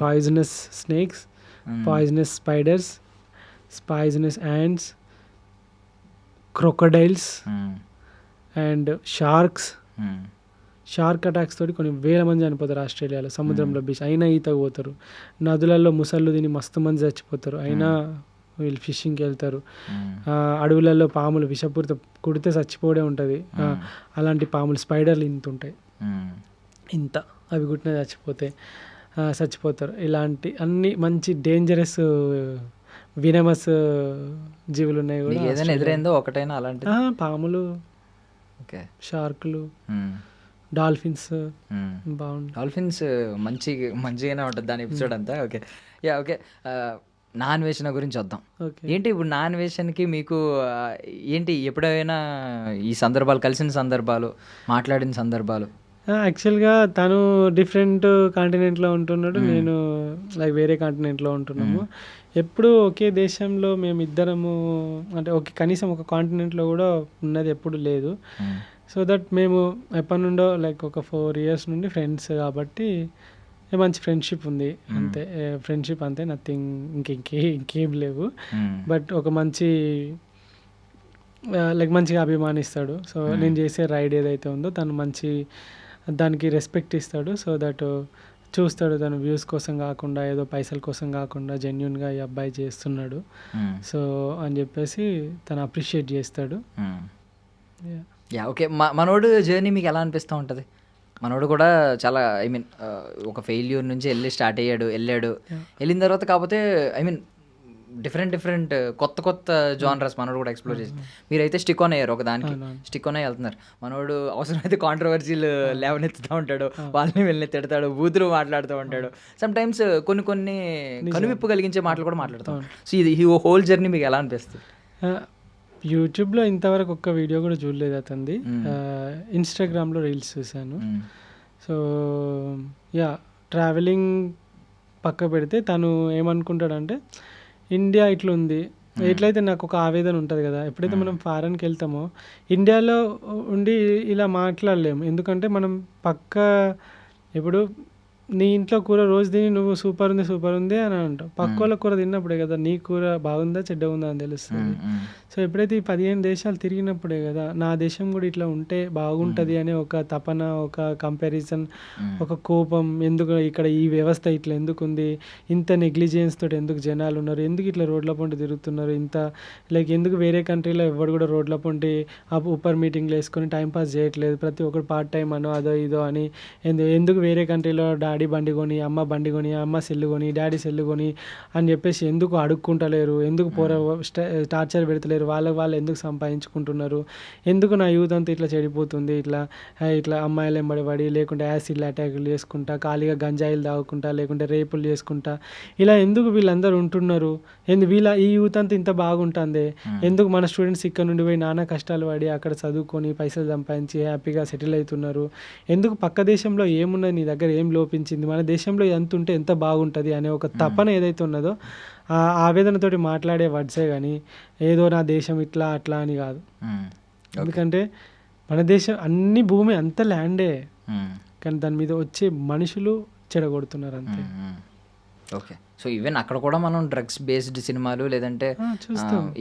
poisonous snakes, poisonous spiders, poisonous ants, crocodiles and shark attacks తోటి కొన్ని వేల మంది చనిపోతారు ఆస్ట్రేలియాలో. సముద్రంలో బీచ్ అయినా ఈతకు పోతారు, నదులలో ముసళ్ళు తిని మస్తు మంది చచ్చిపోతారు, అయినా వీళ్ళు ఫిషింగ్కి వెళ్తారు. అడవులలో పాములు విషపూరిత కుడితే చచ్చిపోవడే ఉంటుంది. అలాంటి పాములు స్పైడర్లు ఇంత అవి కుట్టిన చచ్చిపోతారు. ఇలాంటి అన్ని మంచి డేంజరస్ వినమస్ జీవులు ఉన్నాయి కూడా. ఏదైనా ఎదురైందో ఒకటైనా అలాంటి పాములు, షార్కులు, డాల్ఫిన్స్. బాగుంది, డాల్ఫిన్స్ మంచిగానే ఉంటుంది దాని ఎపిసోడ్ అంతా. ఓకే ఓకే, నాన్ వేషన్ గురించి వద్దాం. ఏంటి ఇప్పుడు నాన్ వేషన్కి మీకు ఏంటి ఎప్పుడైనా ఈ సందర్భాలు, కలిసిన సందర్భాలు, మాట్లాడిన సందర్భాలు? యాక్చువల్గా తను డిఫరెంట్ కాంటినెంట్లో ఉంటున్నాడు, నేను లైక్ వేరే కాంటినెంట్లో ఉంటున్నాము. ఎప్పుడు ఒకే దేశంలో మేము ఇద్దరము అంటే కనీసం ఒక కాంటినెంట్లో కూడా ఉన్నది ఎప్పుడు లేదు. సో దట్ మేము ఎప్పటి నుండో లైక్ ఒక 4 years నుండి ఫ్రెండ్స్ కాబట్టి మంచి ఫ్రెండ్షిప్ ఉంది అంతే. ఫ్రెండ్షిప్ అంతే, నథింగ్, ఇంకేం లేవు. బట్ ఒక మంచిగా అభిమానిస్తాడు. సో నేను చేసే రైడ్ ఏదైతే ఉందో తను దానికి రెస్పెక్ట్ ఇస్తాడు. సో దట్ చూస్తాడు, తను వ్యూస్ కోసం కాకుండా, ఏదో పైసల కోసం కాకుండా జెన్యున్గా ఈ అబ్బాయి చేస్తున్నాడు సో అని చెప్పేసి తను అప్రిషియేట్ చేస్తాడు. ఓకే, మనోడు జర్నీ మీకు ఎలా అనిపిస్తూ ఉంటుంది? మనోడు కూడా చాలా ఒక ఫెయిల్యూర్ నుంచి వెళ్ళాడు. వెళ్ళిన తర్వాత కాకపోతే డిఫరెంట్ కొత్త జానర్స్ మనోడు కూడా ఎక్స్ప్లోర్ చేసి, మీరైతే స్టిక్ ఆన్ అయ్యారు, ఒక దానికి స్టిక్ ఆన్ అయ్యి వెళ్తున్నారు. మనోడు అవసరమైతే కాంట్రవర్సీలు లేవనెత్తుతూ ఉంటాడు, వాళ్ళని వెళ్ళి తిడతాడు, బూతులు మాట్లాడుతూ ఉంటాడు, సమ్ టైమ్స్ కొన్ని కనువిప్పు కలిగించే మాటలు కూడా మాట్లాడుతాం. సో ఇది హోల్ జర్నీ మీకు ఎలా అనిపిస్తుంది? యూట్యూబ్లో ఇంతవరకు ఒక్క వీడియో కూడా చూడలేదు అతనిది. ఇన్స్టాగ్రామ్లో రీల్స్ చూశాను. సో ట్రావెలింగ్ పక్క పెడితే తను ఏమనుకుంటాడంటే ఇండియా ఇట్లా ఉంది, ఎట్లయితే నాకు ఒక ఆవేదన ఉంటుంది కదా, ఎప్పుడైతే మనం ఫారెన్కి వెళ్తామో ఇండియాలో ఉండి ఇలా మాట్లాడలేము. ఎందుకంటే మనం పక్క ఇప్పుడు నీ ఇంట్లో కూర రోజు తిని నువ్వు సూపర్ ఉంది అని అంటావు, పక్క వాళ్ళ కూర తిన్నప్పుడే కదా నీ కూర బాగుందా చెడ్డ ఉందా అని తెలుస్తుంది. సో ఎప్పుడైతే ఈ 15 దేశాలు తిరిగినప్పుడే కదా నా దేశం కూడా ఇట్లా ఉంటే బాగుంటుంది అనే ఒక తపన, ఒక కంపారిజన్, ఒక కోపం, ఎందుకు ఇక్కడ ఈ వ్యవస్థ ఇట్లా ఎందుకు ఉంది, ఇంత నెగ్లిజెన్స్ తోటి ఎందుకు జనాలు ఉన్నారు, ఎందుకు ఇట్లా రోడ్ల పొంటి తిరుగుతున్నారు, ఇంత లైక్ ఎందుకు వేరే కంట్రీలో ఎవరు కూడా రోడ్ల పొంటి ఉప్పర్ మీటింగ్లు వేసుకొని టైంపాస్ చేయట్లేదు, ప్రతి ఒక్కరు పార్ట్ టైం అనో అదో ఇదో అని, ఎందుకు వేరే కంట్రీలో డాడీ బండి కొని, అమ్మ బండి కొని, అమ్మ సెల్లు కొని, డాడీ సెల్లు కొని అని చెప్పేసి ఎందుకు అడుక్కుంటలేరు, ఎందుకు టార్చర్ పెడతలేరు, వాళ్ళు ఎందుకు సంపాదించుకుంటున్నారు, ఎందుకు నా యూత్ అంతా ఇట్లా చెడిపోతుంది, ఇట్లా అమ్మాయిలు ఎంబడి లేకుంటే యాసిడ్ అటాకులు చేసుకుంటా, ఖాళీగా గంజాయిలు తాగుకుంటా, లేకుంటే రేపులు చేసుకుంటా, ఇలా ఎందుకు వీళ్ళందరూ ఉంటున్నారు, ఈ యూత్ అంతా ఇంత బాగుంటుంది, ఎందుకు మన స్టూడెంట్స్ ఇక్కడ నుండి పోయి నానా కష్టాలు పడి అక్కడ చదువుకొని పైసలు సంపాదించి హ్యాపీగా సెటిల్ అవుతున్నారు, ఎందుకు పక్క దేశంలో ఏమున్నది, నీ దగ్గర ఏం లోపించింది, మన దేశంలో ఎంత ఉంటే ఎంత బాగుంటుంది అనే ఒక తపన ఏదైతే ఉన్నదో ఆ ఆవేదనతోటి మాట్లాడే వర్డ్సే కానీ ఏదో నా దేశం ఇట్లా అట్లా అని కాదు. ఎందుకంటే మన దేశం అన్ని భూమి అంత ల్యాండే, కానీ దాని మీద వచ్చే మనుషులు చెడగొడుతున్నారు అంతే. ఓకే, సో ఈవెన్ అక్కడ కూడా మనం డ్రగ్స్ బేస్డ్ సినిమాలు లేదంటే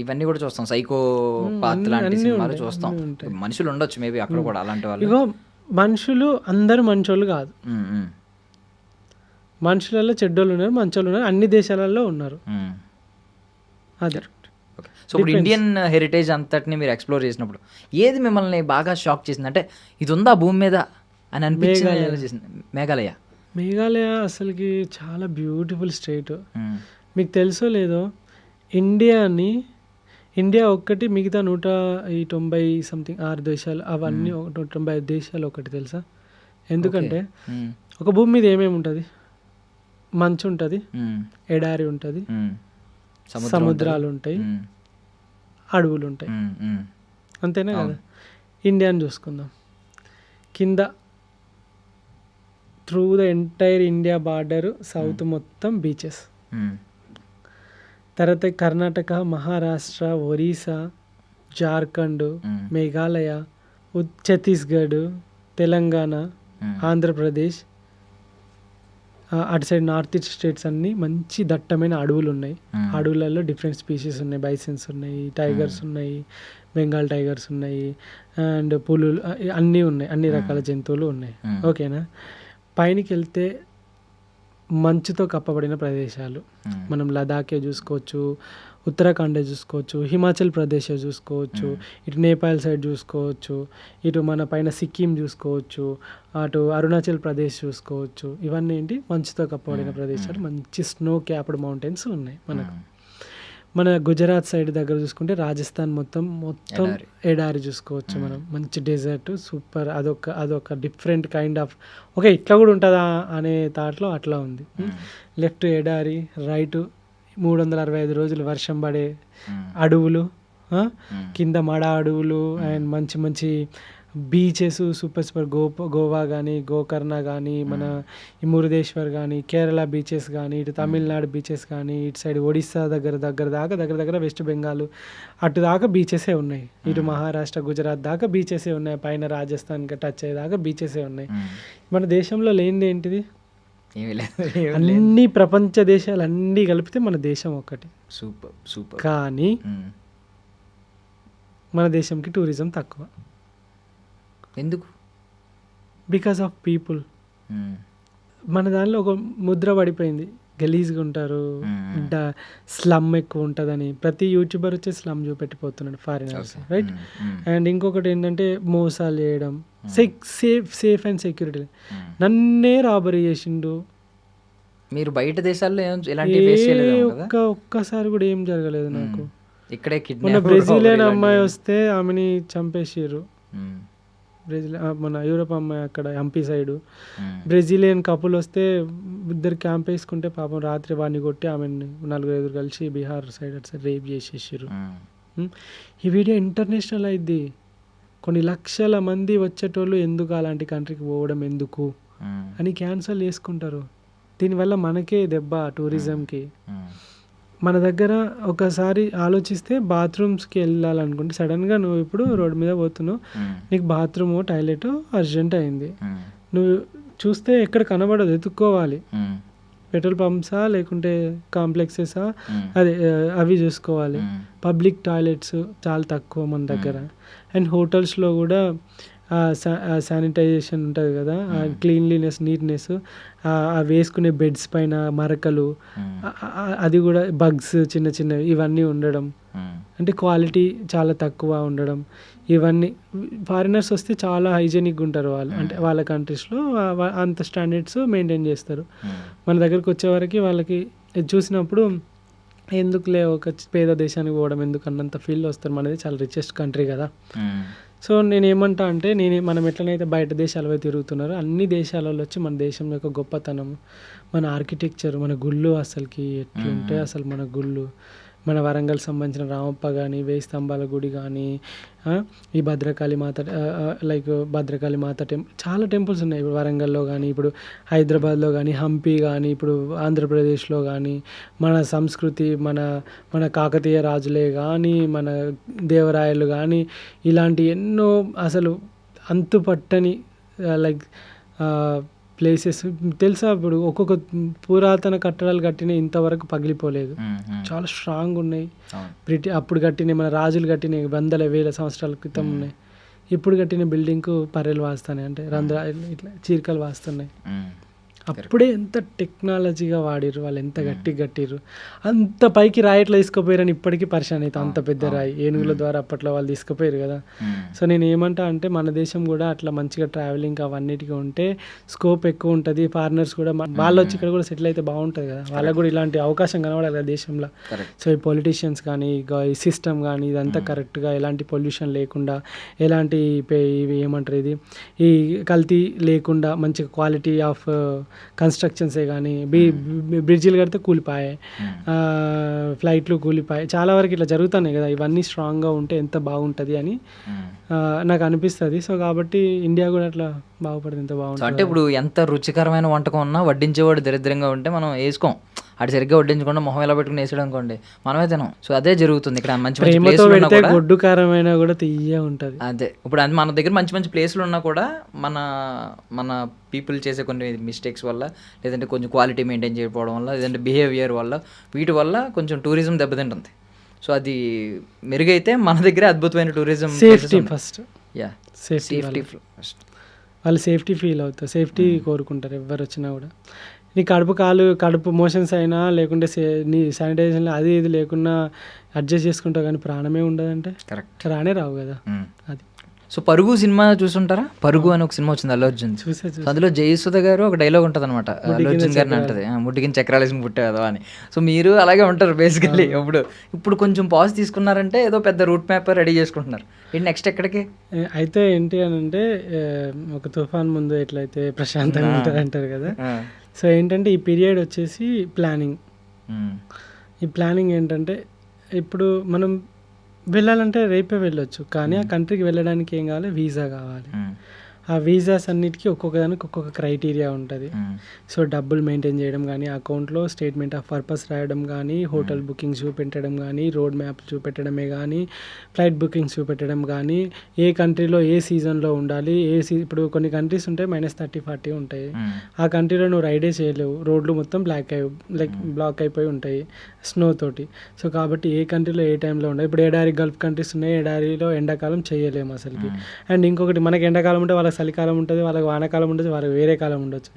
ఇవన్నీ కూడా చూస్తాం, సైకో పాత్ లాంటి సినిమాలు చూస్తాం. మనుషులు ఉండొచ్చు మేబీ అక్కడ కూడా అలాంటి వాళ్ళు. ఇగో మనుషులు అందరు మంచోళ్ళు కాదు, మనుషులలో చెడ్డోళ్ళు ఉన్నారు, మంచోళ్ళు ఉన్నారు, అన్ని దేశాలలో ఉన్నారు. అదే. సో ఇప్పుడు ఇండియన్ హెరిటేజ్ అంతటిని మీరు ఎక్స్ప్లోర్ చేసినప్పుడు ఏది మిమ్మల్ని బాగా షాక్ చేసింది, అంటే ఇది ఉందా భూమి మీద అని అనిపించింది? మేఘాలయ అసలుకి చాలా బ్యూటిఫుల్ స్టేట్. మీకు తెలుసో లేదో, ఇండియా ఒక్కటి మిగతా 196 దేశాలు అవన్నీ 195 దేశాలు ఒకటి తెలుసా? ఎందుకంటే ఒక భూమి మీద ఏమేమి ఉంటుంది, మంచు ఉంటుంది, ఎడారి ఉంటుంది, సముద్రాలు ఉంటాయి, అడవులు ఉంటాయి, అంతేనా కదా? ఇండియాని చూసుకుందాం, కింద through the entire India border south మొత్తం బీచెస్, తర్వాత కర్ణాటక, మహారాష్ట్ర, ఒరిస్సా, జార్ఖండ్, మేఘాలయ, ఛత్తీస్గఢ్, తెలంగాణ, ఆంధ్రప్రదేశ్, అటు సైడ్ నార్త్ ఈస్ట్ స్టేట్స్ అన్నీ మంచి దట్టమైన అడవులు ఉన్నాయి. అడవులలో డిఫరెంట్ స్పీషీస్ ఉన్నాయి, బైసన్స్ ఉన్నాయి, టైగర్స్ ఉన్నాయి, బెంగాల్ టైగర్స్ ఉన్నాయి, అండ్ పులులు అన్నీ ఉన్నాయి, అన్ని రకాల జంతువులు ఉన్నాయి. ఓకేనా? పైనకి వెళ్తే మంచుతో కప్పబడిన ప్రదేశాలు, మనం లదాఖే చూసుకోవచ్చు, ఉత్తరాఖండే చూసుకోవచ్చు, హిమాచల్ ప్రదేశ్ చూసుకోవచ్చు, ఇటు నేపాల్ సైడ్ చూసుకోవచ్చు, ఇటు మన పైన సిక్కిం చూసుకోవచ్చు, అటు అరుణాచల్ ప్రదేశ్ చూసుకోవచ్చు. ఇవన్నీ ఏంటి, మంచుతో కప్పబడిన ప్రదేశాలు, మంచి స్నో క్యాప్డ్ మౌంటైన్స్ ఉన్నాయి మనకు. మన గుజరాత్ సైడ్ దగ్గర చూసుకుంటే రాజస్థాన్ మొత్తం ఎడారి చూసుకోవచ్చు మనం, మంచి డెజర్ట్, సూపర్. అదొక డిఫరెంట్ కైండ్ ఆఫ్, ఓకే ఇట్లా కూడా ఉంటుందా అనే థాట్లో అట్లా ఉంది. లెఫ్ట్ ఎడారి, రైట్ 365 రోజులు వర్షం పడే అడవులు, కింద మడ అడవులు, అండ్ మంచి మంచి బీచెస్, సూపర్ గోవా కానీ, గోకర్ణ కానీ, మన ఈ మురుదేశ్వర్ కానీ, కేరళ బీచెస్ కానీ, ఇటు తమిళనాడు బీచెస్ కానీ, ఇటు సైడ్ ఒడిస్సా దగ్గర వెస్ట్ బెంగాల్ అటు దాకా బీచెసే ఉన్నాయి, ఇటు మహారాష్ట్ర, గుజరాత్ దాకా బీచెసే ఉన్నాయి, పైన రాజస్థాన్కి టచ్ అయ్యేదాకా బీచెసే ఉన్నాయి. మన దేశంలో లేనిది ఏంటిది? అన్ని ప్రపంచ దేశాలు అన్నీ కలిపితే మన దేశం ఒక్కటి. సూపర్. కానీ మన దేశంకి టూరిజం తక్కువ. ఎందుకు? Because of people. మన దానిలో ఒక ముద్ర పడిపోయింది, గలీజ్గా ఉంటారు, స్లమ్ ఎక్కువ ఉంటుందని. ప్రతి యూట్యూబర్ వచ్చి స్లమ్ చూపెట్టిపోతున్నాడు, ఫారినర్స్, రైట్? అండ్ ఇంకొకటి ఏంటంటే మోసాలు చేయడం, సేఫ్ అండ్ సెక్యూరిటీ. నన్నే రాబరీ చేసిండు. మీరు బయట దేశాల్లో ఒక్కసారి కూడా ఏం జరగలేదు నాకు. ఇక్కడే మన బ్రెజిలియన్ అమ్మాయి వస్తే ఆమెని చంపేసారు. మన యూరోప్ అమ్మాయి అక్కడ ఎంపీ సైడు, బ్రెజిలియన్ కపుల్ వస్తే ఇద్దరు క్యాంప్ వేసుకుంటే పాపం రాత్రి వాడిని కొట్టి ఆమెను 4-5 కలిసి బీహార్ సైడ్ అటు సైడ్ రేప్ చేసేసారు. ఈ వీడియో ఇంటర్నేషనల్ అయింది. కొన్ని లక్షల మంది వచ్చేటోళ్ళు ఎందుకు అలాంటి కంట్రీకి పోవడం ఎందుకు అని క్యాన్సల్ చేసుకుంటారు. దీనివల్ల మనకే దెబ్బ టూరిజంకి. మన దగ్గర ఒకసారి ఆలోచిస్తే బాత్రూమ్స్కి వెళ్ళాలనుకుంటే సడన్గా నువ్వు ఇప్పుడు రోడ్డు మీద పోతున్నావు, నీకు బాత్రూమ్ టాయిలెట్ అర్జెంట్ అయింది, నువ్వు చూస్తే ఎక్కడ కనబడదు, ఎత్తుక్కోవాలి. పెట్రోల్ పంప్సా లేకుంటే కాంప్లెక్సెసా అదే అవి చూసుకోవాలి. పబ్లిక్ టాయిలెట్స్ చాలా తక్కువ మన దగ్గర. అండ్ హోటల్స్లో కూడా శానిటైజేషన్ ఉంటుంది కదా, క్లీన్లీనెస్, నీట్నెస్, వేసుకునే బెడ్స్ పైన మరకలు, అది కూడా బగ్స్ చిన్న చిన్నవి ఇవన్నీ ఉండడం, అంటే క్వాలిటీ చాలా తక్కువ ఉండడం, ఇవన్నీ ఫారినర్స్ వస్తే చాలా హైజెనిక్గా ఉంటారు వాళ్ళు, అంటే వాళ్ళ కంట్రీస్లో అంత స్టాండర్డ్స్ మెయింటైన్ చేస్తారు. మన దగ్గరికి వచ్చేవరకు వాళ్ళకి చూసినప్పుడు ఎందుకులే ఒక పేద దేశానికి పోవడం ఎందుకు అన్నంత ఫీల్ వస్తారు. మనది చాలా రిచెస్ట్ కంట్రీ కదా. సో నేను ఏమంటా అంటే మనం ఎట్లనైతే బయట దేశాలు పోయి తిరుగుతున్నారో అన్ని దేశాలలో వచ్చి మన దేశం యొక్క గొప్పతనం, మన ఆర్కిటెక్చర్, మన గుళ్ళు అసలుకి ఎట్లుంటే అసలు మన గుళ్ళు, మన వరంగల్ సంబంధించిన రామప్ప కానీ, 1000 స్తంభాల గుడి కానీ, ఈ భద్రకాళి మాత భద్రకాళి మాత చాలా టెంపుల్స్ ఉన్నాయి ఇప్పుడు వరంగల్లో కానీ, ఇప్పుడు హైదరాబాద్లో కానీ, హంపి కానీ, ఇప్పుడు ఆంధ్రప్రదేశ్లో కానీ, మన సంస్కృతి, మన కాకతీయ రాజులే కానీ, మన దేవరాయలు కానీ, ఇలాంటి ఎన్నో అసలు అంతుపట్టని ప్లేసెస్ తెలుసా. ఇప్పుడు ఒక్కొక్క పురాతన కట్టడాలు కట్టిన ఇంతవరకు పగిలిపోలేదు, చాలా స్ట్రాంగ్ ఉన్నాయి. అప్పుడు కట్టిన మన రాజులు కట్టిన వందల వేల సంవత్సరాల క్రితం ఉన్నాయి. ఇప్పుడు కట్టిన బిల్డింగ్కు పర్రెలు వాస్తున్నాయి, అంటే రంధ్రాలు ఇట్లా చీరికలు వాస్తున్నాయి. అప్పుడే ఎంత టెక్నాలజీగా వాడిర్రు వాళ్ళు, ఎంత గట్టిగా కట్టిర్రు. అంత పైకి రాయి ఎట్లా తీసుకుపోయారని ఇప్పటికీ పరిశాన్ అవుతాం. అంత పెద్ద రాయి ఏనుగుల ద్వారా అప్పట్లో వాళ్ళు తీసుకుపోయారు కదా. సో నేను ఏమంటా అంటే మన దేశం కూడా అట్లా మంచిగా ట్రావెలింగ్ అవన్నిటికీ ఉంటే స్కోప్ ఎక్కువ ఉంటుంది. ఫారినర్స్ కూడా వాళ్ళు వచ్చి ఇక్కడ కూడా సెటిల్ అయితే బాగుంటుంది కదా, వాళ్ళకు కూడా ఇలాంటి అవకాశం కనబడాలి కదా దేశంలో. సో ఈ పొలిటీషియన్స్ కానీ, ఈ సిస్టమ్ కానీ, ఇదంతా కరెక్ట్గా ఎలాంటి పొల్యూషన్ లేకుండా, ఎలాంటి ఏమంటారు ఇది ఈ కల్తీ లేకుండా, మంచిగా క్వాలిటీ ఆఫ్ కన్స్ట్రక్షన్సే కానీ, బ్రిడ్జిలు కడితే కూలిపాయి, ఫ్లైట్లు కూలిపాయి, చాలా వరకు ఇట్లా జరుగుతున్నాయి కదా. ఇవన్నీ స్ట్రాంగ్గా ఉంటే ఎంత బాగుంటుంది అని నాకు అనిపిస్తుంది. సో కాబట్టి ఇండియా కూడా అట్లా బాగుపడుతుంది, ఎంత బాగుంటుంది. అంటే ఇప్పుడు ఎంత రుచికరమైన వంటకం ఉన్నా వడ్డించేవాడు దరిద్రంగా ఉంటే మనం వేసుకోం. అటు సరిగ్గా వడ్డించకుండా మొహం ఎలా పెట్టుకుని వేసాడు అనుకోండి, మనమే తినం. సో అదే జరుగుతుంది ఇక్కడ. మంచి ప్రేమతో పెడితే గొడ్డు కారమైనా కూడా తీయ ఉంటుంది. అదే ఇప్పుడు మన దగ్గర మంచి మంచి ప్లేస్లు ఉన్నా కూడా మన పీపుల్ చేసే కొన్ని మిస్టేక్స్ వల్ల, లేదంటే కొంచెం క్వాలిటీ మెయింటైన్ చేయకపోవడం వల్ల, లేదంటే బిహేవియర్ వల్ల, వీటి వల్ల కొంచెం టూరిజం దెబ్బతింటుంది. సో అది మెరుగైతే మన దగ్గర అద్భుతమైన tourism. Safety first, safety first. వాళ్ళు సేఫ్టీ ఫీల్ అవుతారు, సేఫ్టీ కోరుకుంటారు ఎవరు వచ్చినా కూడా. నీ కడుపు మోషన్స్ అయినా లేకుంటే నీ శానిటైజేషన్ అది ఇది లేకుండా అడ్జస్ట్ చేసుకుంటావు, కానీ ప్రాణమే ఉండదంటే కరెక్ట్ రానే రావు కదా. అది సో పరుగు సినిమా చూసుంటారా? పరుగు అని ఒక సినిమా వచ్చింది అల్లు అర్జున్. అందులో జయసుధ గారు ఒక డైలాగ్ ఉంటుంది అనమాట, అల్లు అర్జున్ గారిని అంటది, ముడ్డికిని చక్రాలేసిన పుట్టేదా అని. సో మీరు అలాగే ఉంటారు బేసికల్లీ. ఇప్పుడు కొంచెం పాజ్ తీసుకున్నారంటే ఏదో పెద్ద రూట్ మ్యాప్ రెడీ చేసుకుంటున్నారు. నెక్స్ట్ ఎక్కడికి అయితే ఏంటి అని అంటే, ఒక తుఫాన్ ముందు ఎట్లయితే ప్రశాంతంగా ఉంటుంది అంటారు కదా. సో ఏంటంటే ఈ పీరియడ్ వచ్చేసి ప్లానింగ్. ఈ ప్లానింగ్ ఏంటంటే ఇప్పుడు మనం వెళ్ళాలంటే రేపే వెళ్ళొచ్చు, కానీ ఆ కంట్రీకి వెళ్ళడానికి ఏం కావాలి, వీసా కావాలి. ఆ వీసాస్ అన్నిటికీ ఒక్కొక్క దానికి ఒక్కొక్క క్రైటీరియా ఉంటుంది. సో డబ్బులు మెయింటైన్ చేయడం కానీ, అకౌంట్లో స్టేట్మెంట్ ఆఫ్ పర్పస్ రాయడం కానీ, హోటల్ బుకింగ్స్ చూపెట్టడం కానీ, రోడ్ మ్యాప్ చూపెట్టడమే కానీ, ఫ్లైట్ బుకింగ్స్ చూపెట్టడం కానీ, ఏ కంట్రీలో ఏ సీజన్లో ఉండాలి, ఇప్పుడు కొన్ని కంట్రీస్ ఉంటాయి -30-40 ఉంటాయి, ఆ కంట్రీలో నువ్వు రైడే చేయలేవు, రోడ్లు మొత్తం బ్లాక్ అయిపోయి ఉంటాయి స్నో తోటి. సో కాబట్టి ఏ కంట్రీలో ఏ టైంలో ఉండాలి. ఇప్పుడు ఎడారి గల్ఫ్ కంట్రీస్ ఉన్నాయి, ఎడారిలో ఎండాకాలం చేయలేము అసలుకి. అండ్ ఇంకొకటి మనకి ఎండాకాలం ఉంటే వాళ్ళకి చలికాలం ఉంటుంది, వాళ్ళకి వానాకాలం ఉంటుంది, వాళ్ళకి వేరే కాలం ఉండొచ్చు.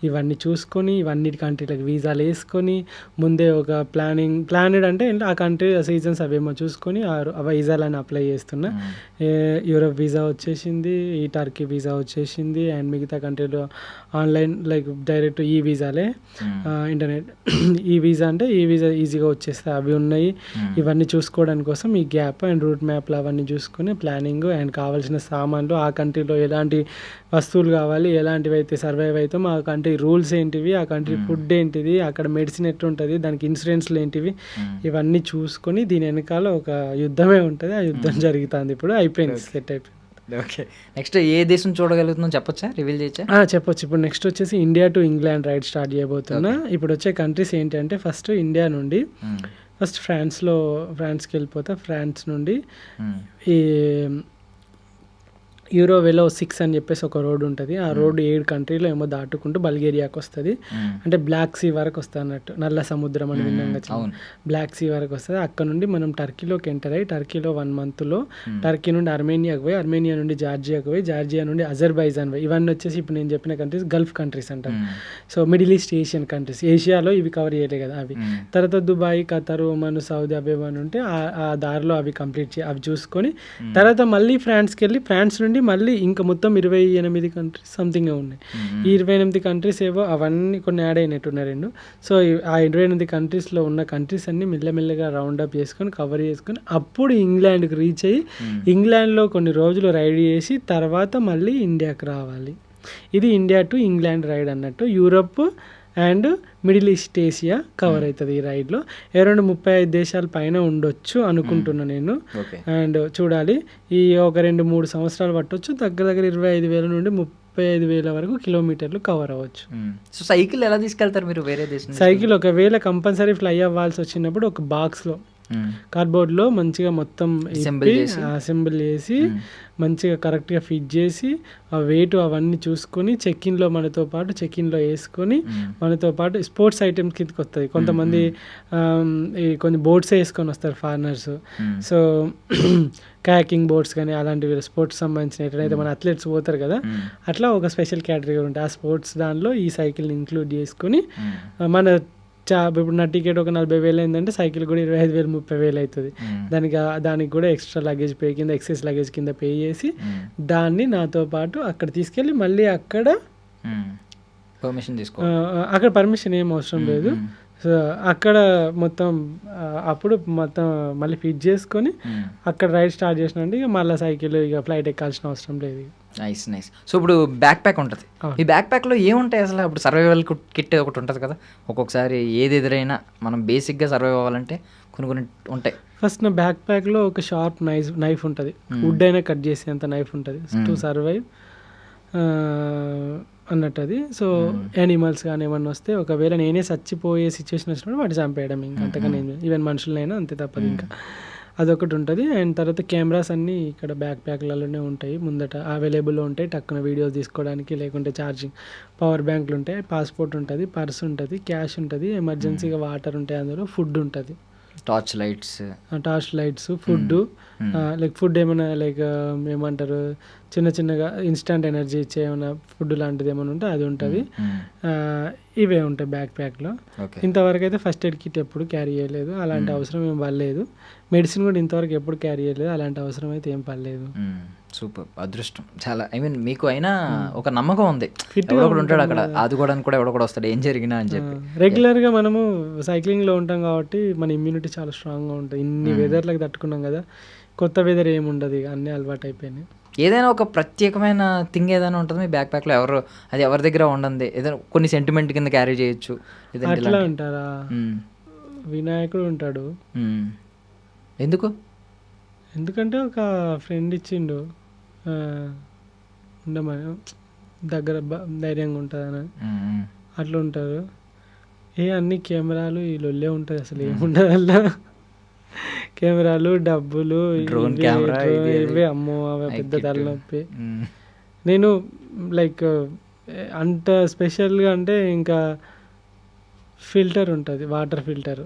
ఇవన్నీ చూసుకొని ఇవన్నిటి కంట్రీలకు వీసాలు వేసుకొని ముందే ఒక ప్లానెడ్ అంటే ఆ కంట్రీ సీజన్స్ అవేమో చూసుకొని ఆ వీసాలని అప్లై చేస్తున్నా. యూరోప్ వీసా వచ్చేసింది, ఈ టర్కీ వీసా వచ్చేసింది, అండ్ మిగతా కంట్రీలో ఆన్లైన్ డైరెక్ట్ ఈ వీసాలే, ఇంటర్నెట్ ఈ వీసా అంటే ఈ వీసా ఈజీగా వచ్చేస్తాయి, అవి ఉన్నాయి. ఇవన్నీ చూసుకోవడానికి కోసం ఈ గ్యాప్ అండ్ రూట్ మ్యాప్లు అవన్నీ చూసుకొని ప్లానింగ్ అండ్ కావాల్సిన సామాన్లు, ఆ కంట్రీలో ఎలాంటి వస్తువులు కావాలి, ఎలాంటివి అయితే సర్వైవ్ అవుతాం, ఆ కంట్రీ రూల్స్ ఏంటివి, ఆ కంట్రీ ఫుడ్ ఏంటిది, అక్కడ మెడిసిన్ ఎట్లుంటుంది, దానికి ఇన్సూరెన్స్లు ఏంటివి, ఇవన్నీ చూసుకొని దీని వెనకాల ఒక యుద్ధమే ఉంటుంది. ఆ యుద్ధం జరుగుతుంది, ఇప్పుడు అయిపోయింది, సెట్ అయిపోయింది. ఓకే, నెక్స్ట్ ఏ దేశం చూడగలుగుతుందో చెప్పొచ్చా, రివీల్ చేయొచ్చా? చెప్పొచ్చు. ఇప్పుడు నెక్స్ట్ వచ్చేసి India to England ride start చేయబోతున్నా. ఇప్పుడు వచ్చే కంట్రీస్ ఏంటంటే ఫస్ట్ ఇండియా నుండి ఫస్ట్ ఫ్రాన్స్కి వెళ్ళిపోతా. ఫ్రాన్స్ నుండి ఈ యూరోవెలో 6 అని చెప్పేసి ఒక రోడ్ ఉంటుంది. ఆ రోడ్ 7 కంట్రీలో ఏమో దాటుకుంటూ బల్గేరియాకి వస్తుంది. అంటే బ్లాక్ సీ వరకు వస్తుంది అన్నట్టు, నల్ల సముద్రం అని విన్నాం కదా, బ్లాక్ సీ వరకు వస్తుంది. అక్కడ నుండి మనం టర్కీలోకి ఎంటర్ అయ్యి టర్కీలో 1 మంత్లో టర్కీ నుండి అర్మేనియాకి పోయి, అర్మేనియా నుండి జార్జియాకి పోయి, జార్జియా నుండి అజర్బైజాన్ పోయి, ఇవన్నీ వచ్చేసి ఇప్పుడు నేను చెప్పిన కంట్రీస్ గల్ఫ్ కంట్రీస్ అంటారు. So Middle East Asian countries, ఏషియాలో ఇవి కవర్ చేయలే కదా అవి. తర్వాత Dubai, Qatar, Oman, Saudi Arabia ఉంటే ఆ దారిలో అవి కంప్లీట్ అవి చూసుకొని తర్వాత మళ్ళీ ఫ్రాన్స్కి వెళ్ళి ఫ్రాన్స్ నుండి మళ్ళీ ఇంకా మొత్తం 28 కంట్రీస్ సంథింగ్ ఉన్నాయి. ఈ 28 కంట్రీస్ ఏవో అవన్నీ కొన్ని యాడ్ అయినట్టున్నారు 2. సో ఆ 28 కంట్రీస్లో ఉన్న కంట్రీస్ అన్ని మెల్లమెల్లగా రౌండప్ చేసుకొని కవర్ చేసుకొని అప్పుడు ఇంగ్లాండ్కి రీచ్ అయ్యి ఇంగ్లాండ్లో కొన్ని రోజులు రైడ్ చేసి తర్వాత మళ్ళీ ఇండియాకి రావాలి. ఇది ఇండియా టు ఇంగ్లాండ్ రైడ్ అన్నట్టు. Europe and middle east Asia cover అవుతుంది ఈ రైడ్లో. 35 దేశాల పైన ఉండొచ్చు అనుకుంటున్నా నేను. అండ్ చూడాలి, ఈ ఒక 2-3 సంవత్సరాలు పట్టొచ్చు. దగ్గర 25,000 నుండి 35,000 వరకు కిలోమీటర్లు కవర్ అవ్వచ్చు. సో సైకిల్ ఎలా తీసుకెళ్తారు మీరు వేరే దేశం? సైకిల్ ఒకవేళ కంపల్సరీ ఫ్లై అవ్వాల్సి వచ్చినప్పుడు ఒక బాక్స్లో కార్డ్బోర్డ్లో మంచిగా మొత్తం అసెంబుల్ చేసి మంచిగా కరెక్ట్గా ఫిట్ చేసి ఆ వెయిట్ అవన్నీ చూసుకొని చెక్ఇన్లో మనతో పాటు చెక్ఇన్లో వేసుకొని మనతో పాటు స్పోర్ట్స్ ఐటమ్స్ కిందకి వస్తుంది. కొంతమంది కొన్ని బోట్సే వేసుకొని వస్తారు ఫారినర్స్. సో కయాకింగ్ బోట్స్ కానీ అలాంటివి స్పోర్ట్స్ సంబంధించిన ఎట్లయితే మన అథ్లెట్స్ పోతారు కదా, అట్లా ఒక స్పెషల్ కేటగిరీ ఉంటుంది. ఆ స్పోర్ట్స్ దానిలో ఈ సైకిల్ని ఇంక్లూడ్ చేసుకొని మన ఇప్పుడు నా టికెట్ ఒక 40,000 అయిందంటే సైకిల్ కూడా 25,000 30,000 అవుతుంది. దానికి కూడా ఎక్స్ట్రా లగేజ్ పే కింద ఎక్సెస్ లగేజ్ కింద పే చేసి దాన్ని నాతో పాటు అక్కడ తీసుకెళ్ళి మళ్ళీ అక్కడ పర్మిషన్ ఏం అవసరం లేదు. సో అక్కడ మొత్తం అప్పుడు మొత్తం మళ్ళీ ఫిట్ చేసుకొని అక్కడ రైడ్ స్టార్ట్ చేసినంటే ఇక మళ్ళీ సైకిల్ ఇక ఫ్లైట్ ఎక్కాల్సిన అవసరం లేదు. Nice nice. సో ఇప్పుడు బ్యాక్ ప్యాక్ ఉంటుంది, ఈ బ్యాక్ ప్యాక్లో ఏముంటాయి అసలు? ఇప్పుడు సర్వైవల్ కిట్ ఒకటి ఉంటుంది కదా, ఒక్కొక్కసారి ఏది ఎదురైనా మనం బేసిక్గా సర్వైవ్ అవ్వాలంటే కొన్ని ఉంటాయి. ఫస్ట్ నా బ్యాక్ ప్యాక్లో ఒక షార్ప్ నైఫ్ ఉంటుంది, వుడ్ అయినా కట్ చేసేంత నైఫ్ ఉంటుంది టు సర్వైవ్ అన్నట్టు అది. సో యానిమల్స్ కానీ ఏమన్నా వస్తే ఒకవేళ నేనే చచ్చిపోయే సిచ్యువేషన్ వచ్చినప్పుడు వాటి చంపేయడం, ఇంకా అంతకన్నా ఈవెన్ మనుషులైనా అంతే తప్పదు. ఇంకా అదొకటి ఉంటుంది. అండ్ తర్వాత కెమెరాస్ అన్నీ ఇక్కడ బ్యాక్ ప్యాక్లలోనే ఉంటాయి, ముందట అవైలబుల్లో ఉంటాయి. టక్కున వీడియోస్ తీసుకోవడానికి, లేకుంటే ఛార్జింగ్ పవర్ బ్యాంకులు ఉంటాయి, పాస్పోర్ట్ ఉంటుంది, పర్స్ ఉంటుంది, క్యాష్ ఉంటుంది, ఎమర్జెన్సీగా వాటర్ ఉంటాయి, అందులో ఫుడ్ ఉంటుంది, torch lights, food like food ఏమైనా లైక్ ఏమంటారు చిన్నగా ఇన్స్టంట్ ఎనర్జీ ఇచ్చే ఏమైనా ఫుడ్ లాంటిది ఏమైనా ఉంటే అది ఉంటుంది. ఇవే ఉంటాయి బ్యాక్ ప్యాక్లో. ఇంతవరకు అయితే ఫస్ట్ ఎయిడ్ కిట్ ఎప్పుడు క్యారీ చేయలేదు, అలాంటి అవసరం ఏం పడలేదు. మెడిసిన్ కూడా ఇంతవరకు ఎప్పుడు క్యారీ చేయలేదు, అలాంటి అవసరం అయితే ఏం పడలేదు. సూపర్, అదృష్టం చాలా. ఐ మీన్ మీకు అయినా ఒక నమ్మకం ఉంది, ఎవడొకడు ఉంటాడు అక్కడ ఆదుకోవడానికి కూడా, ఎవడొకడు వస్తాడు ఏం జరిగినా అని చెప్పి. రెగ్యులర్గా మనము సైక్లింగ్లో ఉంటాం కాబట్టి మన ఇమ్యూనిటీ చాలా స్ట్రాంగ్గా ఉంటుంది. ఇన్ని వెదర్లకు తట్టుకున్నాం కదా, కొత్త వెదర్ ఏముండదు, ఇక అన్నీ అలవాటు అయిపోయినాయి. ఏదైనా ఒక ప్రత్యేకమైన థింగ్ ఏదైనా ఉంటుంది మీ బ్యాక్ ప్యాక్లో, అది ఎవరి దగ్గర ఉండదు, ఏదైనా కొన్ని సెంటిమెంట్ కింద క్యారీ చేయొచ్చు అట్లా అంటారా? వినాయకుడు ఉంటాడు. ఎందుకంటే ఒక ఫ్రెండ్ ఇచ్చిండు ఉండమని, దగ్గర ధైర్యంగా ఉంటుందని అట్లా ఉంటారు. అన్ని కెమెరాలు ఈ లొల్లే ఉంటుంది, అసలు ఏముండదు అలా. కెమెరాలు, డబ్బులు, ఇవే అమ్మో అవి పెద్ద తలనొప్పి. నేను లైక్ అంత స్పెషల్గా అంటే ఇంకా ఫిల్టర్ ఉంటుంది, వాటర్ ఫిల్టర్,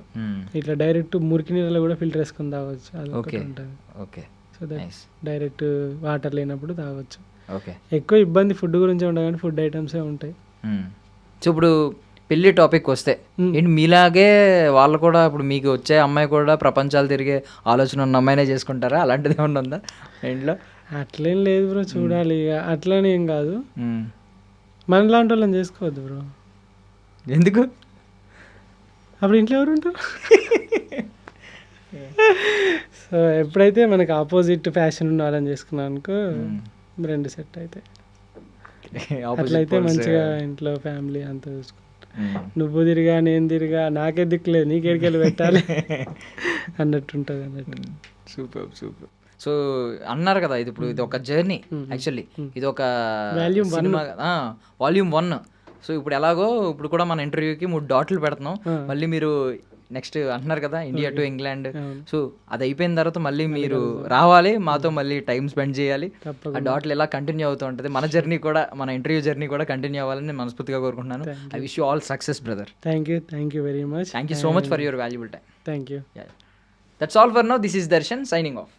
ఇట్లా డైరెక్ట్ మురికి నీళ్ళలో కూడా ఫిల్టర్ వేసుకొని తాగొచ్చు, అది ఒకటి ఉంటుంది. సో డైరెక్ట్ వాటర్ లేనప్పుడు తాగొచ్చు. ఎక్కువ ఇబ్బంది ఫుడ్ గురించి ఉండదు కానీ ఫుడ్ ఐటమ్సే ఉంటాయి. సో ఇప్పుడు పెళ్లి టాపిక్ వస్తే ఏంటి, మీలాగే వాళ్ళు కూడా ఇప్పుడు మీకు వచ్చే అమ్మాయి కూడా ప్రపంచాలు తిరిగే ఆలోచన ఉన్న అమ్మాయినే చేసుకుంటారా? అలాంటిది ఏమన్నా ఉందా ఇంట్లో? అట్లేం లేదు బ్రో, చూడాలి. ఇక అట్లనే ఏం కాదు, మనలాంటి వాళ్ళని చేసుకోవద్దు బ్రో. ఎందుకు? అప్పుడు ఇంట్లో ఎవరు ఉంటారు? సో ఎప్పుడైతే మనకు ఆపోజిట్ ఫ్యాషన్ ఉన్న వాళ్ళని చేసుకున్నాను అనుకో, రెండు సెట్ అయితే అట్లయితే మంచిగా ఇంట్లో ఫ్యామిలీ అంతా చూసుకుంటా. నువ్వు తిరిగా నేను తిరిగా నాకే దిక్కులేదు, నీకేడికెళ్ళి పెట్టాలి అన్నట్టుంటుంది అన్నట్టు. సూపర్. సో అన్నారు కదా ఇది ఇప్పుడు ఇది ఒక జర్నీ యాక్చువల్లీ, ఇది ఒక సినిమా వాల్యూమ్ 1. సో ఇప్పుడు ఎలాగో ఇప్పుడు కూడా మన ఇంటర్వ్యూకి 3 డాట్లు పెడుతున్నాం. మళ్ళీ మీరు నెక్స్ట్ అంటున్నారు కదా ఇండియా టు ఇంగ్లాండ్, సో అది అయిపోయిన తర్వాత మళ్ళీ మీరు రావాలి మాతో, మళ్ళీ టైం స్పెండ్ చేయాలి. ఆ డాట్లు ఇలా కంటిన్యూ అవుతూ ఉంటుంది. మన జర్నీ కూడా, మన ఇంటర్వ్యూ జర్నీ కూడా కంటిన్యూ అవ్వాలని నేను మనస్ఫూర్తిగా కోరుకుంటున్నాను. I wish you all success brother. Thank you very much. Thank you so much for your valuable time. Thank you. That's all for now. This is Darshan signing off.